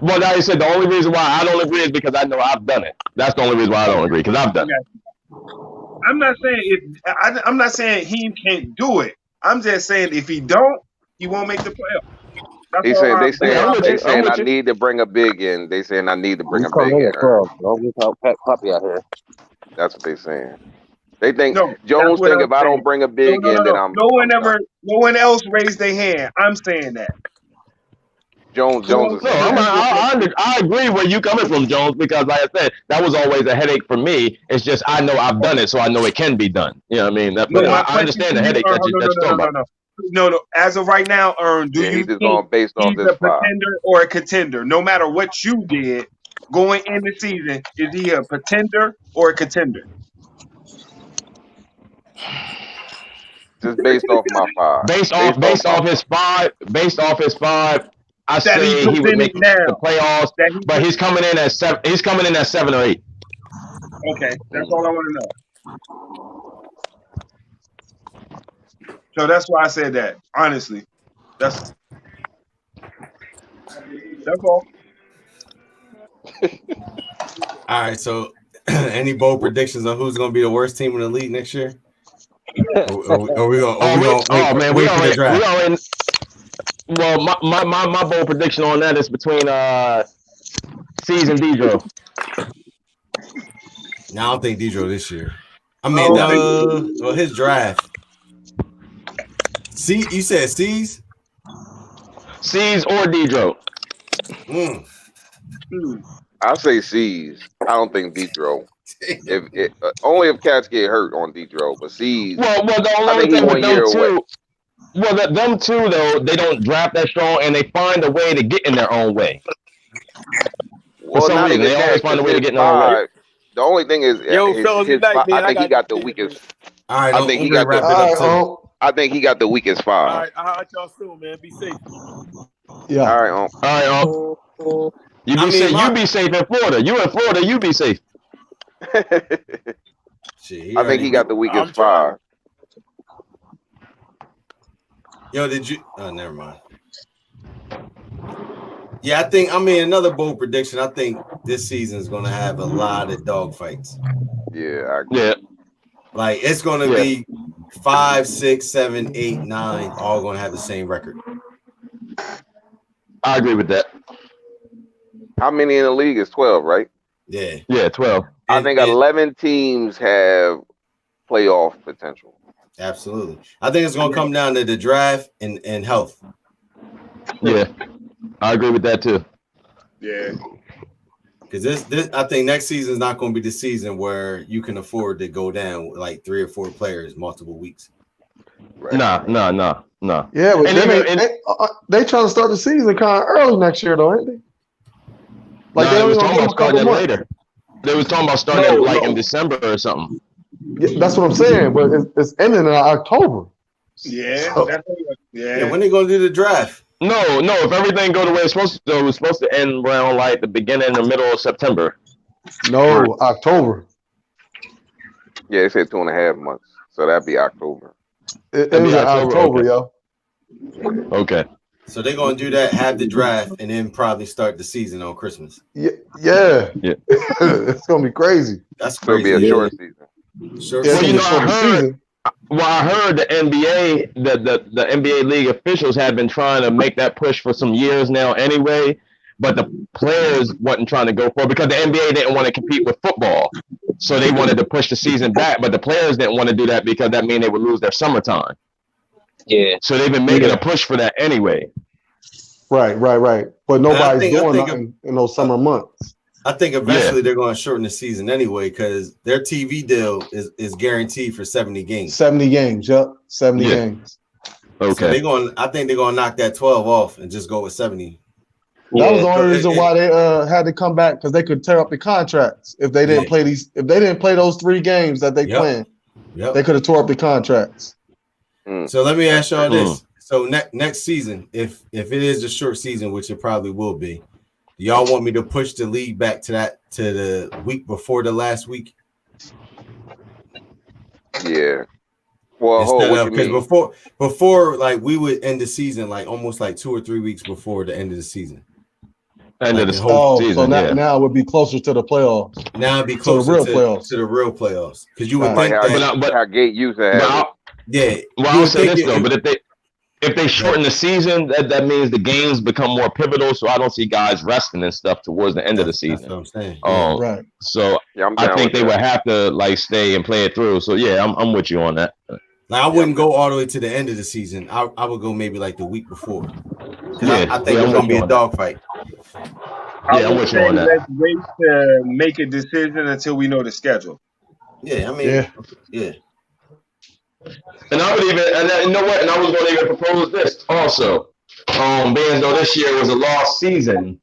like I said, the only reason why I don't agree is because I know I've done it. That's the only reason why I don't agree, because I've done it. I'm not saying I'm not saying he can't do it. I'm just saying if he don't, he won't make the playoffs. They saying I you. need to bring a big in. They saying I need to bring He's a big coming in in. at 12. Don't get out Pat Puppy out here. That's what they saying. They think No, Jones that's what think I'm if I saying. don't bring a big in, then I'm No one done. else raised their hand. I'm saying that. Jones is No, saying that. I agree where you coming from, Jones, because like I said, that was always a headache for me. It's just I know I've done it, so I know it can be done. You know what I mean? But I understand the headache that you're talking about. No. As of right now, do Yeah, you he's just think going based off he's this a pretender or a contender? No matter what you did going in the season, is he a pretender or a contender? Just based off my 5. Based off his five, I That he say he would make presented now. the playoffs. But he's coming in at 7. He's coming in at 7 or 8. Okay, that's all I want to know. So that's why I said that. Honestly, that's all. All right, so any bold predictions on who's going to be the worst team in the league next year? Or we gonna wait for the draft? Well, my bold prediction on that is between C's and Dedro. No, I don't think Dedro this year. I mean, well, his draft. See, you said C's? C's or Dedro. I'll say C's. I don't think Dedro. If only if cats get hurt on Dedro, but C's. Well, the only thing with them too. Well, them two though, they don't draft that strong, and they find a way to get in their own way. Well, For some reason, they always find a way to get in their own way. The only thing is, I think he got the weakest. All right, I think he got I think he got the weakest 5. All right, I'll let y'all soon, man. Be safe. Yeah. All right. You be safe in Florida. You in Florida, you be safe. Shit, I think he got the weakest 5. Yo, did you? Oh, never mind. Yeah, I mean, another bold prediction. I think this season is going to have a lot of dog fights. Yeah, I agree. Yeah. Like, it's going to be 5, 6, 7, 8, 9, all going to have the same record. I agree with that. How many in the league is 12, right? Yeah. Yeah, 12. I think 11 teams have playoff potential. Absolutely. I think it's going to come down to the draft and health. Yeah, I agree with that too. Yeah. Because this, I think next season is not going to be the season where you can afford to go down with like 3 or 4 players multiple weeks. Right. No. Yeah, but And they trying to start the season kind of early next year, though, ain't they? Like they was only talking about starting it months. later. They was talking about starting it in December or something. Yeah, that's what I'm saying, but it's ending in October. Yeah. So- Yeah, when they going to do the draft? No. If everything go the way it's supposed to, it was supposed to end around like the beginning or middle of September. No, October. Yeah, they said 2.5 months, so that'd be October. It That'd be ends in October, okay. yo. Okay. So they're going to do that, have the draft, and then probably start the season on Christmas. Yeah. It's gonna be crazy. That's So it'll crazy. be a short season. Short Yeah, season. I heard the NBA, the NBA league officials have been trying to make that push for some years now anyway, but the players wasn't trying to go for it because the NBA didn't want to compete with football. So they wanted to push the season back, but the players didn't want to do that because that mean they would lose their summertime. Yeah. So they've been making a push for that anyway. Right. But nobody's doing think nothing in those summer months. I think eventually they're going to shorten the season anyway because their TV deal is guaranteed for 70 games. 70 games, yep. 70 games. Okay. So I think they're going to knock that 12 off and just go with 70. That was the only reason why they had to come back because they could tear up the contracts if they didn't play those 3 games that they planned. Yep. They could have tore up the contracts. So let me ask y'all this. So next season, if it is a short season, which it probably will be, do y'all want me to push the league back to the week before the last week? Yeah. Well, hold. Instead What of you because mean? before like we would end the season like almost like 2 or 3 weeks before the end of the season. End Like of the the whole Oh, so season, yeah. now it would be closer to the playoffs, now it'd be to the closer real to playoffs. the real playoffs because you would Gotcha. Like think how that But Gate used to but have it. I'll, yeah well, you I'll would say think this though. it, But if they shorten the season, that means the games become more pivotal. So I don't see guys resting and stuff towards the end of the that's season. what I'm saying. Yeah. Right. So Yeah, I'm I down think with they would that. have to like stay and play it through. So yeah, I'm with you on that. Like I Yeah, wouldn't go all the way to the end of the season. I would go maybe like the week before because Yeah, I think yeah, it's I'm gonna with be you a on that. dogfight. I Yeah, I'm would with you say on that. let's wait to make a decision until we know the schedule. Yeah, I mean, Yeah. yeah. And I would even, you know what? And I was going to even propose this also. Being though this year was a lost season,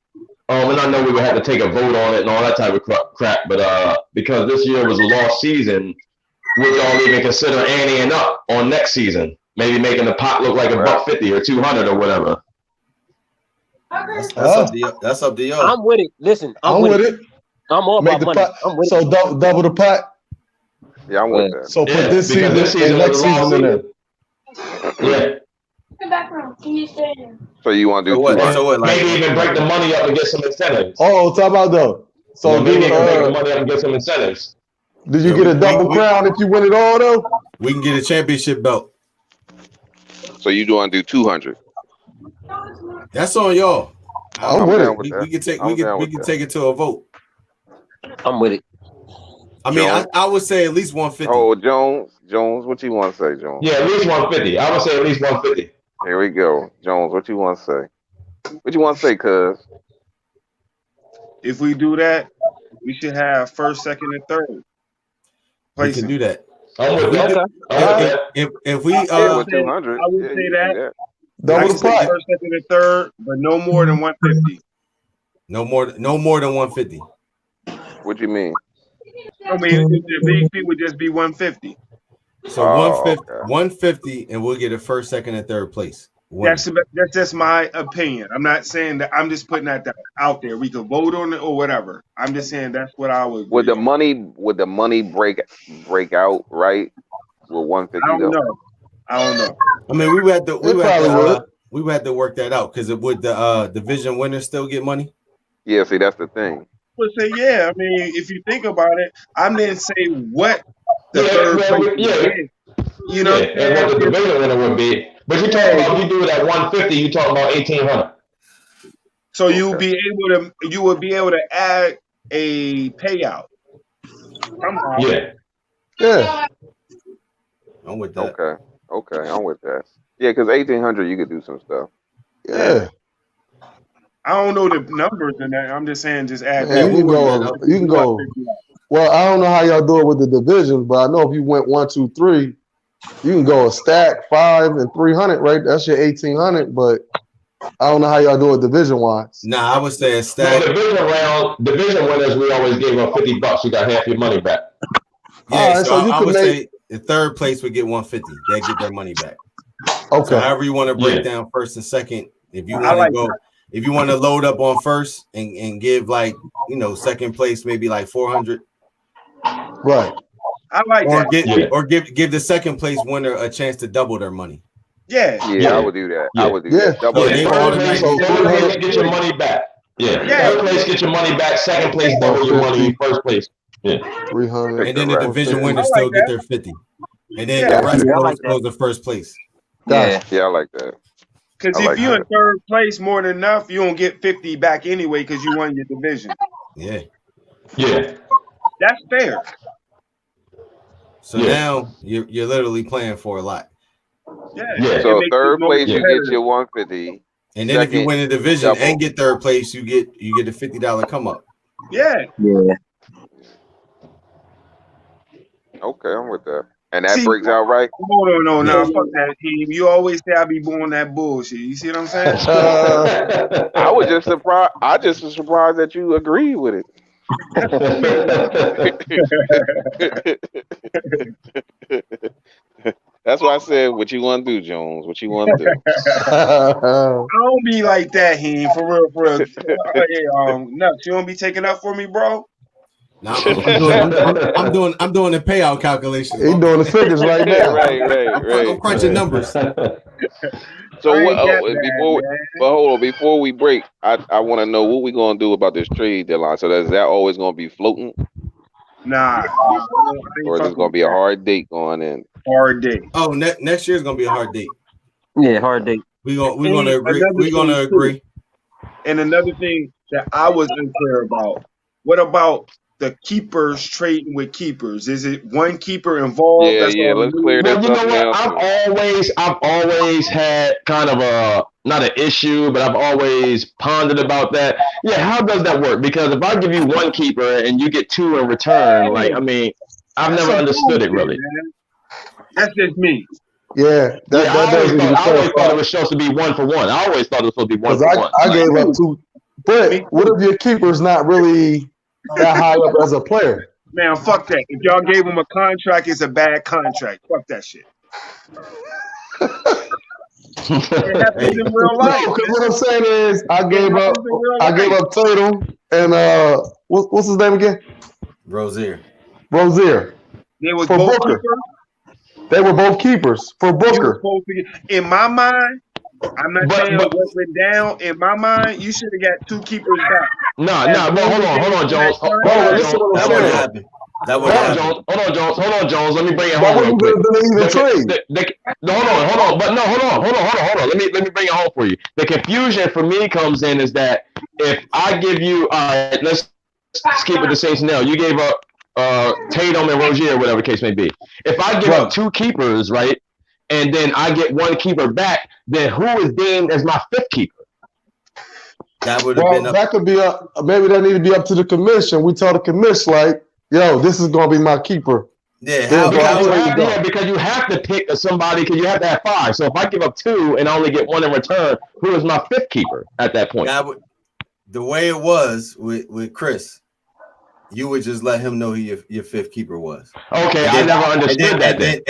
and I know we would have to take a vote on it and all that type of crap, but because this year was a lost season, would y'all even consider anteing up on next season? Maybe making the pot look like Well, $150 or 200 or whatever. That's up to y'all. That's up to y'all. I'm with it. Listen, I'm with it. I'm all Make about the money. pot. I'm with So it. double the pot. yeah, I'm with that. So put Yeah, this because season this season and was next a lost season in season. there. Yeah. The back room. Can you stay in? So you want to So do what? 200? So what? Like Maybe even break the money up and get some incentives. Oh, talk about though. So So maybe even break the do money up and get some incentives. did you Yeah, get a double crown if you win it all though? we can get a championship belt. So you want to do 200? That's on y'all. I'm with down it. with We that. can take I'm down we with can that. take it to a vote. I'm with it. I mean, Jones? I would say at least 150. Oh, Jones, what you want to say, Jones? Yeah, at least 150. I would say at least 150. Here we go, Jones. What you want to say? What you want to say, cuz? If we do that, we should have first, second, and third We placing. can do that. I'm with that. Okay. I'm with that. If we I would with 200, I would yeah, say you can that. do that. Double I the would say pot. first, second, and third, but no more than 150. no more than 150. What you mean? I mean, the big fee would just be 150. So Oh, 150, okay. 150, and we'll get a first, second, and third place. That's just my opinion. I'm not saying that. I'm just putting that out there. We could vote on it or whatever. I'm just saying that's what I would. Would the agree money break out right with 150 on. I don't though? know. I don't know. I mean, we would have to probably we would have to work that out because it would the division winners still get money? Yeah, see, that's the thing. But say yeah. I mean, if you think about it, I didn't say what the Yeah, third well, place yeah. would be. You know, Yeah, and what the division winner would be. But you're talking about if you do it at 150, you're talking about 1,800. so you'll be able to add a payout. Somehow. Yeah. Yeah. I'm with that. Okay, I'm with that. Yeah, because 1,800 you could do some stuff. Yeah. I don't know the numbers in that. I'm just saying, just add Yeah, that. you can go. You can go. Well, I don't know how y'all do it with the divisions, but I know if you went 1, 2, 3, you can go a stack 5 and 300, right? That's your 1,800. But I don't know how y'all do it division wise. Nah, I would say a No, stack. division winners, we always gave them $50. You got half your money back. Yeah, All right, so so you I could would make- say the third place would get 150. They get their money back. Okay. So however you want to break Yeah. down first and second, if you I want to like go, if you want to load up on first and give like second place maybe like 400, Right. I like or that. give the second place winner a chance to double their money. Yeah. Yeah, Yeah. I would do that. Yeah. I would do Yeah. that. Double Yeah, it. they Third automatically- place, third place, get your money back. Yeah. Yeah. Third place, get your money back. Second place, double your money. First place. 300. And then the Correct. division I winners like still get that. their 50. And then Yeah. the rest Yeah, I like that. goes to first place. Yeah. Yeah, I like that. Because I if like you're in that. third place more than enough, you don't get 50 back anyway because you won your division. Yeah. Yeah. That's fair. So Yeah. now you're literally playing for a lot. Yeah. Yeah. It So makes it third more place you get competitive. your 150. And then if you Second, win a division double. and get third place, you get a $50 come up. Yeah. Yeah. Okay, I'm with that. And that See- breaks out right. No, Yeah. fuck that team. You always say I be born that bullshit. You see what I'm saying? I was just surprised. I just was surprised that you agreed with it. That's why I said, "What you want to do, Jones? What you want to do?" I don't be like that, Heem. For real. Hey, Nuts, you don't be taking up for me, bro? Now I'm doing the payout calculations. He doing the figures right now. I'm crunching numbers. So I what? ain't that Oh, bad, man. but hold on, before we break, I want to know what we gonna do about this trade deadline. So is that always gonna be floating, Nah, I ain't or is this fucking gonna with be a that. hard date going in? Hard day. Oh, next year's gonna be a hard date. Yeah, hard date. We're gonna And agree. another We're gonna thing, agree. And another thing that I was unclear about, what about the keepers trading with keepers? Is it one keeper involved? Yeah, That's yeah. all Let's it clear is? Well, this you up know what? now too. I've always had kind of a not an issue, but I've always pondered about that. Yeah, how does that work? Because if I give you one keeper and you get two in return, like I mean, I've That's never some understood it bullshit, really. man. That's just me. Yeah, that Yeah, I does need to be always thought it clarified. was supposed to be 1-for-1. I always thought it was supposed to be one Because for one. I gave up two. But Me what too. if your keeper's not really that high up as a player? Man, fuck that. If y'all gave him a contract, it's a bad contract. Fuck that shit. It happens Hey, in real No, life, because man. what I'm saying is It happens in real life. Tatum and what's his name again? Rozier. Rozier They was for both Booker. keepers. They were both keepers for They were Booker. supposed to get, in my mind, I'm not saying but what went down. In my mind, you should have got two keepers back. nah, As but long as they hold on, on that Jones. Hold No, on, but contract, listen Jones. to what That I'm wouldn't saying. happen. That wouldn't Hold happen. on, Jones. Let me bring it That home real wouldn't quick. have been even trade. No, hold on. But no, hold on. Let me bring it home for you. The confusion for me comes in is that if I give you, all right, let's keep with the same scenario. You gave up Tatum and Rozier, whatever the case may be. If I give Right. up two keepers, right, and then I get one keeper back, then who is deemed as my fifth keeper? That would have been Well, up. that could be up. Maybe that need to be up to the commission. We tell the commission like, yo, this is gonna be my keeper. Yeah, Then how go would trade go. Because you have to pick somebody because you have to have five. So if I give up two and I only get one in return, who is my fifth keeper at that point? that would the way it was with Chris, you would just let him know who your fifth keeper was. Okay, And I then- never understood that then.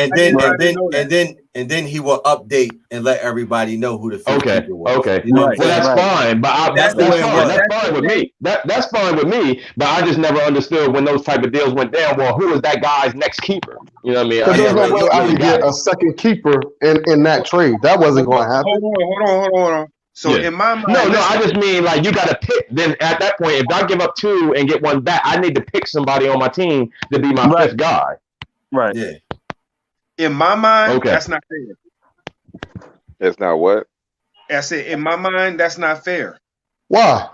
And then he will update and let everybody know who the fifth Okay, keeper was. okay. You know what I'm Well, saying? that's fine, but That's the way it was. That's fine with me. That's fine with me. But I just never understood when those type of deals went down. Well, who is that guy's next keeper? You know what I mean? Because I there's never no way I really would got get it. a second keeper in that trade. That wasn't going to happen. Hold on. So Yeah. in my mind, No, listen, I just mean like you got to pick. Then at that point, if I give up two and get one back, I need to pick somebody on my team to be my fifth guy. Right. Yeah. in my mind, Okay. that's not fair. It's not what? I said, in my mind, that's not fair. Why?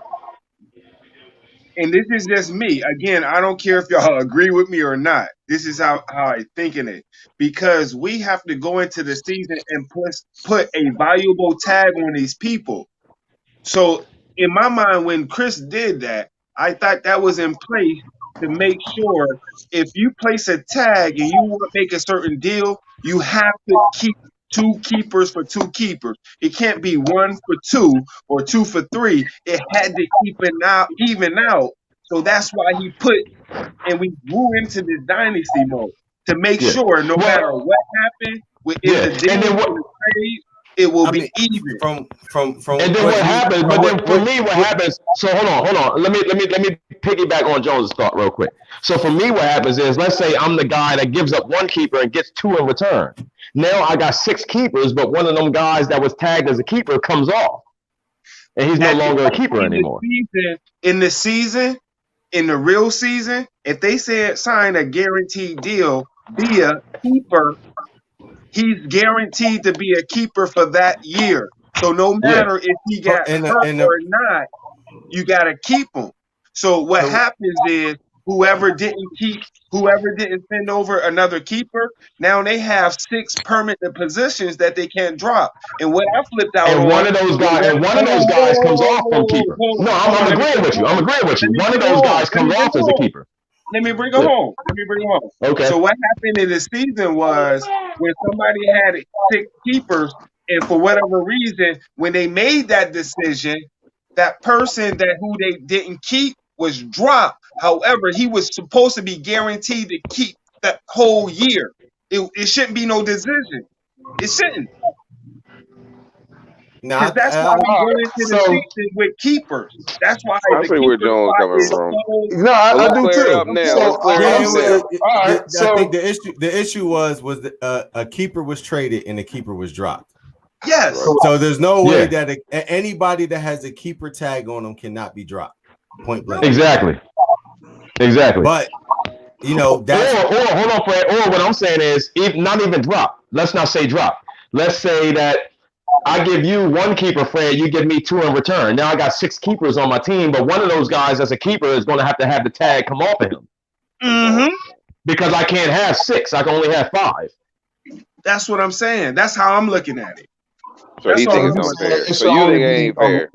And this is just me. Again, I don't care if y'all agree with me or not. This is how I think in it. Because we have to go into the season and put a valuable tag on these people. So in my mind, when Chris did that, I thought that was in place to make sure if you place a tag and you want to make a certain deal, you have to keep two keepers for two keepers. It can't be one for two or two for three. It had to even out. So that's why he put, and we grew into this dynasty mode to make Yeah. sure no Well, matter what happened within yeah. the deal, And then what- in the trade, it will I be mean, even. from And then what happens? But then for me, what happens? So hold on. Let me piggyback on Jones' thought real quick. So for me, what happens is, let's say I'm the guy that gives up one keeper and gets two in return. Now I got six keepers, but one of them guys that was tagged as a keeper comes off, and he's no longer a keeper anymore. In the real season, if they sign a guaranteed deal, be a keeper, he's guaranteed to be a keeper for that year. So no matter if he got hurt or not, you got to keep him. So what happens is whoever didn't send over another keeper, now they have 6 permanent positions that they can't drop. And what I flipped out And on, one of those guys comes off from keeper. No, I'm agreeing with you. One of those guys comes off as a keeper. Let me bring it home. Okay. So what happened in the season was when somebody had 6 keepers, and for whatever reason, when they made that decision, that person who they didn't keep was dropped. However, he was supposed to be guaranteed to keep that whole year. It shouldn't be no decision. It shouldn't. Nah, Because that's why we go into the season with keepers. That's why I the see where keeper Jones spot coming is from. so. No, I Let's do clear it too. up now. So, Let's clear it yeah, up it now. was. all right. I think the issue was a keeper was traded and the keeper was dropped. Yes. Right. So there's no way Yeah. that anybody that has a keeper tag on them cannot be dropped. Point blank. Exactly. But you know that's Or hold on, Fred. Or what I'm saying is, not even drop. Let's not say drop. Let's say that I give you one keeper, Fred. You give me 2 in return. Now I got 6 keepers on my team, but one of those guys as a keeper is going to have the tag come off of him Mm-hmm. because I can't have 6. I can only have 5. That's what I'm saying. That's how I'm looking at it. So he That's thinks all it's I'm unfair. It So should you only think it be ain't fair?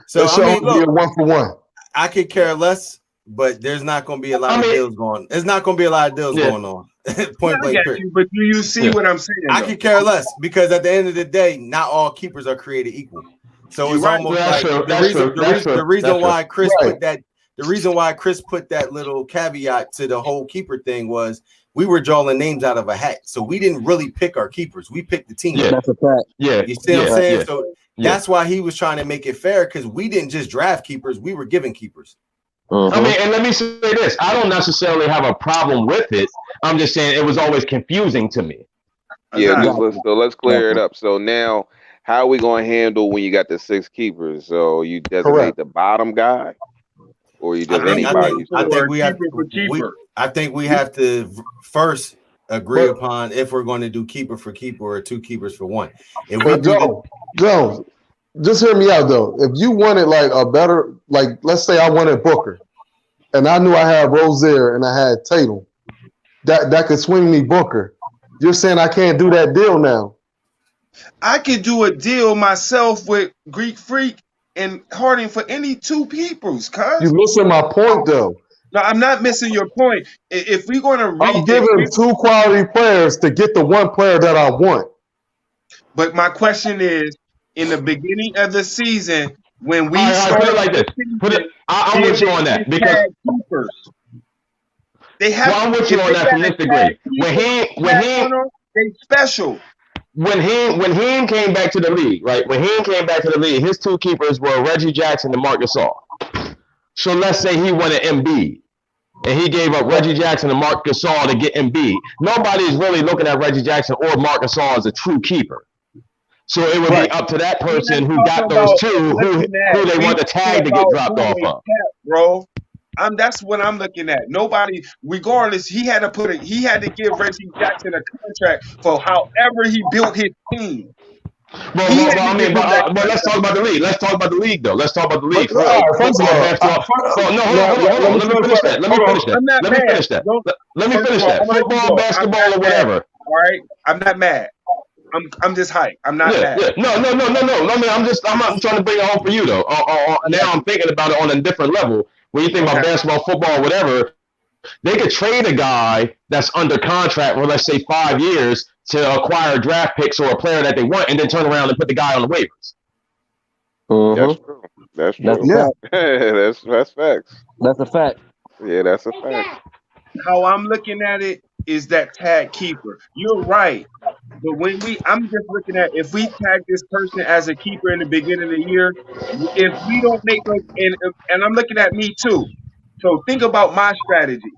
so. it should I mean, only be a look, 1-for-1. I could care less, but there's not going to be a lot I of mean- deals going. There's not going to be a lot of deals Yeah. going on. I Point blank. get Period. you, but do you see Yeah. what I'm saying? I though? could care less because at the end of the day, not all keepers are created equal. So You're it's right. almost That's like true. the That's reason true. That's true. the reason That's why Chris Right. put that the reason why Chris put that little caveat to the whole keeper thing was we were drawing names out of a hat. So we didn't really pick our keepers. We picked the team. Yeah. That's a fact. Yeah. You see what I'm saying? Yeah. So Yeah. that's why he was trying to make it fair because we didn't just draft keepers, we were giving keepers. I mean, and let me say this. I don't necessarily have a problem with it. I'm just saying it was always confusing to me. Yeah, Exactly. let's clear it up. So now, how are we going to handle when you got the 6 keepers? So you designate Correct. the bottom guy, or you just I think anybody? we have keeper for keeper. I think we have to first agree But- upon if we're going to do keeper for keeper or 2 keepers for 1. If we But do Jones, just hear me out though. If you wanted like a better, like let's say I wanted Booker, and I knew I had Rozier and I had Tatum, that could swing me Booker. You're saying I can't do that deal now? I could do a deal myself with Greek Freak and Harding for any 2 peoples, cuz. You missing my point though. No, I'm not missing your point. If we're going to I'm giving 2 quality players to get the 1 player that I want. but my question is, in the beginning of the season, when we All right, started put it like this. Put it. I'm with you on that because keepers, they have. well, I'm with you if on they that from got this a degree. tag they special. When he came back to the league, right? When he came back to the league, his 2 keepers were Reggie Jackson and Marc Gasol. So let's say he wanted Embiid, and he gave up Reggie Jackson and Marc Gasol to get Embiid. Nobody's really looking at Reggie Jackson or Marc Gasol as a true keeper. So it would be up to that person who got those 2 who they want the tag to get dropped off of. Bro, that's what I'm looking at. Nobody, regardless, he had to give Reggie Jackson a contract for however he built his team. But let's talk about the league. Let's talk about the league, though. Let's talk about the league. First of all, Hold on. Let me finish that. Let me finish that. Football, basketball, or whatever. All right, I'm not mad. I'm just hyped. I'm not mad. Yeah. No. I mean, I'm trying to bring it home for you though. Now I'm thinking about it on a different level. When you think about basketball, football, whatever, they could trade a guy that's under contract for let's say 5 years to acquire draft picks or a player that they want, and then turn around and put the guy on the waivers. That's true. That's true. That's facts. That's a fact. Yeah, that's a fact. How I'm looking at it is that tag keeper. You're right. But I'm just looking at if we tag this person as a keeper in the beginning of the year, if we don't make them, and I'm looking at me too. So think about my strategy.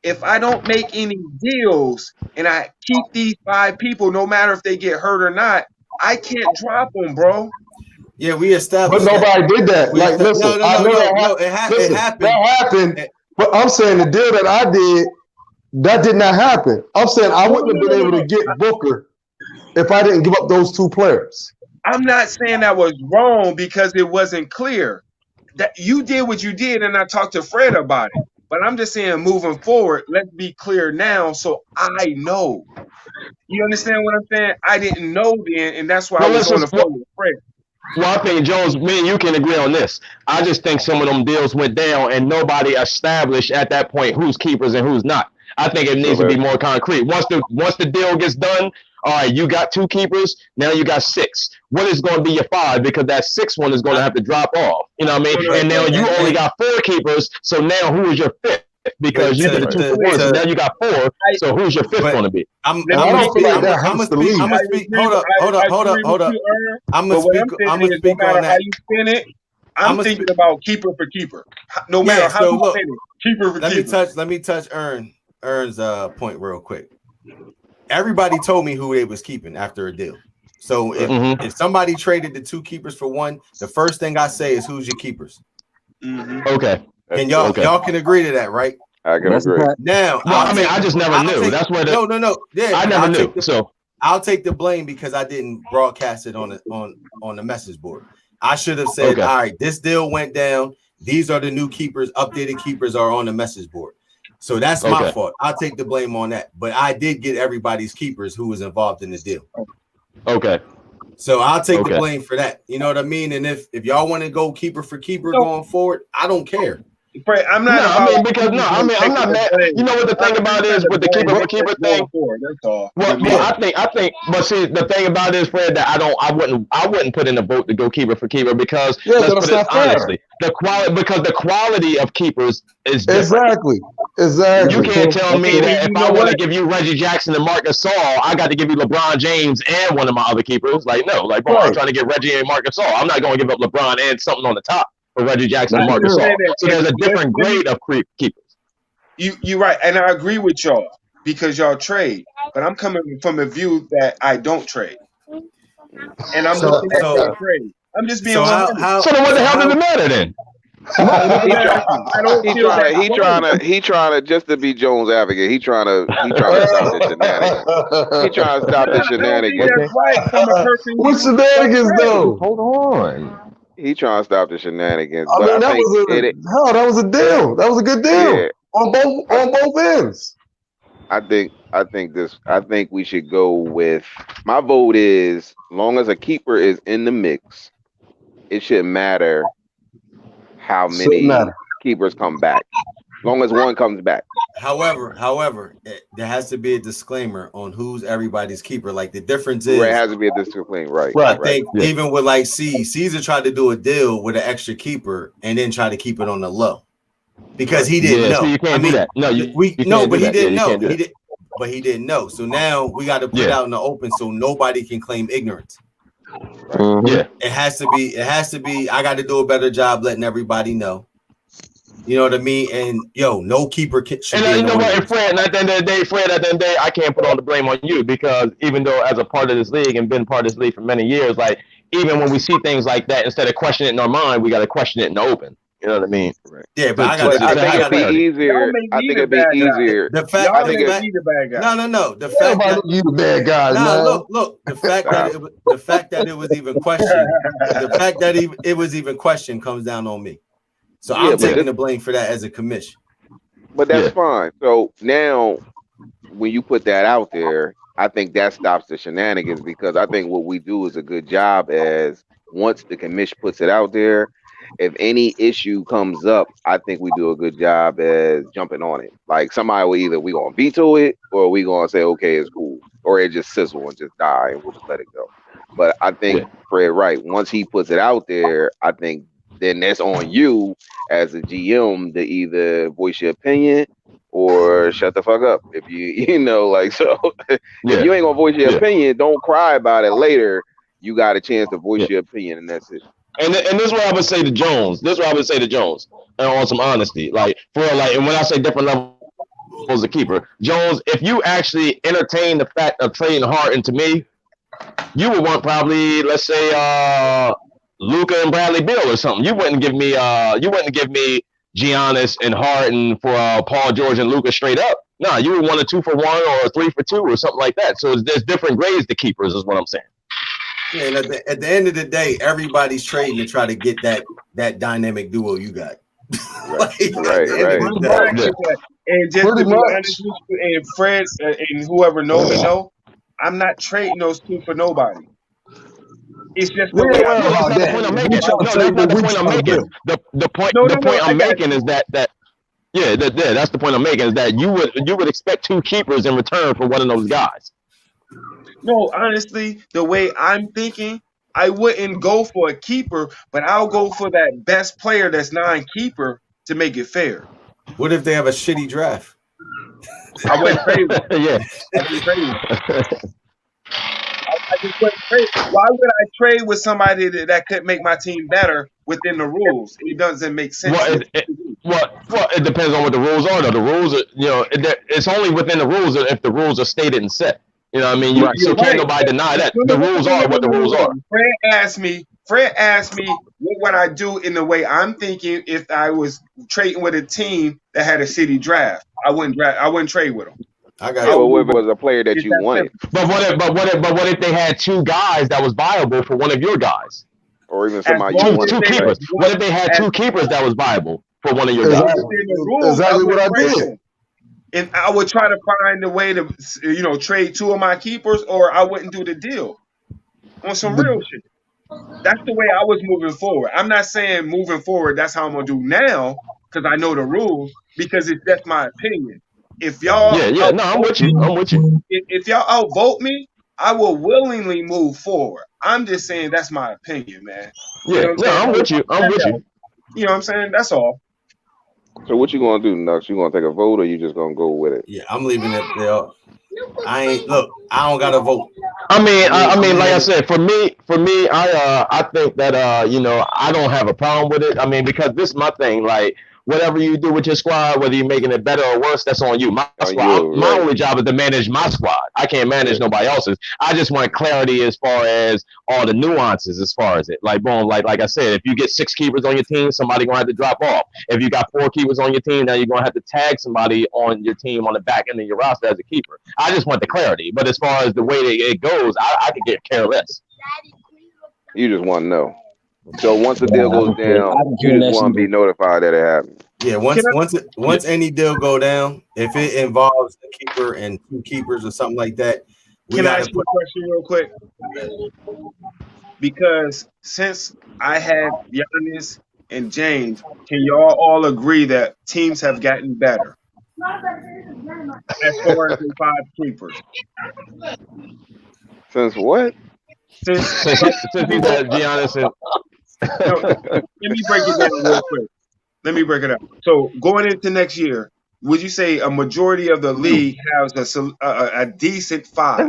If I don't make any deals and I keep these 5 people, no matter if they get hurt or not, I can't drop them, bro. Yeah, we established. But nobody did that. Like, listen, No, it happened. That happened. But I'm saying the deal that I did, that did not happen. I'm saying I wouldn't have been able to get Booker if I didn't give up those 2 players. I'm not saying that was wrong because it wasn't clear. That you did what you did, and I talked to Fred about it. But I'm just saying, moving forward, let's be clear now so I know. You understand what I'm saying? I didn't know then, and that's why I was on the phone with Fred. Well, I think, Jones, me and you can agree on this. I just think some of them deals went down and nobody established at that point who's keepers and who's not. I think it needs to be more concrete. Once the deal gets done, all right, you got 2 keepers, now you got 6. What is going to be your 5? Because that 6th one is going to have to drop off. You know what I mean? And now you only got 4 keepers, so now who is your 5th? because you did a 2-for-1, so now you got 4. So who's your 5th going to be? I'm Let I gonna don't feel speak. like that hurts the league. I'm gonna speak. Hold up. I'm But gonna what I'm speak. saying I'm gonna is, no speak on matter how that. you spin it, I'm I'ma thinking speak- about keeper for keeper. No matter Yeah. how So you look, spin it, keeper for keeper. let me touch Ern's point real quick. Everybody told me who they was keeping after a deal. So if somebody traded the 2 keepers for 1, the first thing I say is who's your keepers. Okay. And y'all can agree to that, right? I can agree. Now, Well, I mean, I just never knew. That's where no. Yeah, I never knew. So I'll take the blame because I didn't broadcast it on the message board. I should have said, all right, this deal went down. These are the new keepers. Updated keepers are on the message board. So that's my fault. I'll take the blame on that. But I did get everybody's keepers who was involved in the deal. Okay. So I'll take the blame for that. You know what I mean? And if y'all want to go keeper for keeper going forward, I don't care. I'm not. I'm not mad. You know what the thing about is with the keeper for keeper thing. That's all. Well, I think. But see, the thing about it is, Fred, that I wouldn't put in a vote to go keeper for keeper because let's put it honestly, the quality of keepers is different. Exactly. You can't tell me that if I want to give you Reggie Jackson and Marc Gasol, I got to give you LeBron James and one of my other keepers. Like, no, like, bro, I'm trying to get Reggie and Marc Gasol. I'm not going to give up LeBron and something on the top for Reggie Jackson and Marc Gasol. So there's a different grade of keepers. You're right, and I agree with y'all because y'all trade. But I'm coming from a view that I don't trade, and I'm looking at y'all trade. I'm just being honest. So then what the hell does it matter then? He trying to just to be Jones' advocate. He trying to stop the shenanigans. He trying to stop the shenanigans. What shenanigans though? Hold on. He trying to stop the shenanigans. I mean, that was a deal. That was a good deal. Yeah. On both ends. I think we should go with, my vote is, long as a keeper is in the mix, it shouldn't matter how many keepers come back, as long as one comes back. However, there has to be a disclaimer on who's everybody's keeper. Like the difference is, it has to be a disclaimer, right? I think even with like Caesar tried to do a deal with an extra keeper and then try to keep it on the low because he didn't know. So you can't do that. No, but he didn't know. But he didn't know. So now we got to put it out in the open so nobody can claim ignorance. Right. Yeah, it has to be. I got to do a better job letting everybody know. You know what I mean? And no keeper should. And you know what, and Fred, at the end of the day, I can't put all the blame on you because even though as a part of this league and been part of this league for many years, like even when we see things like that, instead of questioning it in our mind, we got to question it in the open. You know what I mean? Right. Yeah, but I think it'd be easier. I think it'd be easier. The fact, I think no. The fact that you the bad guys, man. Look. The fact that it was even questioned. The fact that it was even questioned comes down on me. So I'm taking the blame for that as a commission. But that's fine. So now, when you put that out there, I think that stops the shenanigans because I think what we do is a good job as once the commission puts it out there. If any issue comes up, I think we do a good job as jumping on it. Like somebody will either we gonna veto it or we gonna say okay, it's cool, or it just sizzle and just die and we'll just let it go. But I think Fred right. Once he puts it out there, I think then that's on you as a GM to either voice your opinion or shut the fuck up. If you if you ain't gonna voice your opinion, don't cry about it later. You got a chance to voice your opinion, and that's it. And this is what I would say to Jones. And on some honesty, like and when I say different levels of keeper, Jones, if you actually entertain the fact of trading Harden to me, you would want probably, let's say, Luka and Bradley Beal or something. You wouldn't give me Giannis and Harden for Paul George and Luka straight up. No, you would want a 2-for-1 or a 3-for-2 or something like that. So there's different grades to keepers, is what I'm saying. Yeah, and at the end of the day, everybody's trading to try to get that dynamic duo you got. Right. And just to be honest with you, and Fred and whoever knows me know, I'm not trading those two for nobody. It's just the way that's the point I'm making. No, that's not the point I'm making. The point I'm making is that that's the point I'm making is that you would expect 2 keepers in return for one of those guys. No, honestly, the way I'm thinking, I wouldn't go for a keeper, but I'll go for that best player that's non-keeper to make it fair. What if they have a shitty draft? I wouldn't trade with him. Yeah. I wouldn't trade with him. I just wouldn't trade. Why would I trade with somebody that could make my team better within the rules? It doesn't make sense. Well, it depends on what the rules are. Though the rules are, it's only within the rules if the rules are stated and set. You know what I mean? So can't nobody deny that. The rules are what the rules are. Fred asked me what would I do in the way I'm thinking if I was trading with a team that had a city draft. I wouldn't trade with them. I got Yeah, but what if it was a player that you wanted, But what if they had two guys that was viable for one of your guys? or even somebody long you as wanted? Two to keepers. trade? What if they had two keepers that was viable for one of your guys? Within the rules, Exactly what I wouldn't trade did. them. And I would try to find a way to, trade two of my keepers, or I wouldn't do the deal on some real shit. That's the way I was moving forward. I'm not saying moving forward, that's how I'm going to do now, because I know the rules, because it's just my opinion. If y'all Yeah. No, I'm with you. if y'all outvote me, I will willingly move forward. I'm just saying that's my opinion, man. Yeah. No, I'm with you. You know what I'm saying? That's all. So what you gonna do, Nux? You gonna take a vote, or you just gonna go with it? Yeah, I'm leaving it there. I don't got to vote. I mean, like I said, for me, I think that I don't have a problem with it. I mean, because this is my thing. Like, whatever you do with your squad, whether you're making it better or worse, that's on you. My squad, my only job is to manage my squad. I can't manage nobody else's. I just want clarity as far as all the nuances, as far as it. Like, boom, like I said, if you get 6 keepers on your team, somebody gonna have to drop off. If you got 4 keepers on your team, now you're gonna have to tag somebody on your team on the back end of your roster as a keeper. I just want the clarity. But as far as the way that it goes, I could get careless. You just want to know. So once the deal goes down, you just want to be notified that it happened. Yeah, once any deal go down, if it involves a keeper and 2 keepers or something like that, Can I ask you a question real quick? Because since I had Giannis and James, can y'all all agree that teams have gotten better as far as the 5 keepers? Since what? Since he's had Giannis and Let me break it down real quick. Let me break it up. So going into next year, would you say a majority of the league has a decent 5? Yeah, I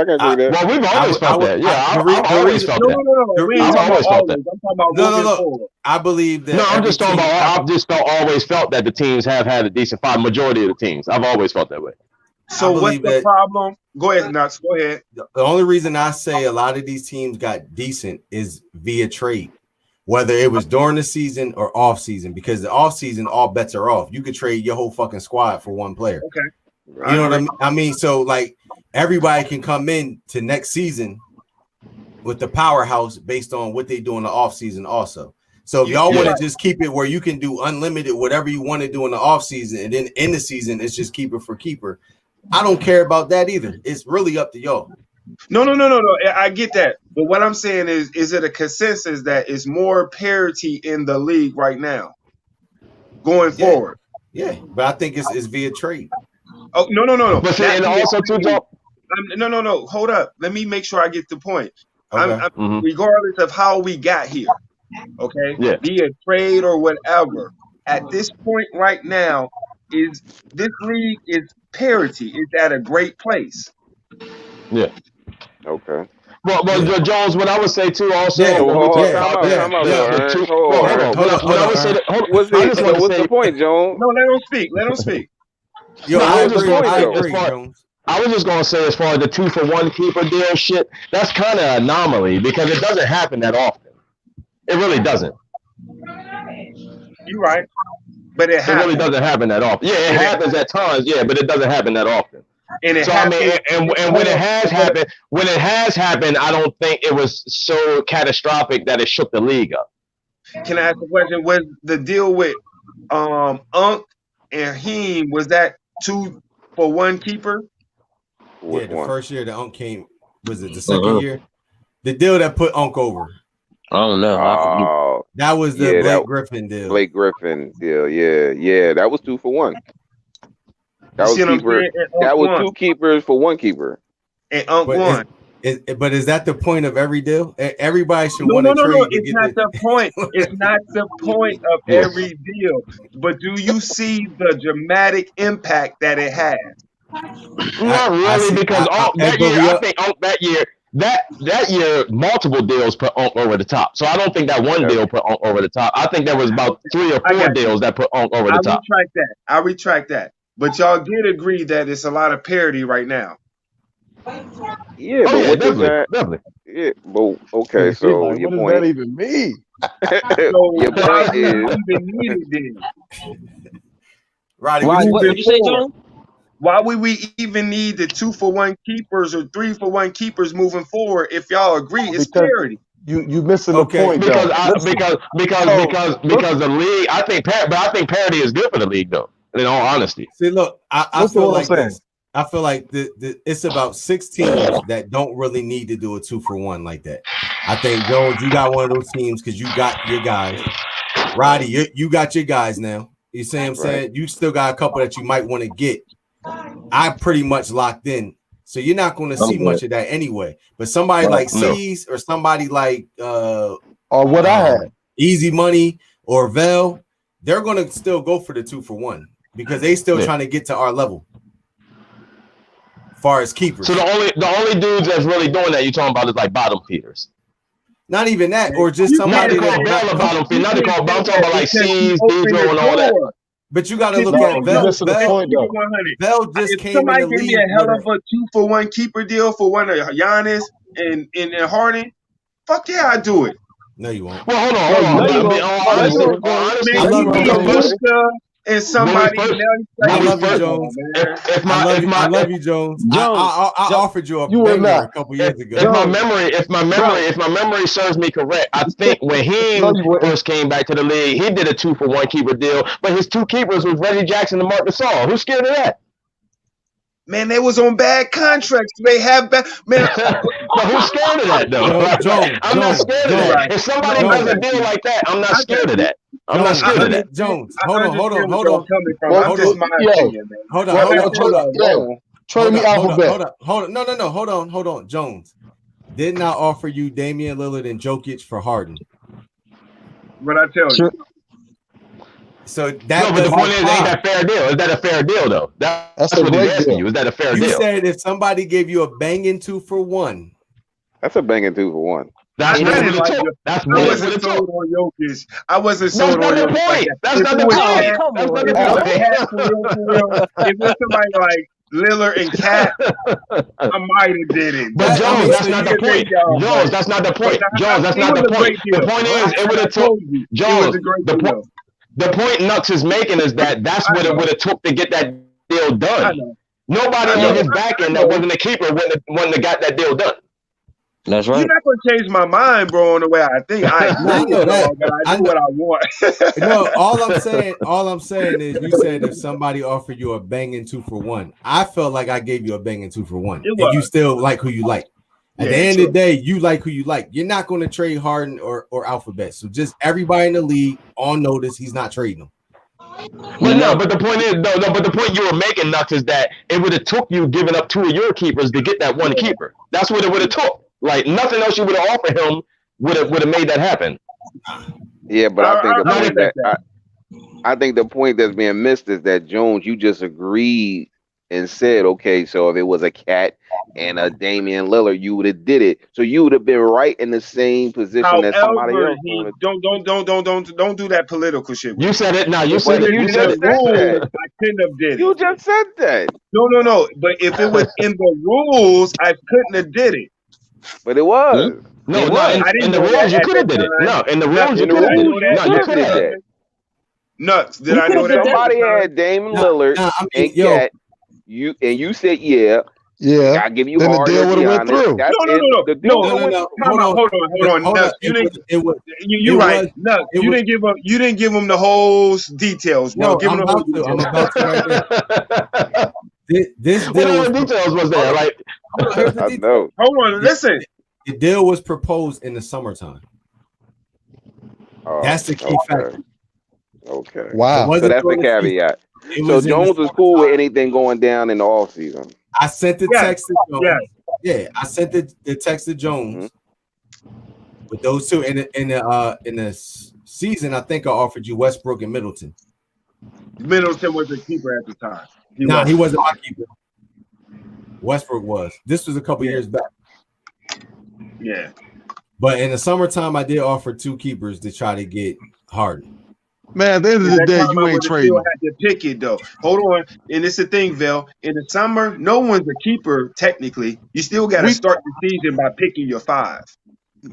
can agree that. well, we've always felt that. Yeah, I've always felt that. No. We ain't I've talking always about felt that. always. I'm talking about moving forward. I believe that. No, I'm just talking team- about. I've just always felt that the teams have had a decent 5. Majority of the teams, I've always felt that way. So what's believe the that- problem? Go ahead, Nuts. Go ahead. The only reason I say a lot of these teams got decent is via trade, whether it was during the season or off season, because the off season, all bets are off. You could trade your whole fucking squad for one player. Okay. You know what I mean? I mean, so like everybody can come in to next season with the powerhouse based on what they do in the off season also. So if y'all want to just keep it where you can do unlimited whatever you want to do in the off season, and then in the season it's just keeper for keeper, I don't care about that either. It's really up to y'all. No. I get that. But what I'm saying is it a consensus that is more parity in the league right now going forward? Yeah, but I think it's via trade. Oh, no. But see, and also too, Joe. No. Hold up. Let me make sure I get the point. Okay. Regardless of how we got here, okay? Yeah. Be it trade or whatever. At this point right now, is this league is parity. It's at a great place. Yeah. Okay. Well, Jones, what I would say too, also. Yeah, when we Hold talk on, about time out, the two- Hold well, on. hold on. What I would say that- hold on. What's I just want to what's say- the point, Jones? No, let him speak. Let him speak. Yo, No, I I was just agree. gonna I say, agree, as far- Jones. I was just gonna say, as far as the 2-for-1 keeper deal shit, that's kind of an anomaly because it doesn't happen that often. It really doesn't. You're right. But it It really happens. doesn't happen that often. Yeah, it happens at times. Yeah, but it doesn't happen that often. And it So I mean, and when it has happened, I don't think it was so catastrophic that it shook the league up. Can I ask a question? Was the deal with Unk and Heem, was that 2-for-1 keeper? Yeah, the first year the Unk came, was it the second year? The deal that put Unk over. I don't know. Oh, That was the Yeah, Blake Griffin deal. Blake Griffin deal. Yeah. That was 2-for-1. That You was see what I'm keeper. saying? And Unk That was won. 2 keepers for 1 keeper. And Unk But won. But is that the point of every deal? Everybody should No, want no, to no, trade. no. to It's get not the point. It's not the point of Yeah. every deal. But do you see the dramatic impact that it has? Not I really, see. because that but year, we I are, think that year, multiple deals put Onk over the top. So I don't think that one Yep. deal put Onk over the top. I think there was about 3 or I 4 got you. deals that put Onk over I the top. retract that. But y'all did agree that it's a lot of parity right now. Yeah, Oh but yeah, what does definitely, that? definitely. Yeah, but okay. Nigga, he's So like, your what does point. that even mean? So Your why point we is. even need it then? Roddy, Why? what you What Moving you say, forward. John? Why would we even need the 2-for-1 keepers or 3-for-1 keepers moving forward if y'all agree it's Because parity? you missing Okay. the point though. Listen, Because the league, I think parity is good for the league though. In all honesty, See, look, I listen feel to what I'm like saying. this. I feel like it's about 6 teams that don't really need to do a 2-for-1 like that. I think Jones, you got one of those teams because you got your guys. Roddy, you got your guys now. You see what I'm saying? You still got a couple that you might want to get. I pretty much locked in. So you're not going to see much of that anyway. But somebody like C's or somebody like or what I had. Easy Money or Vel, they're going to still go for the 2-for-1 because they still trying to get to our level. Far as keepers. So the only dudes that's really doing that you're talking about is like bottom feeders. Not even that, or just somebody not to call Bell a bottom feeder. Not to call Bell. I'm talking about like C's, Deidro, and all that. But you got to look at Vel. Vel just if came somebody in the give league me a hell with of a 2-for-1 keeper deal for one of Giannis and Harden, fuck yeah, I do it. No, you won't. Well, hold on. Honestly, I love you, Jones. And somebody I love you, Jones. I love you, Jones. I offered you a banger a couple years ago. If my memory serves me correct, I think when he first came back to the league, he did a 2-for-1 keeper deal, but his 2 keepers was Reggie Jackson and Marc Gasol. Who's scared of that? Man, they was on bad contracts. They have bad man. But who's scared of that though? I'm not scared of that. If somebody does a deal like that, I'm not scared of that. I'm not scared of that. Jones, hold on. I'm just my opinion, man. Hold on. Trade me Alphabet. Hold on. No. Hold on. Jones, didn't I offer you Damian Lillard and Jokic for Harden? What I tell you. So that but the point is, ain't that fair deal? Is that a fair deal though? That's what he's asking you. Is that a fair deal? You said if somebody gave you a banging 2-for-1. That's a banging 2-for-1. That's what it like took. That's I wasn't sold on Jokic. I wasn't sold on Jokic. Like that's not the point. That's not the point. If it was somebody like Lillard and Cat, I might have did it. But Jones, that's not the point. Jones, that's not the point. Jones, that's not the point. The point is, it would have took Jones. The point Nux is making is that's what it would have took to get that deal done. Nobody on his back end that wasn't a keeper wouldn't have got that deal done. That's right. You're not gonna change my mind, bro, on the way I think. I know that. But I do what I want. No, all I'm saying is you said if somebody offered you a banging 2-for-1. I felt like I gave you a banging 2-for-1. And you still like who you like. At the end of the day, you like who you like. You're not going to trade Harden or Alphabet. So just everybody in the league on notice, he's not trading them. But the point is, but the point you were making, Nux, is that it would have took you giving up 2 of your keepers to get that one keeper. That's what it would have took. Like nothing else you would have offered him would have made that happen. Yeah, but I think the point that's being missed is that Jones, you just agreed and said, okay, so if it was a Cat and a Damian Lillard, you would have did it. So you would have been right in the same position as somebody else. Don't do that political shit. You said it. Now you said it. You said it. I couldn't have did it. You just said that. No. But if it was in the rules, I couldn't have did it. But it was. No, in the rules you could have did it. No, in the rules you could have did it. No, you could have did it. Nuts. Did I know that? Somebody had Damian Lillard and Cat. You said yeah. I give you then Harden. The deal would have went through. No. Hold on. You're right. No, you didn't give him the whole details, bro. Give him the whole details. I'm about to right there. This What deal details was there? Like, I know. Hold on, listen. The deal was proposed in the summertime. That's the key factor. Okay. Wow. So that's the caveat. So Jones was cool with anything going down in the off season. I sent the text to Jones. Yeah, I sent the text to Jones with those two in the season. I think I offered you Westbrook and Middleton. Middleton was a keeper at the time. He wasn't my keeper. Westbrook was. This was a couple years back. Yeah. But in the summertime, I did offer 2 keepers to try to get Harden. Man, at the end of the day, you ain't trading. Had to pick it though. Hold on, and it's the thing, Vel. In the summer, no one's a keeper technically. You still got to start the season by picking your 5.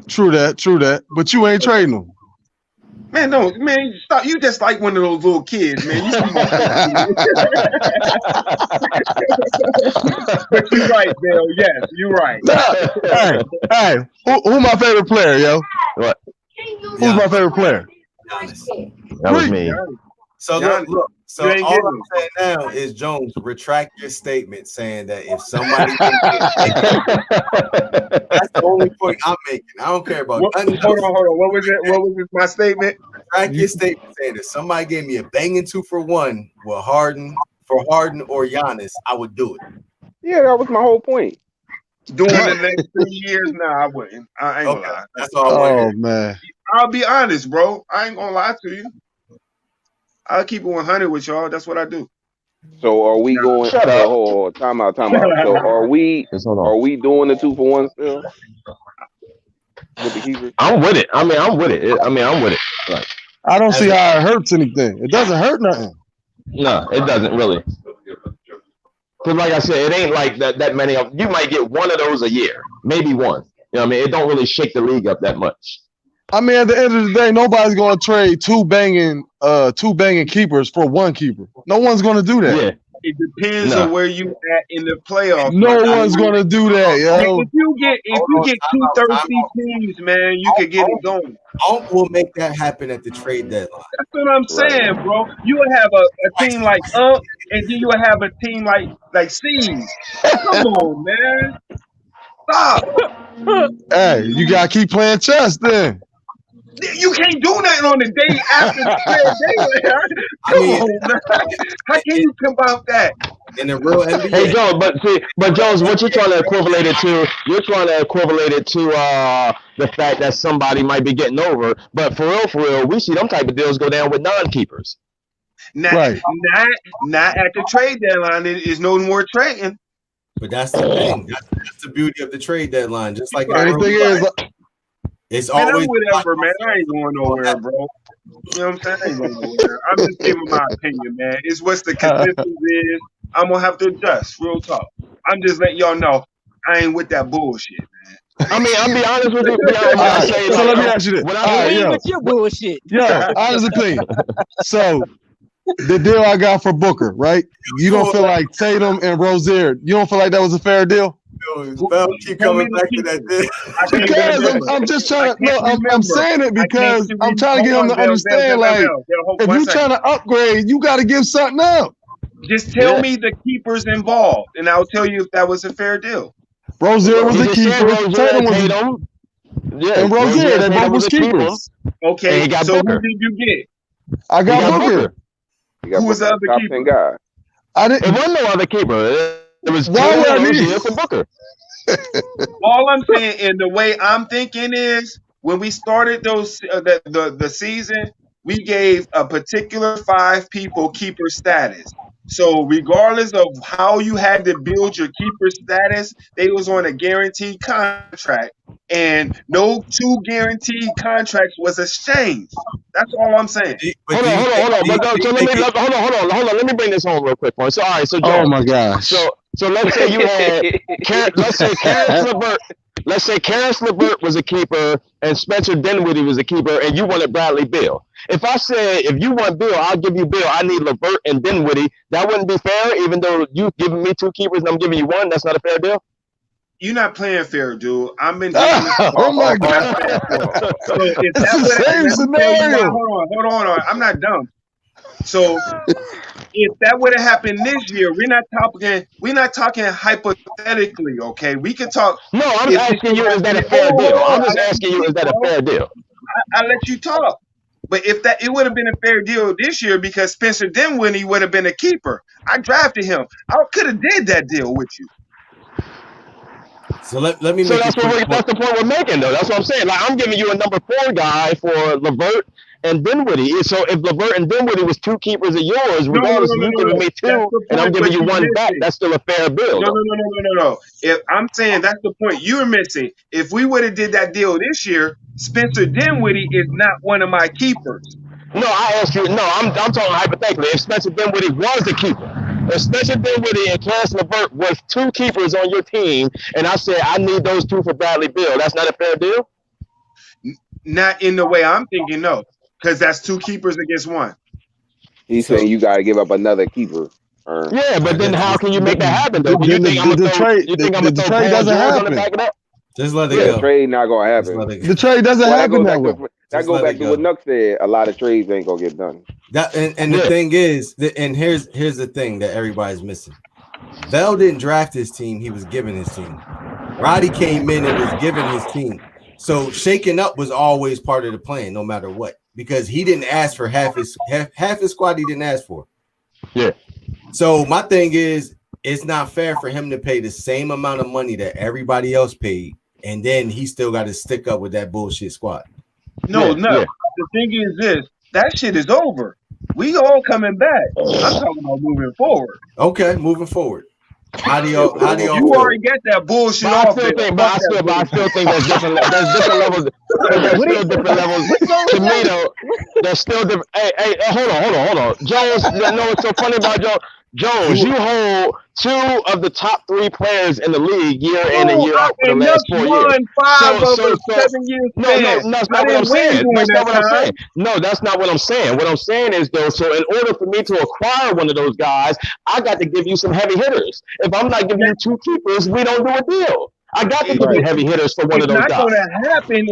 True that. But you ain't trading them. Man, no, man, stop. You just like one of those little kids, man. You see But you're right, Vel. Yes, you're right. Hey, who my favorite player, yo? What? Who's my favorite player? That was me. So look. So all I'm saying now is, Jones, retract your statement saying that if somebody that's the only point I'm making. I don't care about nothing. Hold on. What was it? What was my statement? Retract your statement saying that somebody gave me a banging 2-for-1 with Harden or Giannis, I would do it. Yeah, that was my whole point. During the next 3 years, nah, I wouldn't. I ain't gonna lie. That's all I want. Oh man. I'll be honest, bro. I ain't gonna lie to you. I'll keep it 100 with y'all. That's what I do. So are we going? Shut up. Oh, time out. So are we doing the 2-for-1 still with the keepers? I'm with it. I'm with it. I'm with it. Like, I don't see how it hurts anything. It doesn't hurt nothing. no, it doesn't really. Because like I said, it ain't like that many of you might get one of those a year, maybe one. You know what I mean? It don't really shake the league up that much. I mean, at the end of the day, nobody's going to trade two banging keepers for one keeper. No one's going to do that. Yeah. It depends on where you at in the playoffs. No one's going to do that, yo. If you get 2 thirsty teams, man, you could get it going. Unk will make that happen at the trade deadline. That's what I'm saying, bro. You would have a team like Unk, and then you would have a team like C's. Come on, man. Stop. Hey, you got to keep playing chess then. You can't do nothing on the day after the trade. Come on, man. How can you come out that? In the real NBA. Hey, Jones, but Jones, what you're trying to equivalent it to? You're trying to equivalent it to the fact that somebody might be getting over. But for real, we see them type of deals go down with non-keepers. Not at the trade deadline. There's no more trading. But that's the thing. That's the beauty of the trade deadline. Just like anything is. It's Man, always I'm whatever, man. I ain't going nowhere, bro. You know what I'm saying? I ain't going nowhere. I'm just giving my opinion, man. It's what's the consensus is. I'm gonna have to adjust. Real talk. I'm just letting y'all know I ain't with that bullshit, man. I mean, I'll be honest with you. So let me ask you this. With your bullshit. Yeah, honest opinion. So the deal I got for Booker, right? You don't feel like Tatum and Rozier. You don't feel like that was a fair deal? Keep coming back to that deal. Because I'm just trying to. No, I'm saying it because I'm trying to get them to understand. Like, if you're trying to upgrade, you got to give something up. Just tell me the keepers involved, and I'll tell you if that was a fair deal. Rozier was a keeper. Tatum was and Rozier, they both was keepers. Okay, so who did you get? I got Booker. Who was the other keeper? Guy. I didn't. It wasn't no other keeper. It was Rozier for Booker. All I'm saying, and the way I'm thinking is, when we started the season, we gave a particular 5 people keeper status. So regardless of how you had to build your keeper status, they was on a guaranteed contract, and no 2 guaranteed contracts was exchanged. That's all I'm saying. Hold on. Let me bring this home real quick. So all right, so Joe, oh my gosh. So let's say you had let's say Karis LeVert was a keeper and Spencer Dinwiddie was a keeper, and you wanted Bradley Beal. If I said, if you want Beal, I'll give you Beal. I need LeVert and Dinwiddie. That wouldn't be fair, even though you giving me 2 keepers and I'm giving you 1. That's not a fair deal. You're not playing fair, dude. I've been doing this. Oh my God. So if that same scenario. Hold on. I'm not dumb. So if that would have happened this year, we're not talking hypothetically, okay? We can talk. No, I'm asking you, is that a fair deal? I'm just asking you, is that a fair deal? I let you talk. But if that, it would have been a fair deal this year because Spencer Dinwiddie would have been a keeper. I drafted him. I could have did that deal with you. So let me So make a that's what quick that's point. the point we're making, though. That's what I'm saying. Like, I'm giving you a number 4 guy for LeVert and Dinwiddie. So if LeVert and Dinwiddie was 2 keepers of yours, No, no, regardless no, of no, you no, giving no. me That's 2 the and I'm point, but giving you you're 1 back, missing. that's still a fair bill, No, no, though. no, no, no, no, no. If I'm saying that's the point you're missing. If we would have did that deal this year, Spencer Dinwiddie is not one of my keepers. No, I asked you. No, I'm talking hypothetically. If Spencer Dinwiddie was the keeper, if Spencer Dinwiddie and Caris LeVert was 2 keepers on your team, and I said I need those 2 for Bradley Beal, that's not a fair deal. Not in the way I'm thinking, no, because that's 2 keepers against 1. He's So saying you got to give up another keeper. Yeah, but then how can you make that happen, though? Do you think I'm gonna throw? You think I'm gonna throw Paul doesn't George on the happen. back of that? just let it Yeah, go. trade not gonna Just let happen. it go. The trade doesn't Well, that happen goes that way. back to Just let it what go. Nuck said. A lot of trades ain't gonna get done. That and the Yeah. thing is, and here's the thing that everybody's missing. Bell didn't draft his team; he was given his team. Roddy came in and was given his team. So shaking up was always part of the plan, no matter what, because he didn't ask for half his squad. He didn't ask for. Yeah. So my thing is, it's not fair for him to pay the same amount of money that everybody else paid, and then he still got to stick up with that bullshit squad. No, Yeah, no. yeah. The thing is this: that shit is over. We all coming back. I'm talking about moving forward. Okay, moving forward. How do Yeah, y'all moving You feel? already got that bullshit But I off still there. think, Fuck that but I bullshit. still think there's different levels. There's still different levels. To me, though, there's still different. Hey, hold on. Jones, you know what's so funny about Jones? You hold 2 of the top 3 players in the league year in and Oh, year out for the and last Nuts 4 years. won 5 of a So 7-year no, span. that's I not what I'm didn't win saying. during That's not that what I'm time. saying. No, that's not what I'm saying. What I'm saying is, though, so in order for me to acquire one of those guys, I got to give you some heavy hitters. If I'm not giving you 2 keepers, we don't do a deal. I got to give you Right. heavy hitters for one It's of those not guys. going to happen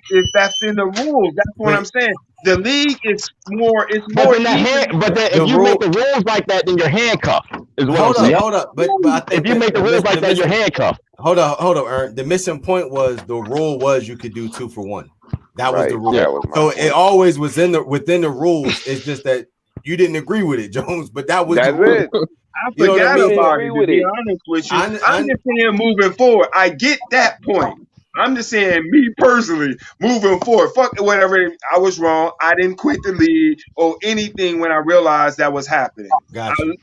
if that's in the rules. That's what I'm But saying. The league is more. It's But more then the if you make rule. the rules like that, then you're handcuffed. Is what I'm saying. Hold up. But I If think you make the rules like the that, you're missing. handcuffed. Hold up, Ern. The missing point was the rule was you could do 2 for 1. That was Right. the rule. That was my So point. it always was within the rules. It's just that you didn't agree with it, Jones. But that was That's the rule. it. I You know what I forgot mean? Didn't about agree it, to with be it. honest with you. I I'm just saying moving forward. I get that point. I'm just saying, me personally, moving forward. Fuck whatever. I was wrong. I didn't quit the league or anything when I realized that was happening. got you.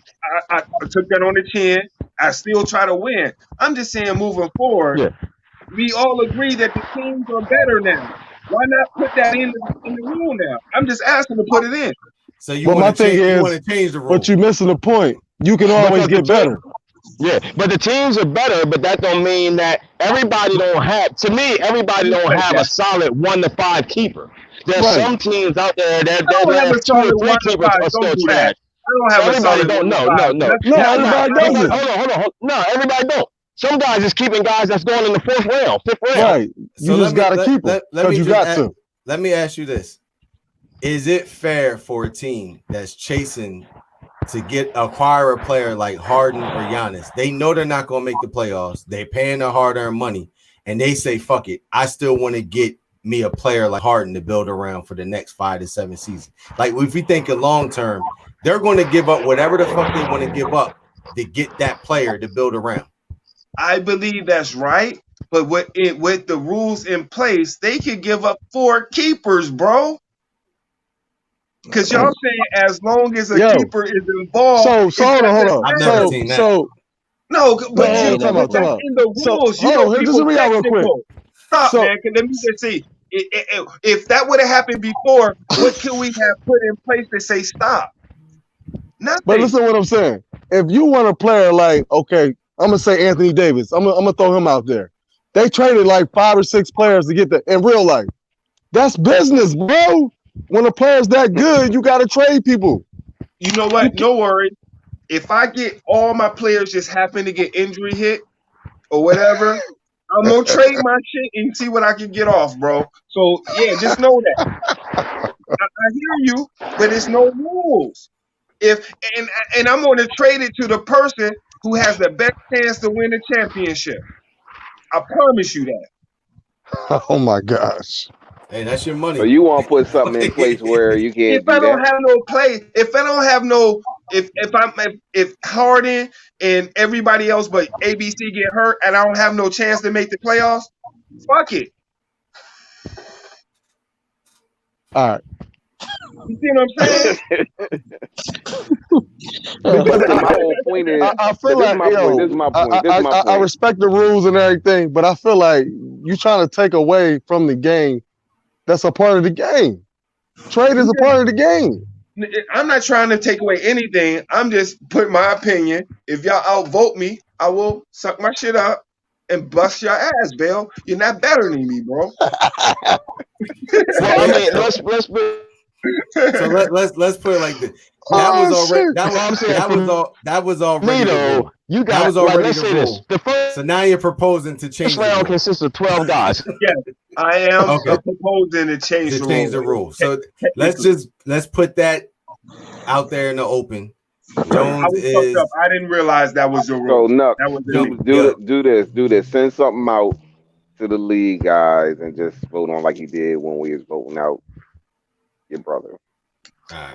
I took that on the chin. I still try to win. I'm just saying, moving forward, Yeah. we all agree that the teams are better now. Why not put that in the rule now? I'm just asking to put it in. So you But my want to thing change? You is, want to change the rule? but you're missing the point. You can always Because the get better. Yeah, but the teams are better, but that don't mean that everybody don't have. To me, everybody don't have a solid 1 to 5 keeper. There's Right. some teams out there that I don't have a last 2 or solid 3 1 to keepers 5. are Don't still do trash. that. I don't have a Everybody solid don't. 1 to No. 5. No, everybody doesn't. Hold on. No, everybody don't. Some guys is keeping guys that's going in the 4th round, 5th round. Right. So You just got to keep them because you got to. Let me ask you this: is it fair for a team that's chasing to acquire a player like Harden or Giannis? They know they're not going to make the playoffs. They're paying their hard-earned money, and they say, "Fuck it, I still want to get me a player like Harden to build around for the next 5 to 7 seasons." Like if we think of long term, they're going to give up whatever the fuck they want to give up to get that player to build around. I believe that's right, but with the rules in place, they could give up 4 keepers, bro. Because y'all saying as long as a keeper is involved. So hold on. I've never seen that. No, but time out. that's in the rules. You know, just read out real quick. Stop, man. Let me just see. If that would have happened before, what could we have put in place to say stop? Nothing. But listen to what I'm saying. If you want a player like, okay, I'm gonna say Anthony Davis. I'm gonna throw him out there. They traded like 5 or 6 players to get that in real life. That's business, bro. When a player's that good, you gotta trade people. You know what? No worries. If I get all my players just happen to get injury hit or whatever, I'm gonna trade my shit and see what I can get off, bro. So yeah, just know that. I hear you, but it's no rules. And I'm gonna trade it to the person who has the best chance to win the championship. I promise you that. Oh my gosh. Hey, that's your money. So you want to put something in place where you can't If I don't have no play, if I don't have no if Harden and everybody else but ABC get hurt and I don't have no chance to make the playoffs, fuck it. All right. You see what I'm saying? But my whole point is, I feel like this is my point. I respect the rules and everything, but I feel like you trying to take away from the game. That's a part of the game. Trade is a part of the game. I'm not trying to take away anything. I'm just putting my opinion. If y'all outvote me, I will suck my shit up and bust your ass, Bill. You're not better than me, bro. Well, I mean, let's So let's put it like this. That was already the rule. You got That was already let's the say rule. this. The first So now you're proposing to change the round rule. consists of 12 guys. I am Okay. proposing to change The rule. So let's put that out there in the open. I Jones was is fucked up. I didn't realize that was your So rule. no, That was do this. Send something out to the league guys and just vote on like you did when we was voting out your brother.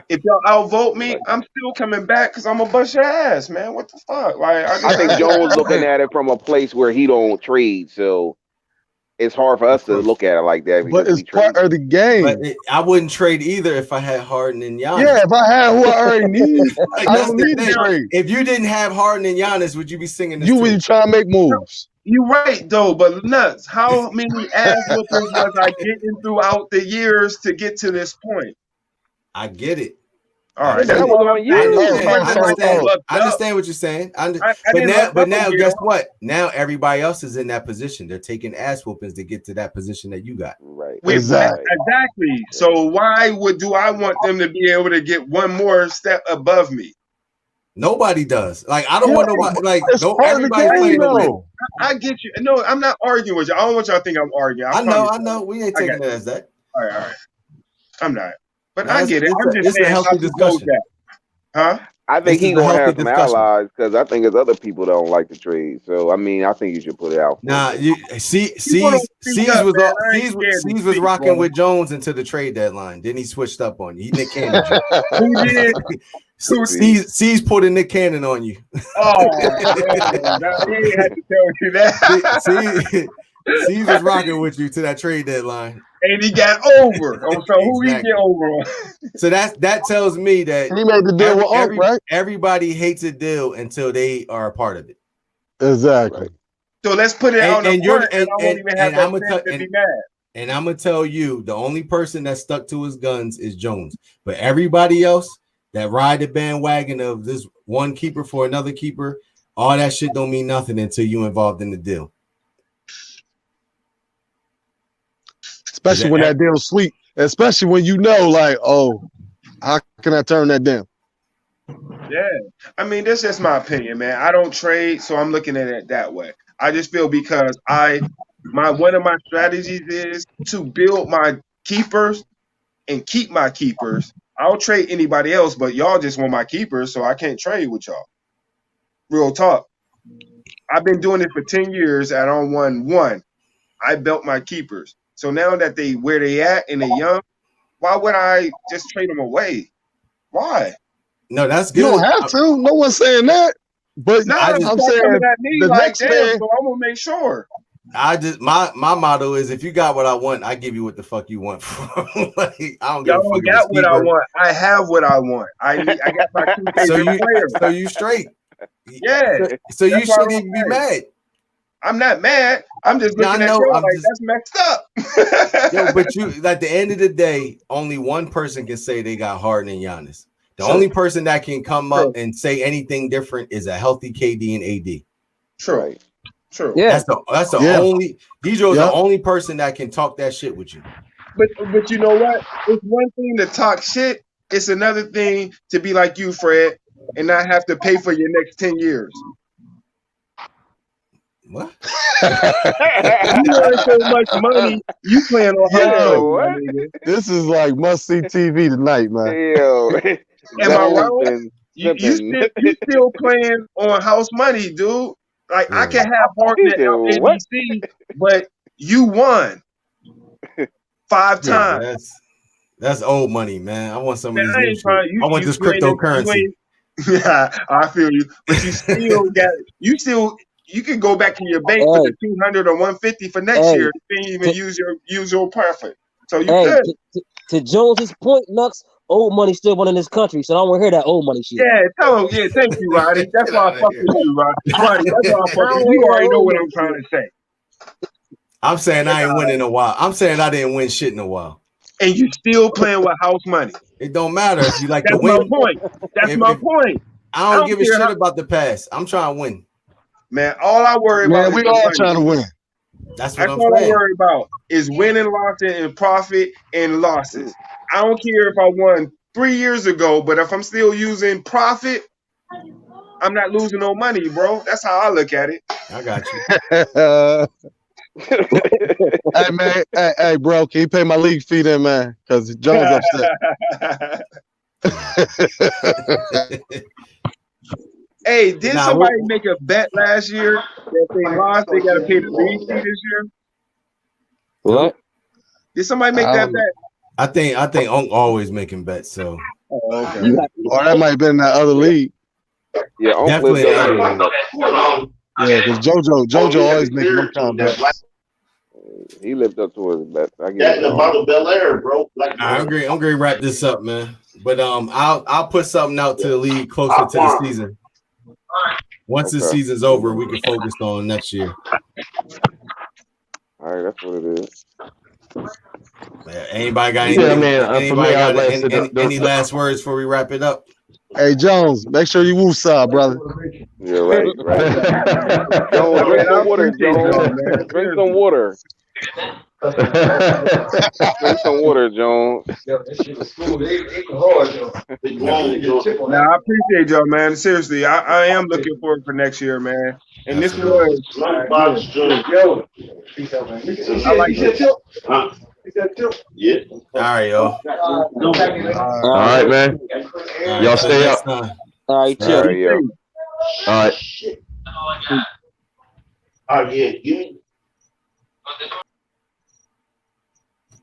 If y'all outvote me, I'm still coming back because I'm gonna bust your ass, man. What the fuck? Like I think Jones looking at it from a place where he don't trade, so it's hard for us to look at it like that. But it's part of the game. But I wouldn't trade either if I had Harden and Giannis. Yeah, if I had who I already need, Like, I that's don't the need to thing. trade. If you didn't have Harden and Giannis, would you be singing this? You too? would try to make moves. You right though, but nuts. How many ass whoopers was I getting throughout the years to get to this point? I get it. All right, That was on you. I understand what you're saying. But now, guess what? Now everybody else is in that position. They're taking ass whoopings to get to that position that you got. Right. Exactly. So why do I want them to be able to get one more step above me? Nobody does. Like I don't want nobody. Like everybody's playing to win. I get you. No, I'm not arguing with you. I don't want y'all to think I'm arguing. I know. We ain't taking it as that. All right. I'm not. But No, I get it. I'm just it's a saying healthy discussion. Huh? I think This he's is a gonna healthy have some discussion. allies because I think there's other people that don't like to trade. So I mean, I think you should put it out. Nah, you see, People don't speak up, man. I ain't scared to Cease was speak, rocking bro. with Jones until the trade deadline. Then he switched up on you. He Nick Cannon. Who did? Cease put a Nick Cannon on you. Oh, he ain't had to tell you that. Cease was rocking with you to that trade deadline. And he got over. So who he get over on? So that tells me that he made the deal with Unc, right? Everybody hates a deal until they are a part of it. Exactly. So let's put it out on the front, and I won't even have that sense to be mad. And I'm gonna tell you, the only person that stuck to his guns is Jones. But everybody else that ride the bandwagon of this one keeper for another keeper, all that shit don't mean nothing until you involved in the deal. Especially when that deal's sweet. Especially when you know, like, oh, how can I turn that down? Yeah. I mean, that's just my opinion, man. I don't trade, so I'm looking at it that way. I just feel because one of my strategies is to build my keepers and keep my keepers. I'll trade anybody else, but y'all just want my keepers, so I can't trade with y'all. Real talk. I've been doing it for 10 years and I don't won one. I built my keepers. So now that where they at and they young, why would I just trade them away? Why? No, that's good. You don't have to. No one's saying that. But I'm saying the next man. So I'm gonna make sure. My motto is if you got what I want, I give you what the fuck you want. Like, I don't give a fuck. Y'all got what I want. I have what I want. I got my two favorite players. So you straight. Yeah. So you shouldn't even be mad. I'm not mad. I'm just looking at you like that's messed up. But you, at the end of the day, only one person can say they got Harden and Giannis. The only person that can come up and say anything different is a healthy KD and AD. True. True. Yeah. That's the only. Dejo's the only person that can talk that shit with you. But you know what? It's one thing to talk shit. It's another thing to be like you, Fred, and not have to pay for your next 10 years. What? You earn so much money, you playing on hard. This is like must see TV tonight, man. Am I wrong? You still playing on house money, dude. Like I can have Harden at ABC, but you won 5 times. That's old money, man. I want some of these. I want this cryptocurrency. Yeah, I feel you. But you can go back to your bank for the 200 or 150 for next year. You can't even use your profit. So you could. To Jones's point, Lux, old money still running this country, so I don't want to hear that old money shit. Yeah, tell him. Yeah, thank you, Roddy. That's why I fuck with you, Roddy. Roddy, that's why I fuck with you. You already know what I'm trying to say. I'm saying I ain't winning in a while. I'm saying I didn't win shit in a while. And you still playing with house money. It don't matter if you like That's to win. my point. That's my point. I don't give a shit about the past. I'm trying to win. Man, all I worry about is we all trying to win. That's what I'm all saying. I worry about is winning, losses, and profit and losses. I don't care if I won 3 years ago, but if I'm still using profit, I'm not losing no money, bro. That's how I look at it. I got you. Hey man, hey bro, can you pay my league fee then, man? Because Jones upset. Hey, did somebody make a bet last year that they lost? They got to pay the league fee this year. What? Did somebody make that bet? I think Unc always making bets. So. Oh, okay. Or that might have been in that other league. Yeah, Unc definitely. Yeah, because JoJo always making them kind of bets. He lived up to his bet. I That's the bottle Bel Air, bro. I'm going to wrap this up, man. But I'll put something out to the league closer to the season. Once the season's over, we can focus on next year. All right, that's what it is. Anybody got any last words before we wrap it up? Hey Jones, make sure you woosah, brother. Yeah, right. Jones, drink some water, Jones. Drink some water. Drink some water, Jones. Nah, I appreciate y'all, man. Seriously, I am looking forward for next year, man. And this was. I like it. Yeah. All right, yo. All right, man. Y'all stay up. All right, chill. All right, yo. All right. Oh yeah, give me.